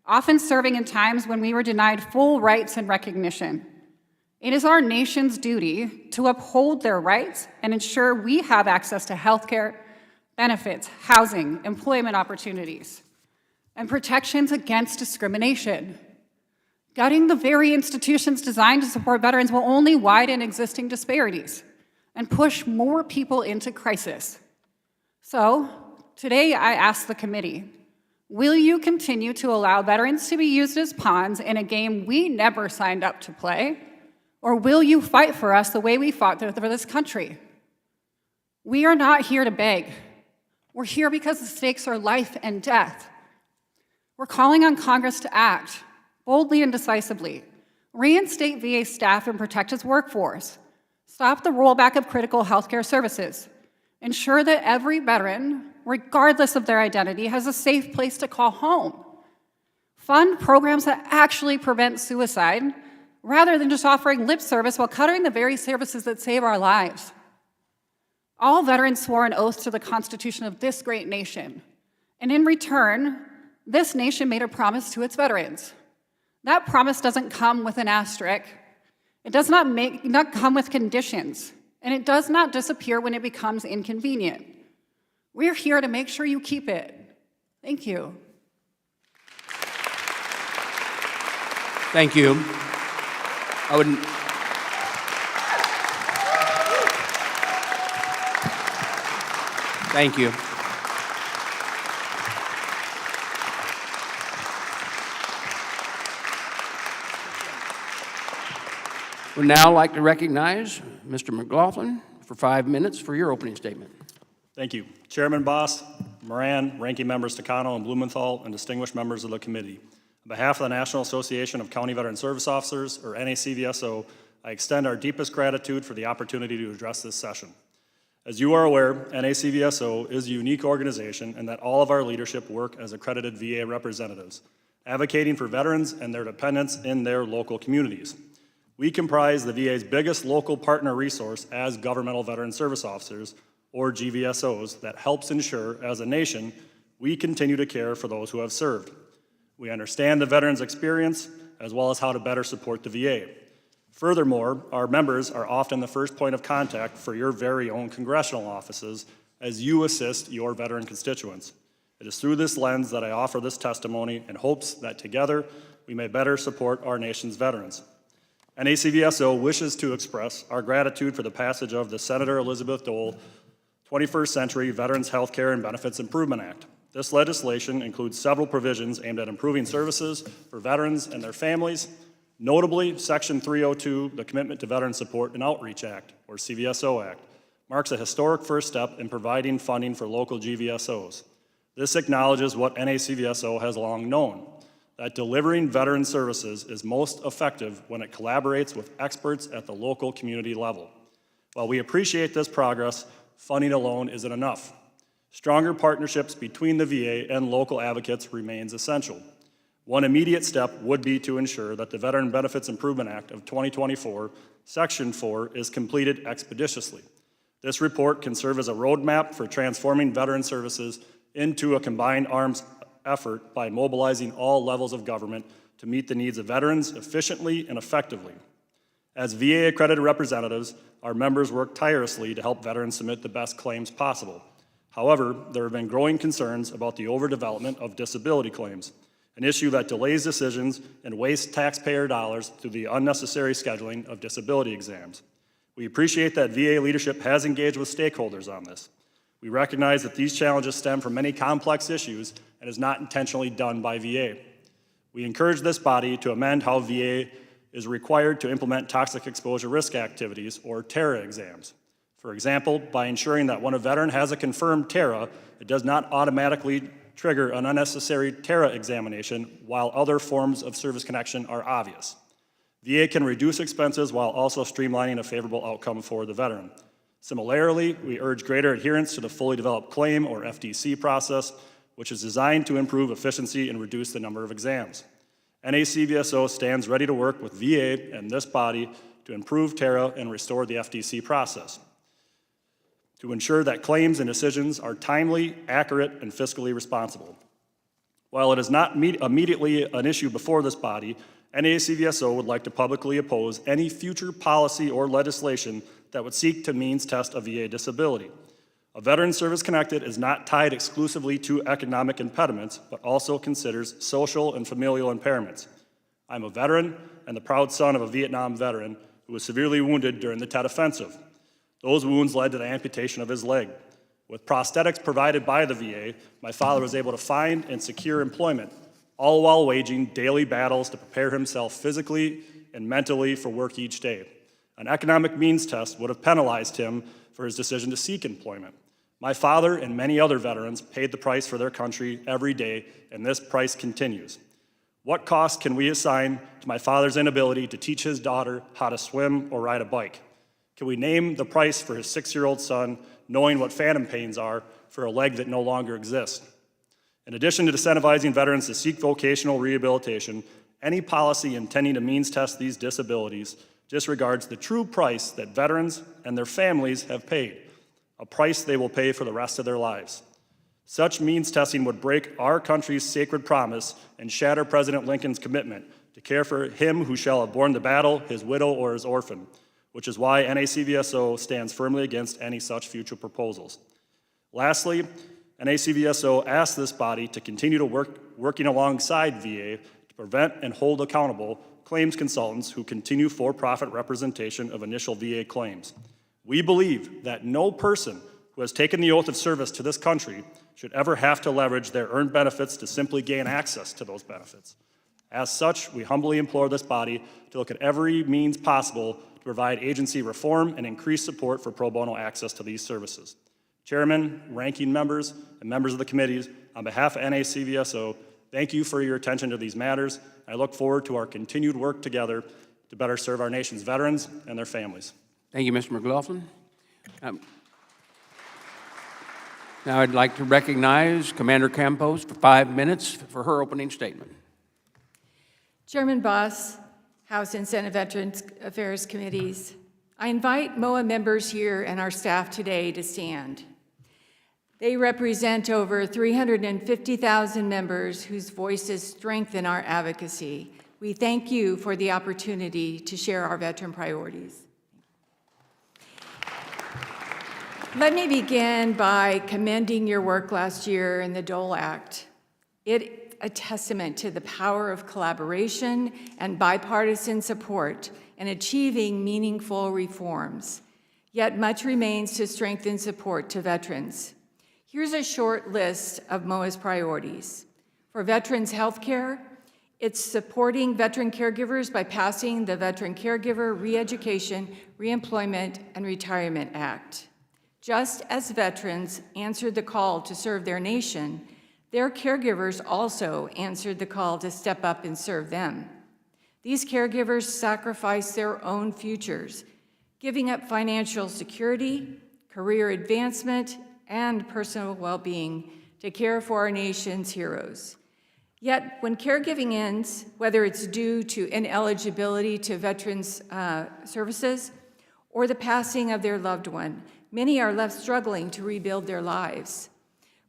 often serving in times when we were denied full rights and recognition. It is our nation's duty to uphold their rights and ensure we have access to health care, benefits, housing, employment opportunities, and protections against discrimination. Gutting the very institutions designed to support veterans will only widen existing disparities and push more people into crisis. So, today I ask the committee, will you continue to allow veterans to be used as pawns in a game we never signed up to play? Or will you fight for us the way we fought for this country? We are not here to beg. We're here because the stakes are life and death. We're calling on Congress to act, boldly and decisively. Reinstate VA staff and protect its workforce. Stop the rollback of critical healthcare services. Ensure that every veteran, regardless of their identity, has a safe place to call home. Fund programs that actually prevent suicide, rather than just offering lip service while cutting the very services that save our lives. All veterans swore an oath to the Constitution of this great nation, and in return, this nation made a promise to its veterans. That promise doesn't come with an asterisk. It does not come with conditions, and it does not disappear when it becomes inconvenient. We're here to make sure you keep it. Thank you. Thank you. Thank you. Would now like to recognize Mr. McLaughlin for 5 minutes for your opening statement. Thank you. Chairman Boss, Moran, Ranking Members Takano and Blumenthal, and distinguished members of the committee. On behalf of the National Association of County Veteran Service Officers, or NACVSO, I extend our deepest gratitude for the opportunity to address this session. As you are aware, NACVSO is a unique organization in that all of our leadership work as accredited VA representatives, advocating for veterans and their dependents in their local communities. We comprise the VA's biggest local partner resource as governmental veteran service officers, or GVSOs, that helps ensure, as a nation, we continue to care for those who have served. We understand the veterans' experience, as well as how to better support the VA. Furthermore, our members are often the first point of contact for your very own congressional offices as you assist your veteran constituents. It is through this lens that I offer this testimony in hopes that together we may better support our nation's veterans. NACVSO wishes to express our gratitude for the passage of the Senator Elizabeth Dole 21st Century Veterans Healthcare and Benefits Improvement Act. This legislation includes several provisions aimed at improving services for veterans and their families. Notably, Section 302, the Commitment to Veteran Support and Outreach Act, or CVSO Act, marks a historic first step in providing funding for local GVSOs. This acknowledges what NACVSO has long known, that delivering veteran services is most effective when it collaborates with experts at the local community level. While we appreciate this progress, funding alone isn't enough. Stronger partnerships between the VA and local advocates remains essential. One immediate step would be to ensure that the Veteran Benefits Improvement Act of 2024, Section 4, is completed expeditiously. This report can serve as a roadmap for transforming veteran services into a combined arms effort by mobilizing all levels of government to meet the needs of veterans efficiently and effectively. As VA-accredited representatives, our members work tirelessly to help veterans submit the best claims possible. However, there have been growing concerns about the overdevelopment of disability claims, an issue that delays decisions and wastes taxpayer dollars through the unnecessary scheduling of disability exams. We appreciate that VA leadership has engaged with stakeholders on this. We recognize that these challenges stem from many complex issues and is not intentionally done by VA. We encourage this body to amend how VA is required to implement toxic exposure risk activities, or TARA exams. For example, by ensuring that when a veteran has a confirmed TARA, it does not automatically trigger an unnecessary TARA examination while other forms of service connection are obvious. VA can reduce expenses while also streamlining a favorable outcome for the veteran. Similarly, we urge greater adherence to the fully developed claim, or FDC process, which is designed to improve efficiency and reduce the number of exams. NACVSO stands ready to work with VA and this body to improve TARA and restore the FDC process, to ensure that claims and decisions are timely, accurate, and fiscally responsible. While it is not immediately an issue before this body, NACVSO would like to publicly oppose any future policy or legislation that would seek to means test a VA disability. A veteran service connected is not tied exclusively to economic impediments, but also considers social and familial impairments. I'm a veteran and the proud son of a Vietnam veteran who was severely wounded during the Tet Offensive. Those wounds led to the amputation of his leg. With prosthetics provided by the VA, my father was able to find and secure employment, all while waging daily battles to prepare himself physically and mentally for work each day. An economic means test would have penalized him for his decision to seek employment. My father and many other veterans paid the price for their country every day, and this price continues. What cost can we assign to my father's inability to teach his daughter how to swim or ride a bike? Can we name the price for his 6-year-old son, knowing what phantom pains are for a leg that no longer exists? In addition to incentivizing veterans to seek vocational rehabilitation, any policy intending to means test these disabilities disregards the true price that veterans and their families have paid, a price they will pay for the rest of their lives. Such means testing would break our country's sacred promise and shatter President Lincoln's commitment to care for him who shall have borne the battle, his widow, or his orphan, which is why NACVSO stands firmly against any such future proposals. Lastly, NACVSO asks this body to continue to working alongside VA to prevent and hold accountable claims consultants who continue for-profit representation of initial VA claims. We believe that no person who has taken the oath of service to this country should ever have to leverage their earned benefits to simply gain access to those benefits. As such, we humbly implore this body to look at every means possible to provide agency reform and increase support for pro bono access to these services. Chairman, ranking members, and members of the committees, on behalf of NACVSO, thank you for your attention to these matters. I look forward to our continued work together to better serve our nation's veterans and their families. Thank you, Mr. McLaughlin. Now I'd like to recognize Commander Campos for 5 minutes for her opening statement. Chairman Boss, House and Senate Veterans Affairs Committees, I invite MOAA members here and our staff today to stand. They represent over 350,000 members whose voices strengthen our advocacy. We thank you for the opportunity to share our veteran priorities. Let me begin by commending your work last year in the Dole Act. It's a testament to the power of collaboration and bipartisan support in achieving meaningful reforms. Yet much remains to strengthen support to veterans. Here's a short list of MOAA's priorities. For veterans health care, it's supporting veteran caregivers by passing the Veteran Caregiver Re-Education, Reemployment, and Retirement Act. Just as veterans answered the call to serve their nation, their caregivers also answered the call to step up and serve them. These caregivers sacrificed their own futures, giving up financial security, career advancement, and personal well-being to care for our nation's heroes. Yet, when caregiving ends, whether it's due to ineligibility to veterans' services or the passing of their loved one, many are left struggling to rebuild their lives.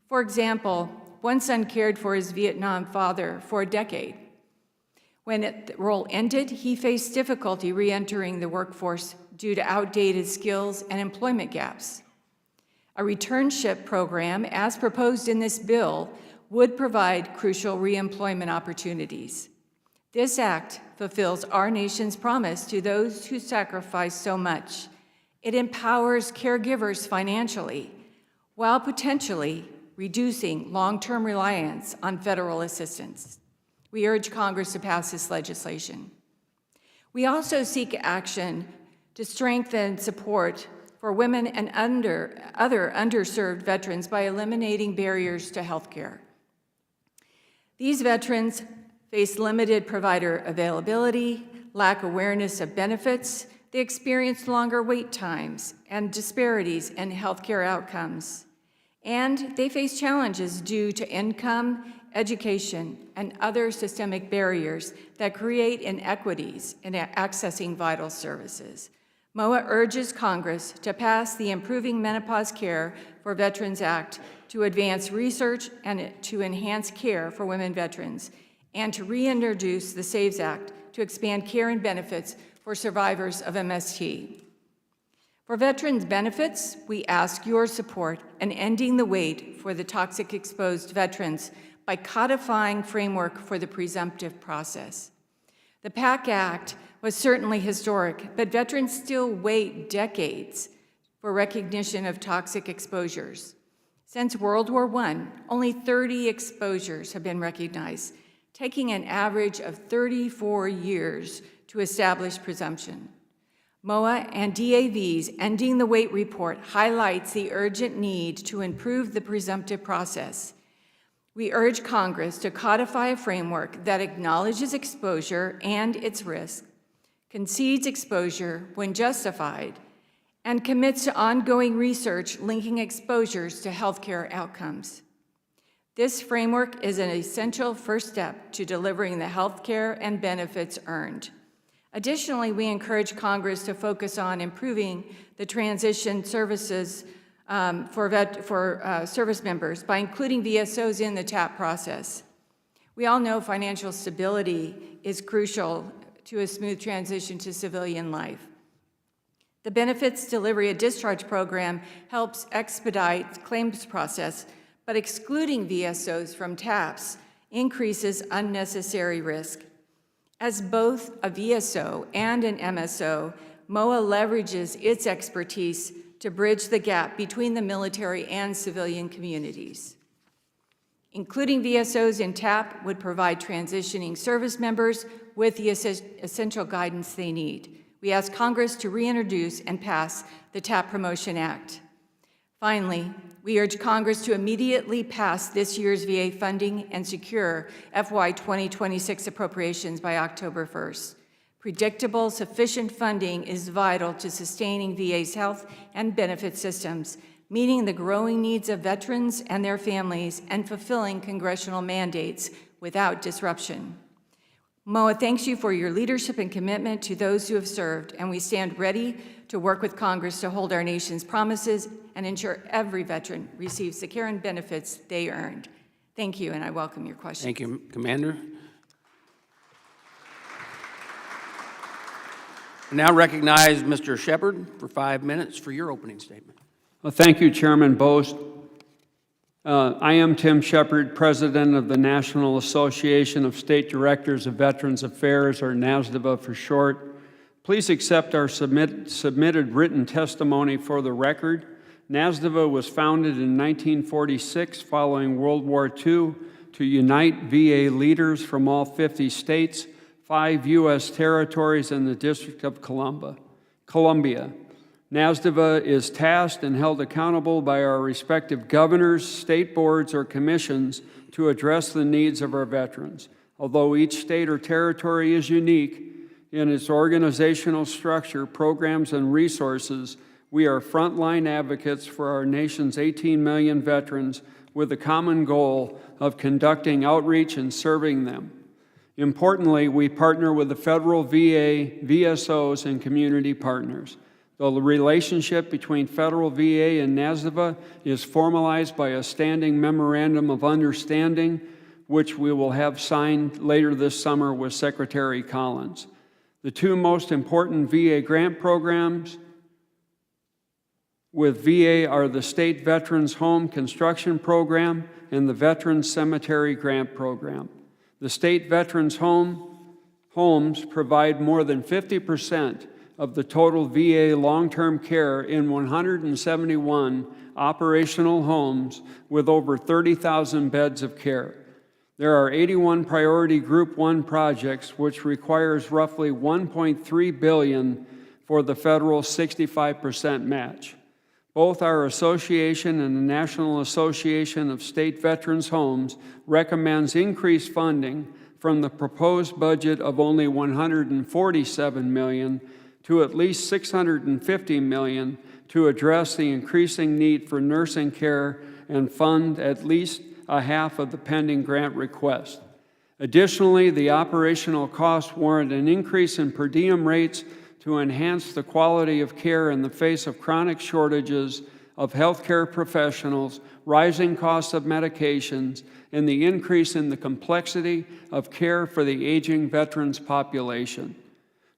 For example, one son cared for his Vietnam father for a decade. When the role ended, he faced difficulty re-entering the workforce due to outdated skills and employment gaps. A returnship program, as proposed in this bill, would provide crucial reemployment opportunities. This act fulfills our nation's promise to those who sacrifice so much. It empowers caregivers financially, while potentially reducing long-term reliance on federal assistance. We urge Congress to pass this legislation. We also seek action to strengthen support for women and other underserved veterans by eliminating barriers to health care. These veterans face limited provider availability, lack awareness of benefits, they experience longer wait times and disparities in healthcare outcomes. And they face challenges due to income, education, and other systemic barriers that create inequities in accessing vital services. MOAA urges Congress to pass the Improving Menopause Care for Veterans Act to advance research and to enhance care for women veterans, and to reintroduce the SAVES Act to expand care and benefits for survivors of MST. For veterans' benefits, we ask your support in ending the wait for the toxic exposed veterans by codifying framework for the presumptive process. The PAC Act was certainly historic, but veterans still wait decades for recognition of toxic exposures. Since World War I, only 30 exposures have been recognized, taking an average of 34 years to establish presumption. MOAA and DAV's Ending the Wait report highlights the urgent need to improve the presumptive process. We urge Congress to codify a framework that acknowledges exposure and its risk, concedes exposure when justified, and commits to ongoing research linking exposures to healthcare outcomes. This framework is an essential first step to delivering the healthcare and benefits earned. Additionally, we encourage Congress to focus on improving the transition services for service members by including VSOs in the TAP process. We all know financial stability is crucial to a smooth transition to civilian life. The Benefits Delivery and Discharge Program helps expedite claims process, but excluding VSOs from TAPs increases unnecessary risk. As both a VSO and an MSO, MOAA leverages its expertise to bridge the gap between the military and civilian communities. Including VSOs in TAP would provide transitioning service members with the essential guidance they need. We ask Congress to reintroduce and pass the TAP Promotion Act. Finally, we urge Congress to immediately pass this year's VA funding and secure FY 2026 appropriations by October 1st. Predictable, sufficient funding is vital to sustaining VA's health and benefit systems, meeting the growing needs of veterans and their families, and fulfilling congressional mandates without disruption. MOAA thanks you for your leadership and commitment to those who have served, and we stand ready to work with Congress to hold our nation's promises and ensure every veteran receives the care and benefits they earned. Thank you, and I welcome your questions. Thank you, Commander. I now recognize Mr. Shepard for 5 minutes for your opening statement. Well, thank you, Chairman Bost. I am Tim Shepard, President of the National Association of State Directors of Veterans Affairs, or NASDVA for short. Please accept our submitted written testimony for the record. NASDVA was founded in 1946 following World War II to unite VA leaders from all 50 states, 5 U.S. territories, and the District of Columbia. NASDVA is tasked and held accountable by our respective governors, state boards, or commissions to address the needs of our veterans. Although each state or territory is unique in its organizational structure, programs, and resources, we are frontline advocates for our nation's 18 million veterans with a common goal of conducting outreach and serving them. Importantly, we partner with the federal VA, VSOs, and community partners. The relationship between federal VA and NASDVA is formalized by a standing memorandum of understanding, which we will have signed later this summer with Secretary Collins. The two most important VA grant programs with VA are the State Veterans Home Construction Program and the Veterans Cemetery Grant Program. The State Veterans Homes provide more than 50% of the total VA long-term care in 171 operational homes with over 30,000 beds of care. There are 81 priority Group 1 projects, which requires roughly $1.3 billion for the federal 65% match. Both our association and the National Association of State Veterans Homes recommends increased funding from the proposed budget of only $147 million to at least $650 million to address the increasing need for nursing care and fund at least a half of the pending grant request. Additionally, the operational costs warrant an increase in per diem rates to enhance the quality of care in the face of chronic shortages of healthcare professionals, rising costs of medications, and the increase in the complexity of care for the aging veterans population.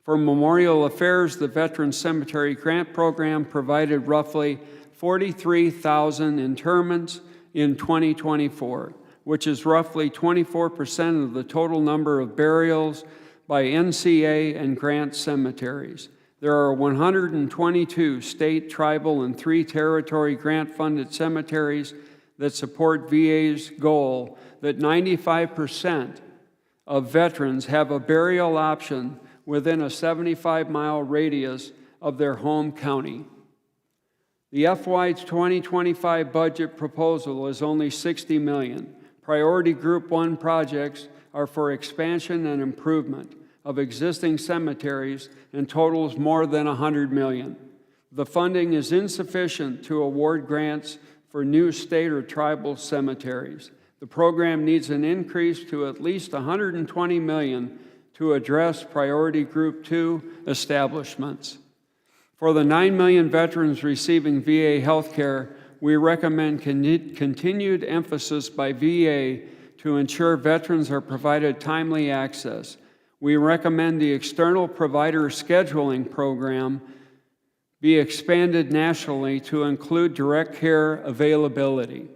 For memorial affairs, the Veterans Cemetery Grant Program provided roughly 43,000 interments in 2024, which is roughly 24% of the total number of burials by NCA and grant cemeteries. There are 122 state, tribal, and 3 territory grant-funded cemeteries that support VA's goal that 95% of veterans have a burial option within a 75-mile radius of their home county. The FY 2025 budget proposal is only $60 million. Priority Group 1 projects are for expansion and improvement of existing cemeteries and totals more than $100 million. The funding is insufficient to award grants for new state or tribal cemeteries. The program needs an increase to at least $120 million to address Priority Group 2 establishments. For the 9 million veterans receiving VA health care, we recommend continued emphasis by VA to ensure veterans are provided timely access. We recommend the external provider scheduling program be expanded nationally to include direct care availability,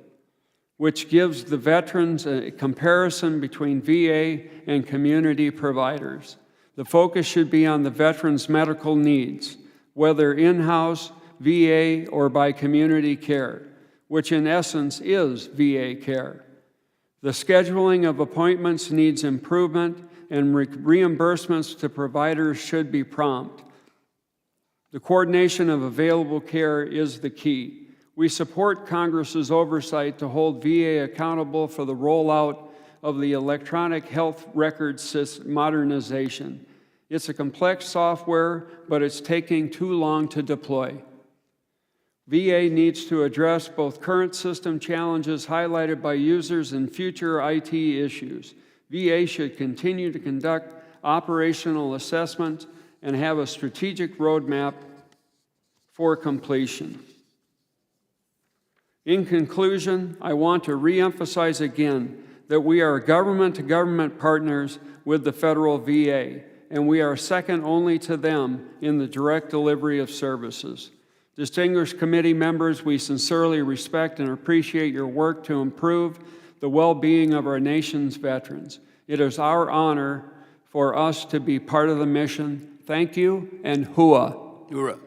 which gives the veterans a comparison between VA and community providers. The focus should be on the veterans' medical needs, whether in-house, VA, or by community care, which in essence is VA care. The scheduling of appointments needs improvement, and reimbursements to providers should be prompt. The coordination of available care is the key. We support Congress's oversight to hold VA accountable for the rollout of the electronic health record system modernization. It's a complex software, but it's taking too long to deploy. VA needs to address both current system challenges highlighted by users and future IT issues. VA should continue to conduct operational assessments and have a strategic roadmap for completion. In conclusion, I want to reemphasize again that we are government-to-government partners with the federal VA, and we are second only to them in the direct delivery of services. Distinguished committee members, we sincerely respect and appreciate your work to improve the well-being of our nation's veterans. It is our honor for us to be part of the mission. Thank you, and hooah. Hoorah.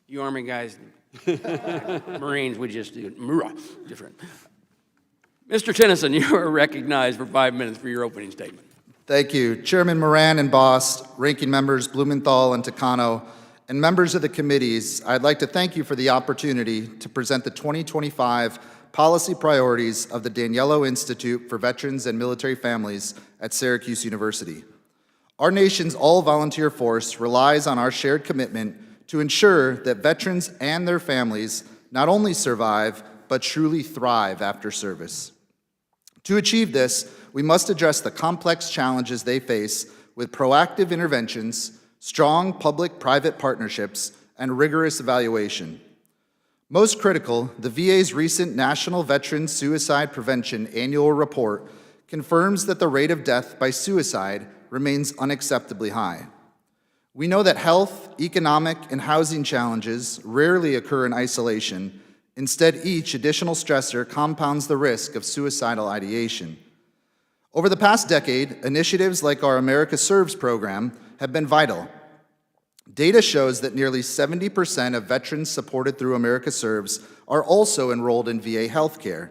You Army guys, Marines, we just do different. Mr. Tennyson, you are recognized for 5 minutes for your opening statement. Thank you. Chairman Moran and Bost, ranking members Blumenthal and Takano, and members of the committees, I'd like to thank you for the opportunity to present the 2025 policy priorities of the Daniello Institute for Veterans and Military Families at Syracuse University. Our nation's all-volunteer force relies on our shared commitment to ensure that veterans and their families not only survive, but truly thrive after service. To achieve this, we must address the complex challenges they face with proactive interventions, strong public-private partnerships, and rigorous evaluation. Most critical, the VA's recent National Veteran Suicide Prevention Annual Report confirms that the rate of death by suicide remains unacceptably high. We know that health, economic, and housing challenges rarely occur in isolation. Instead, each additional stressor compounds the risk of suicidal ideation. Over the past decade, initiatives like our America Serves program have been vital. Data shows that nearly 70% of veterans supported through America Serves are also enrolled in VA healthcare,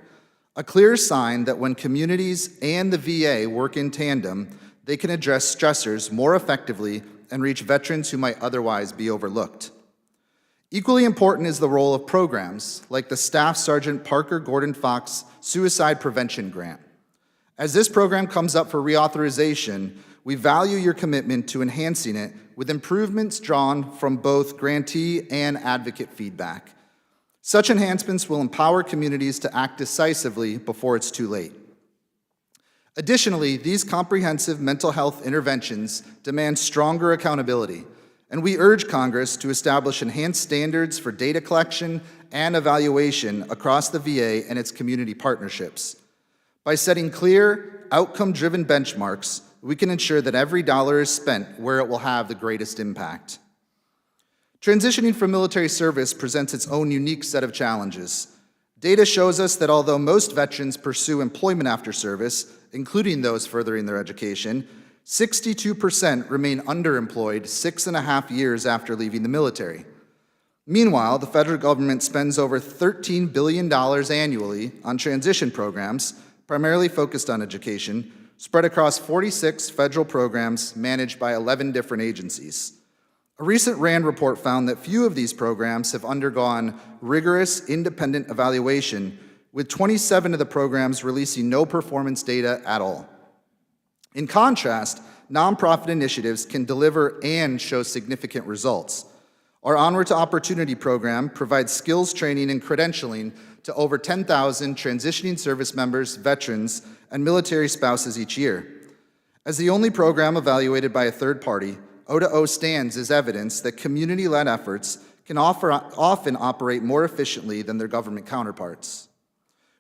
a clear sign that when communities and the VA work in tandem, they can address stressors more effectively and reach veterans who might otherwise be overlooked. Equally important is the role of programs like the Staff Sergeant Parker Gordon Fox Suicide Prevention Grant. As this program comes up for reauthorization, we value your commitment to enhancing it with improvements drawn from both grantee and advocate feedback. Such enhancements will empower communities to act decisively before it's too late. Additionally, these comprehensive mental health interventions demand stronger accountability, and we urge Congress to establish enhanced standards for data collection and evaluation across the VA and its community partnerships. By setting clear, outcome-driven benchmarks, we can ensure that every dollar is spent where it will have the greatest impact. Transitioning from military service presents its own unique set of challenges. Data shows us that although most veterans pursue employment after service, including those furthering their education, 62% remain underemployed 6.5 years after leaving the military. Meanwhile, the federal government spends over $13 billion annually on transition programs, primarily focused on education, spread across 46 federal programs managed by 11 different agencies. A recent RAND report found that few of these programs have undergone rigorous independent evaluation, with 27 of the programs releasing no performance data at all. In contrast, nonprofit initiatives can deliver and show significant results. Our Onward to Opportunity program provides skills training and credentialing to over 10,000 transitioning service members, veterans, and military spouses each year. As the only program evaluated by a third party, O2O stands as evidence that community-led efforts can often operate more efficiently than their government counterparts.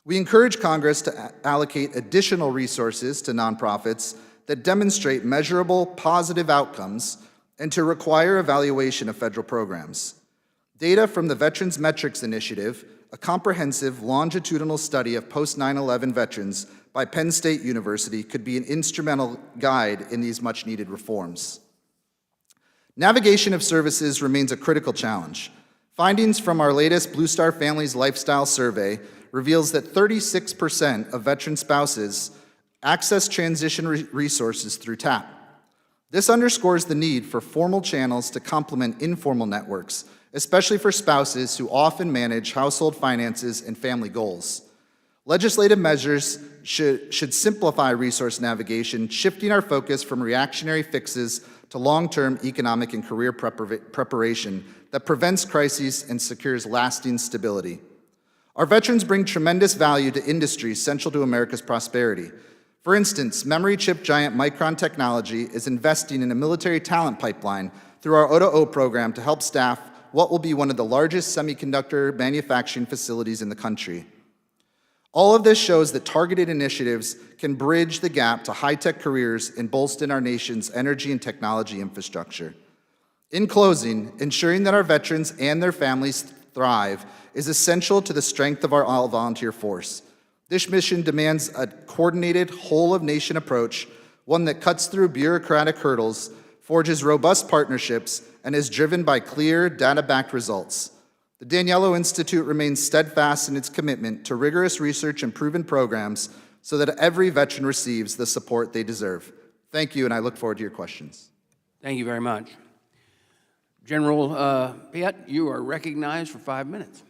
We encourage Congress to allocate additional resources to nonprofits that demonstrate measurable positive outcomes and to require evaluation of federal programs. Data from the Veterans Metrics Initiative, a comprehensive longitudinal study of post-9/11 veterans by Penn State University, could be an instrumental guide in these much-needed reforms. Navigation of services remains a critical challenge. Findings from our latest Blue Star Families Lifestyle Survey reveals that 36% of veteran spouses access transition resources through TAP. This underscores the need for formal channels to complement informal networks, especially for spouses who often manage household finances and family goals. Legislative measures should simplify resource navigation, shifting our focus from reactionary fixes to long-term economic and career preparation that prevents crises and secures lasting stability. Our veterans bring tremendous value to industries central to America's prosperity. For instance, memory chip giant Micron Technology is investing in a military talent pipeline through our O2O program to help staff what will be one of the largest semiconductor manufacturing facilities in the country. All of this shows that targeted initiatives can bridge the gap to high-tech careers and bolster our nation's energy and technology infrastructure. In closing, ensuring that our veterans and their families thrive is essential to the strength of our all-volunteer force. This mission demands a coordinated, whole-of-nation approach, one that cuts through bureaucratic hurdles, forges robust partnerships, and is driven by clear, data-backed results. The Daniello Institute remains steadfast in its commitment to rigorous research and proven programs so that every veteran receives the support they deserve. Thank you, and I look forward to your questions. Thank you very much. General Piet, you are recognized for 5 minutes.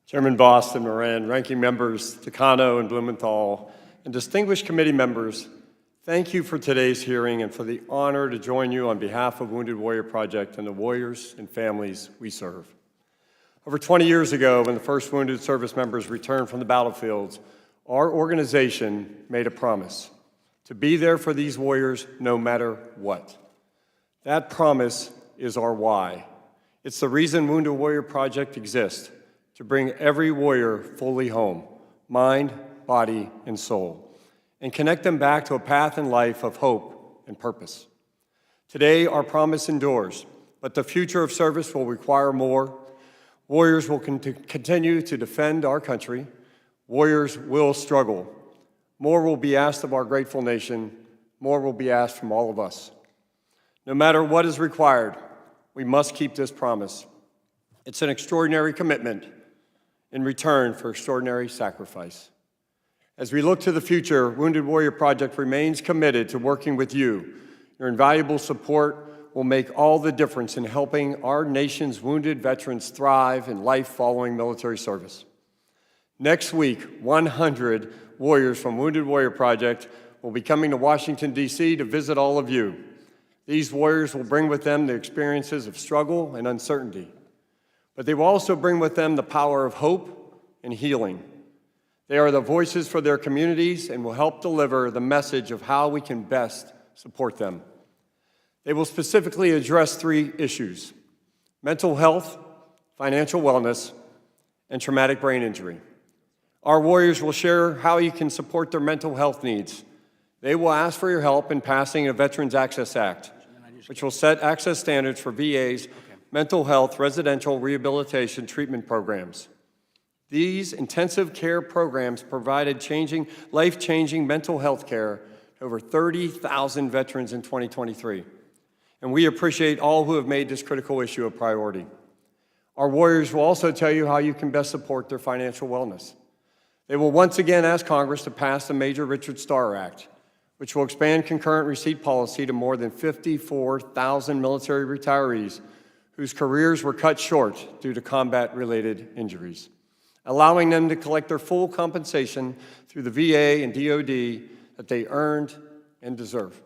Chairman Bost and Moran, ranking members Takano and Blumenthal, and distinguished committee members, thank you for today's hearing and for the honor to join you on behalf of Wounded Warrior Project and the warriors and families we serve. Over 20 years ago, when the first wounded service members returned from the battlefields, our organization made a promise to be there for these warriors no matter what. That promise is our why. It's the reason Wounded Warrior Project exists, to bring every warrior fully home, mind, body, and soul, and connect them back to a path in life of hope and purpose. Today, our promise endures, but the future of service will require more. Warriors will continue to defend our country. Warriors will struggle. More will be asked of our grateful nation. More will be asked from all of us. No matter what is required, we must keep this promise. It's an extraordinary commitment in return for extraordinary sacrifice. As we look to the future, Wounded Warrior Project remains committed to working with you. Your invaluable support will make all the difference in helping our nation's wounded veterans thrive in life following military service. Next week, 100 warriors from Wounded Warrior Project will be coming to Washington, D.C. to visit all of you. These warriors will bring with them the experiences of struggle and uncertainty, but they will also bring with them the power of hope and healing. They are the voices for their communities and will help deliver the message of how we can best support them. They will specifically address 3 issues: mental health, financial wellness, and traumatic brain injury. Our warriors will share how you can support their mental health needs. They will ask for your help in passing a Veterans Access Act, which will set access standards for VA's mental health residential rehabilitation treatment programs. These intensive care programs provided life-changing mental health care to over 30,000 veterans in 2023. And we appreciate all who have made this critical issue a priority. Our warriors will also tell you how you can best support their financial wellness. They will once again ask Congress to pass the Major Richard Starr Act, which will expand concurrent receipt policy to more than 54,000 military retirees whose careers were cut short due to combat-related injuries. allowing them to collect their full compensation through the VA and DOD that they earned and deserve.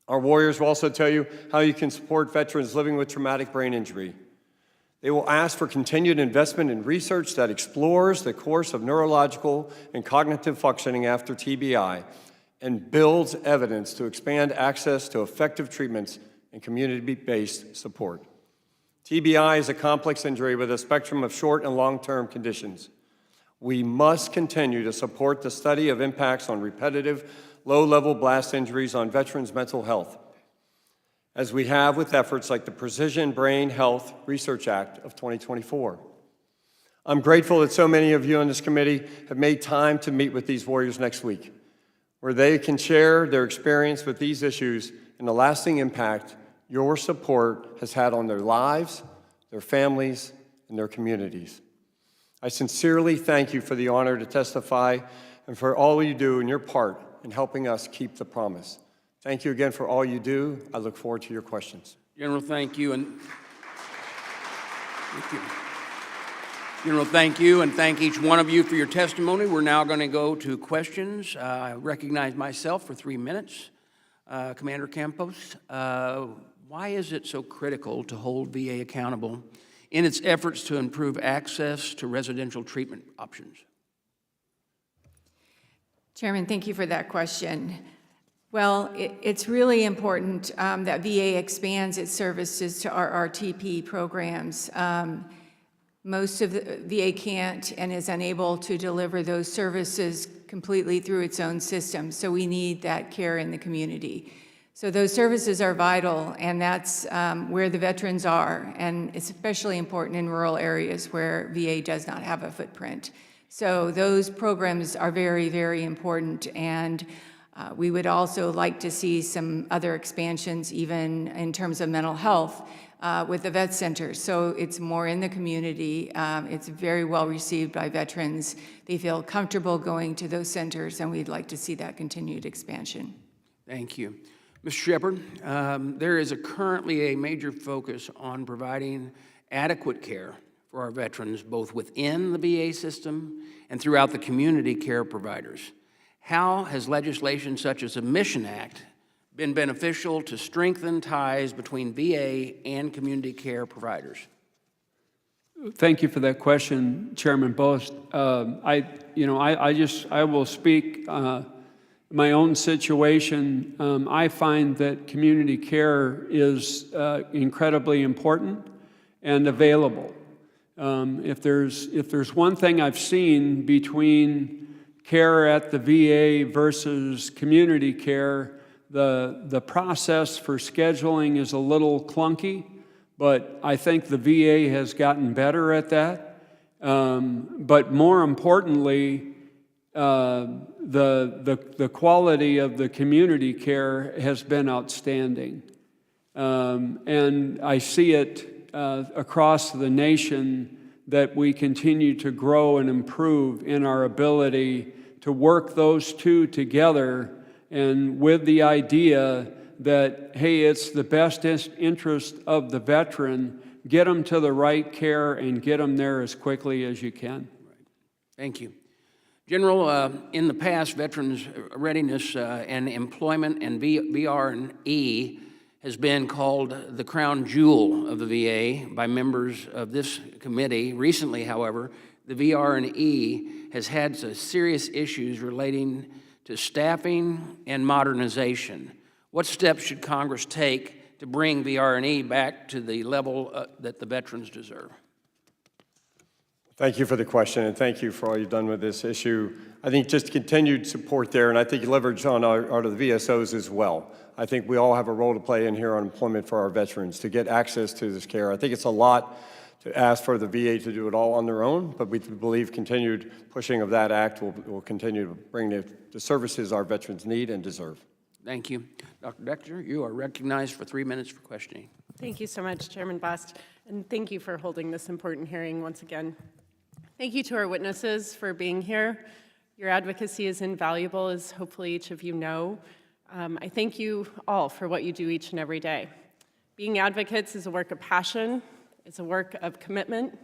Our warriors will also tell you how you can support veterans living with traumatic brain injury. They will ask for continued investment in research that explores the course of neurological and cognitive functioning after TBI and builds evidence to expand access to effective treatments and community-based support. TBI is a complex injury with a spectrum of short and long-term conditions. We must continue to support the study of impacts on repetitive, low-level blast injuries on veterans' mental health, as we have with efforts like the Precision Brain Health Research Act of 2024. I'm grateful that so many of you on this committee have made time to meet with these warriors next week, where they can share their experience with these issues and the lasting impact your support has had on their lives, their families, and their communities. I sincerely thank you for the honor to testify and for all you do in your part in helping us keep the promise. Thank you again for all you do. I look forward to your questions. General, thank you. And thank you. General, thank you, and thank each one of you for your testimony. We're now going to go to questions. I recognize myself for 3 minutes. Commander Campos, why is it so critical to hold VA accountable in its efforts to improve access to residential treatment options? Chairman, thank you for that question. Well, it's really important that VA expands its services to our RTP programs. Most of the VA can't and is unable to deliver those services completely through its own system, so we need that care in the community. So those services are vital, and that's where the veterans are, and it's especially important in rural areas where VA does not have a footprint. So those programs are very, very important, and we would also like to see some other expansions, even in terms of mental health, with the vet centers. So it's more in the community. It's very well received by veterans. They feel comfortable going to those centers, and we'd like to see that continued expansion. Thank you. Mr. Shepard, there is currently a major focus on providing adequate care for our veterans, both within the VA system and throughout the community care providers. How has legislation such as the Mission Act been beneficial to strengthen ties between VA and community care providers? Thank you for that question, Chairman Bost. I will speak my own situation. I find that community care is incredibly important and available. If there's one thing I've seen between care at the VA versus community care, the process for scheduling is a little clunky, but I think the VA has gotten better at that. But more importantly, the quality of the community care has been outstanding. And I see it across the nation that we continue to grow and improve in our ability to work those two together, and with the idea that, hey, it's the best interest of the veteran, get them to the right care and get them there as quickly as you can. Thank you. General, in the past, veterans' readiness and employment and VR&E has been called the crown jewel of the VA by members of this committee. Recently, however, the VR&E has had some serious issues relating to staffing and modernization. What steps should Congress take to bring VR&E back to the level that the veterans deserve? Thank you for the question, and thank you for all you've done with this issue. I think just continued support there, and I think you leverage on our the VSOs as well. I think we all have a role to play in here on employment for our veterans to get access to this care. I think it's a lot to ask for the VA to do it all on their own, but we believe continued pushing of that act will continue to bring the services our veterans need and deserve. Thank you. Dr. Dexter, you are recognized for 3 minutes for questioning. Thank you so much, Chairman Bost, and thank you for holding this important hearing once again. Thank you to our witnesses for being here. Your advocacy is invaluable, as hopefully each of you know. I thank you all for what you do each and every day. Being advocates is a work of passion, it's a work of commitment,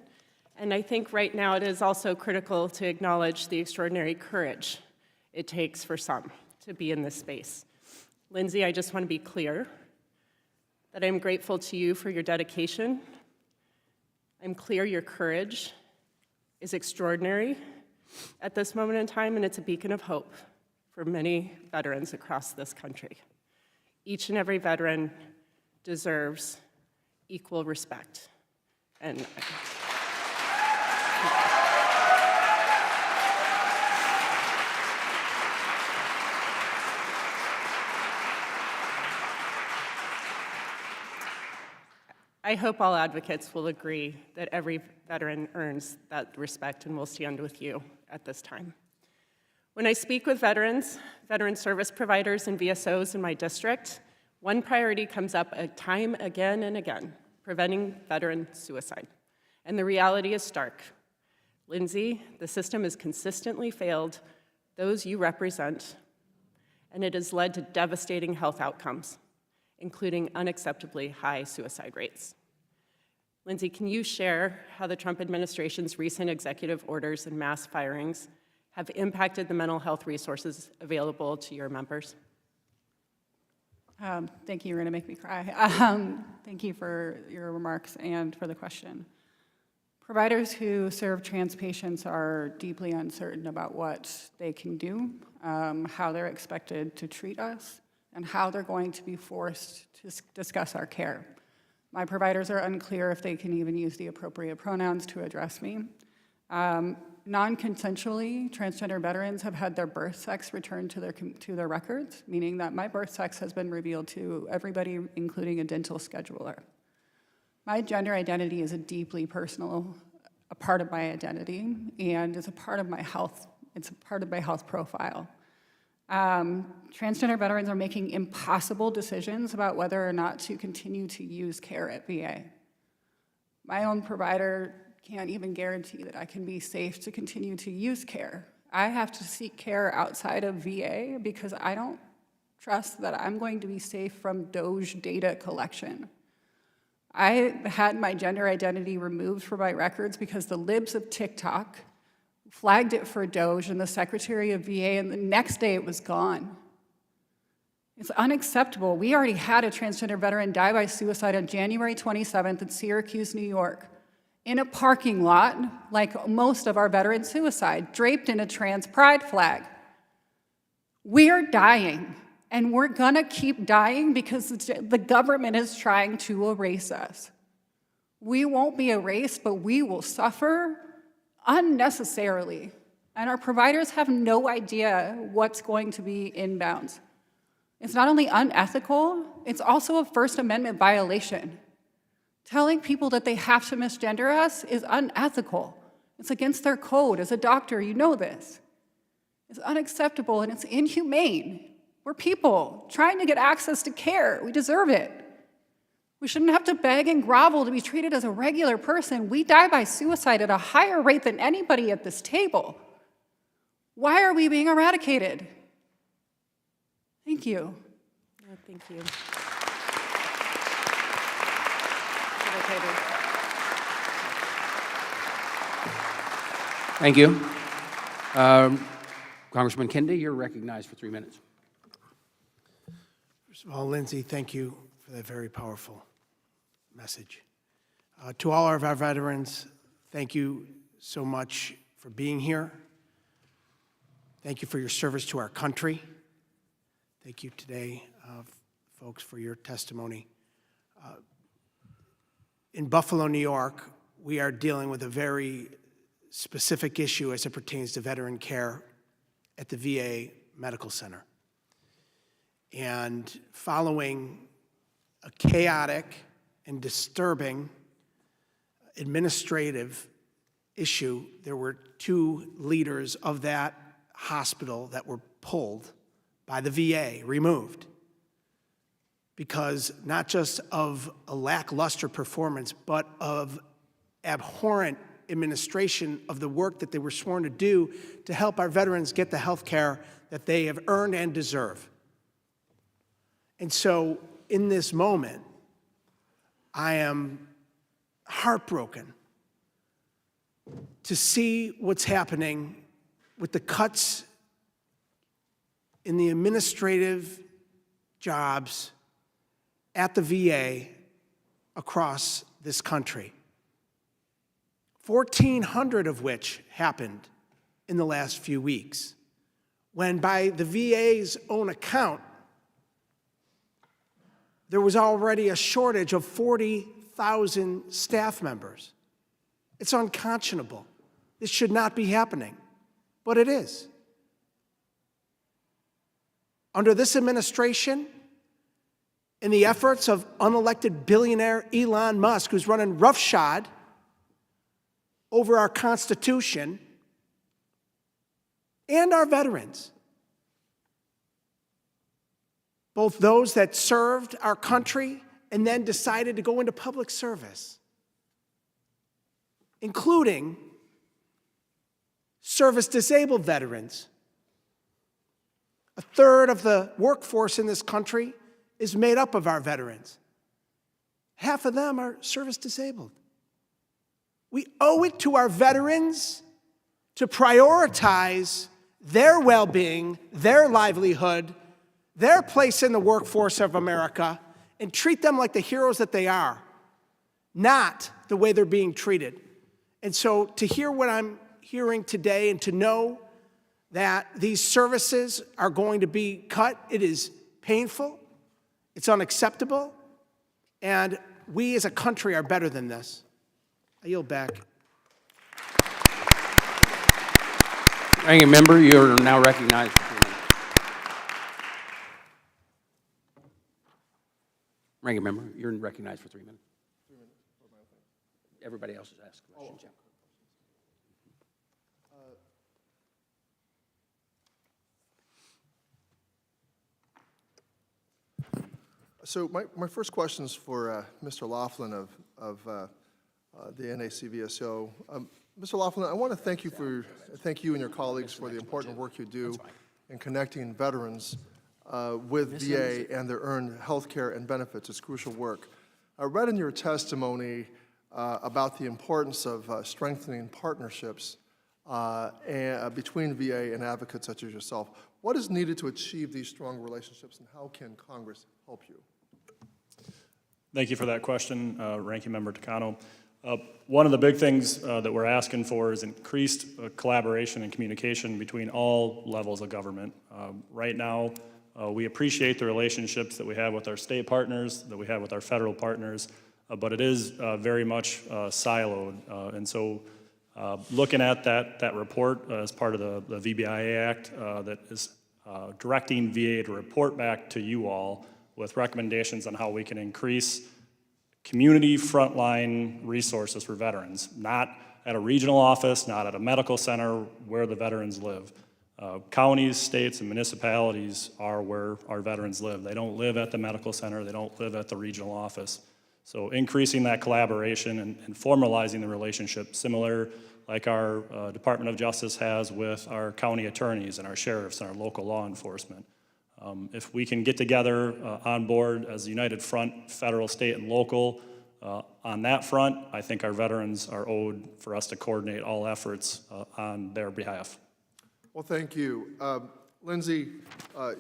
And I think right now it is also critical to acknowledge the extraordinary courage it takes for some to be in this space. Lindsay, I just want to be clear that I'm grateful to you for your dedication. I'm clear your courage is extraordinary at this moment in time, and it's a beacon of hope for many veterans across this country. Each and every veteran deserves equal respect. And I hope all advocates will agree that every veteran earns that respect and will stand with you at this time. When I speak with veterans, veteran service providers, and VSOs in my district, one priority comes up time again and again: preventing veteran suicide. And the reality is stark. Lindsay, the system has consistently failed those you represent, and it has led to devastating health outcomes, including unacceptably high suicide rates. Lindsay, can you share how the Trump administration's recent executive orders and mass firings have impacted the mental health resources available to your members? Thank you. You're going to make me cry. Thank you for your remarks and for the question. Providers who serve trans patients are deeply uncertain about what they can do, how they're expected to treat us, and how they're going to be forced to discuss our care. My providers are unclear if they can even use the appropriate pronouns to address me. Non-consensually, transgender veterans have had their birth sex returned to their records, meaning that my birth sex has been revealed to everybody, including a dental scheduler. My gender identity is a deeply personal part of my identity and is a part of my health. It's a part of my health profile. Transgender veterans are making impossible decisions about whether or not to continue to use care at VA. My own provider can't even guarantee that I can be safe to continue to use care. I have to seek care outside of VA because I don't trust that I'm going to be safe from Doge data collection. I had my gender identity removed from my records because the libs of TikTok flagged it for Doge and the Secretary of VA, and the next day it was gone. It's unacceptable. We already had a transgender veteran die by suicide on January 27th in Syracuse, New York, in a parking lot, like most of our veteran suicide, draped in a trans pride flag. We are dying, and we're gonna keep dying because the government is trying to erase us. We won't be erased, but we will suffer unnecessarily, and our providers have no idea what's going to be inbounds. It's not only unethical, it's also a First Amendment violation. Telling people that they have to misgender us is unethical. It's against their code. As a doctor, you know this. It's unacceptable and it's inhumane. We're people trying to get access to care. We deserve it. We shouldn't have to beg and grovel to be treated as a regular person. We die by suicide at a higher rate than anybody at this table. Why are we being eradicated? Thank you. Oh, thank you. Thank you. Congressman Kennedy, you're recognized for 3 minutes. First of all, Lindsay, thank you for that very powerful message. To all of our veterans, thank you so much for being here. Thank you for your service to our country. Thank you today, folks, for your testimony. In Buffalo, New York, we are dealing with a very specific issue as it pertains to veteran care at the VA Medical Center. And following a chaotic and disturbing administrative issue, there were 2 leaders of that hospital that were pulled by the VA, removed, because not just of a lackluster performance, but of abhorrent administration of the work that they were sworn to do to help our veterans get the health care that they have earned and deserve. And so in this moment, I am heartbroken to see what's happening with the cuts in the administrative jobs at the VA across this country. 1,400 of which happened in the last few weeks, when by the VA's own account, there was already a shortage of 40,000 staff members. It's unconscionable. This should not be happening, but it is. Under this administration, in the efforts of unelected billionaire Elon Musk, who's running roughshod over our Constitution and our veterans, both those that served our country and then decided to go into public service, including service-disabled veterans. A third of the workforce in this country is made up of our veterans. Half of them are service-disabled. We owe it to our veterans to prioritize their well-being, their livelihood, their place in the workforce of America, and treat them like the heroes that they are, not the way they're being treated. And so to hear what I'm hearing today and to know that these services are going to be cut, it is painful, it's unacceptable, and we as a country are better than this. I yield back. Ranking member, you are now recognized for 3 minutes. Ranking member, you're recognized for 3 minutes. Everybody else has asked questions. Yeah. So my first question is for Mr. Laughlin of the NACVSO. Mr. Laughlin, I want to thank you and your colleagues for the important work you do in connecting veterans with VA and their earned health care and benefits. It's crucial work. I read in your testimony about the importance of strengthening partnerships between VA and advocates such as yourself. What is needed to achieve these strong relationships, and how can Congress help you? Thank you for that question, Ranking Member Takano. One of the big things that we're asking for is increased collaboration and communication between all levels of government. Right now, we appreciate the relationships that we have with our state partners, that we have with our federal partners, but it is very much siloed. And so looking at that report as part of the VBIA Act that is directing VA to report back to you all with recommendations on how we can increase community frontline resources for veterans, not at a regional office, not at a medical center where the veterans live. Counties, states, and municipalities are where our veterans live. They don't live at the medical center, they don't live at the regional office. So increasing that collaboration and formalizing the relationship, similar like our Department of Justice has with our county attorneys and our sheriffs and our local law enforcement. If we can get together on board as a united front, federal, state, and local, on that front, I think our veterans are owed for us to coordinate all efforts on their behalf. Well, thank you. Lindsay,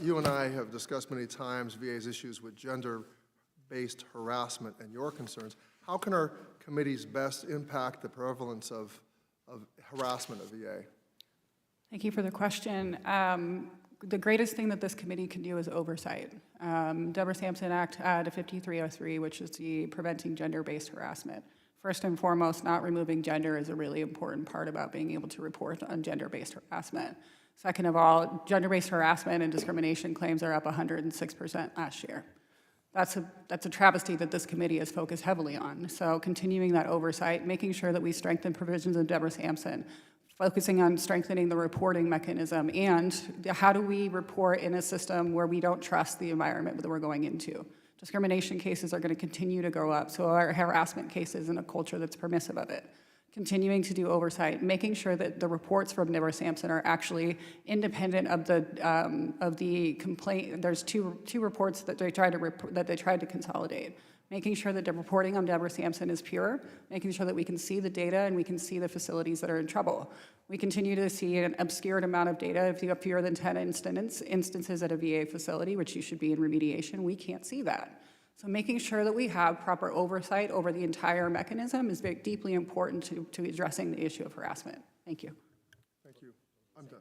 you and I have discussed many times VA's issues with gender-based harassment and your concerns. How can our committees best impact the prevalence of harassment at VA? Thank you for the question. The greatest thing that this committee can do is oversight. Deborah Sampson Act to 5303, which is the preventing gender-based harassment. First and foremost, not removing gender is a really important part about being able to report on gender-based harassment. Second of all, gender-based harassment and discrimination claims are up 106% last year. That's a travesty that this committee is focused heavily on. So continuing that oversight, making sure that we strengthen provisions of Deborah Sampson, focusing on strengthening the reporting mechanism, and how do we report in a system where we don't trust the environment that we're going into. Discrimination cases are going to continue to go up, so are harassment cases in a culture that's permissive of it. continuing to do oversight, making sure that the reports from Deborah Sampson are actually independent of the complaint. There's two reports that they tried to consolidate. Making sure that the reporting on Deborah Sampson is pure, making sure that we can see the data and we can see the facilities that are in trouble. We continue to see an obscured amount of data. If you have fewer than 10 instances at a VA facility, which you should be in remediation, we can't see that. So making sure that we have proper oversight over the entire mechanism is very deeply important to addressing the issue of harassment. Thank you. Thank you. I'm done.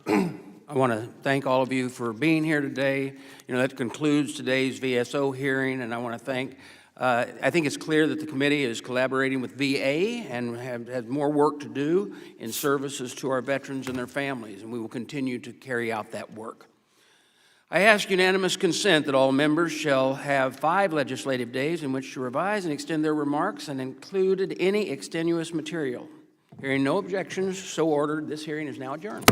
Yeah. I want to thank all of you for being here today. You know, that concludes today's VSO hearing, and I want to thank, I think it's clear that the committee is collaborating with VA and has more work to do in services to our veterans and their families, and we will continue to carry out that work. I ask unanimous consent that all members shall have 5 legislative days in which to revise and extend their remarks and included any extenuous material. Hearing no objections, so ordered, this hearing is now adjourned.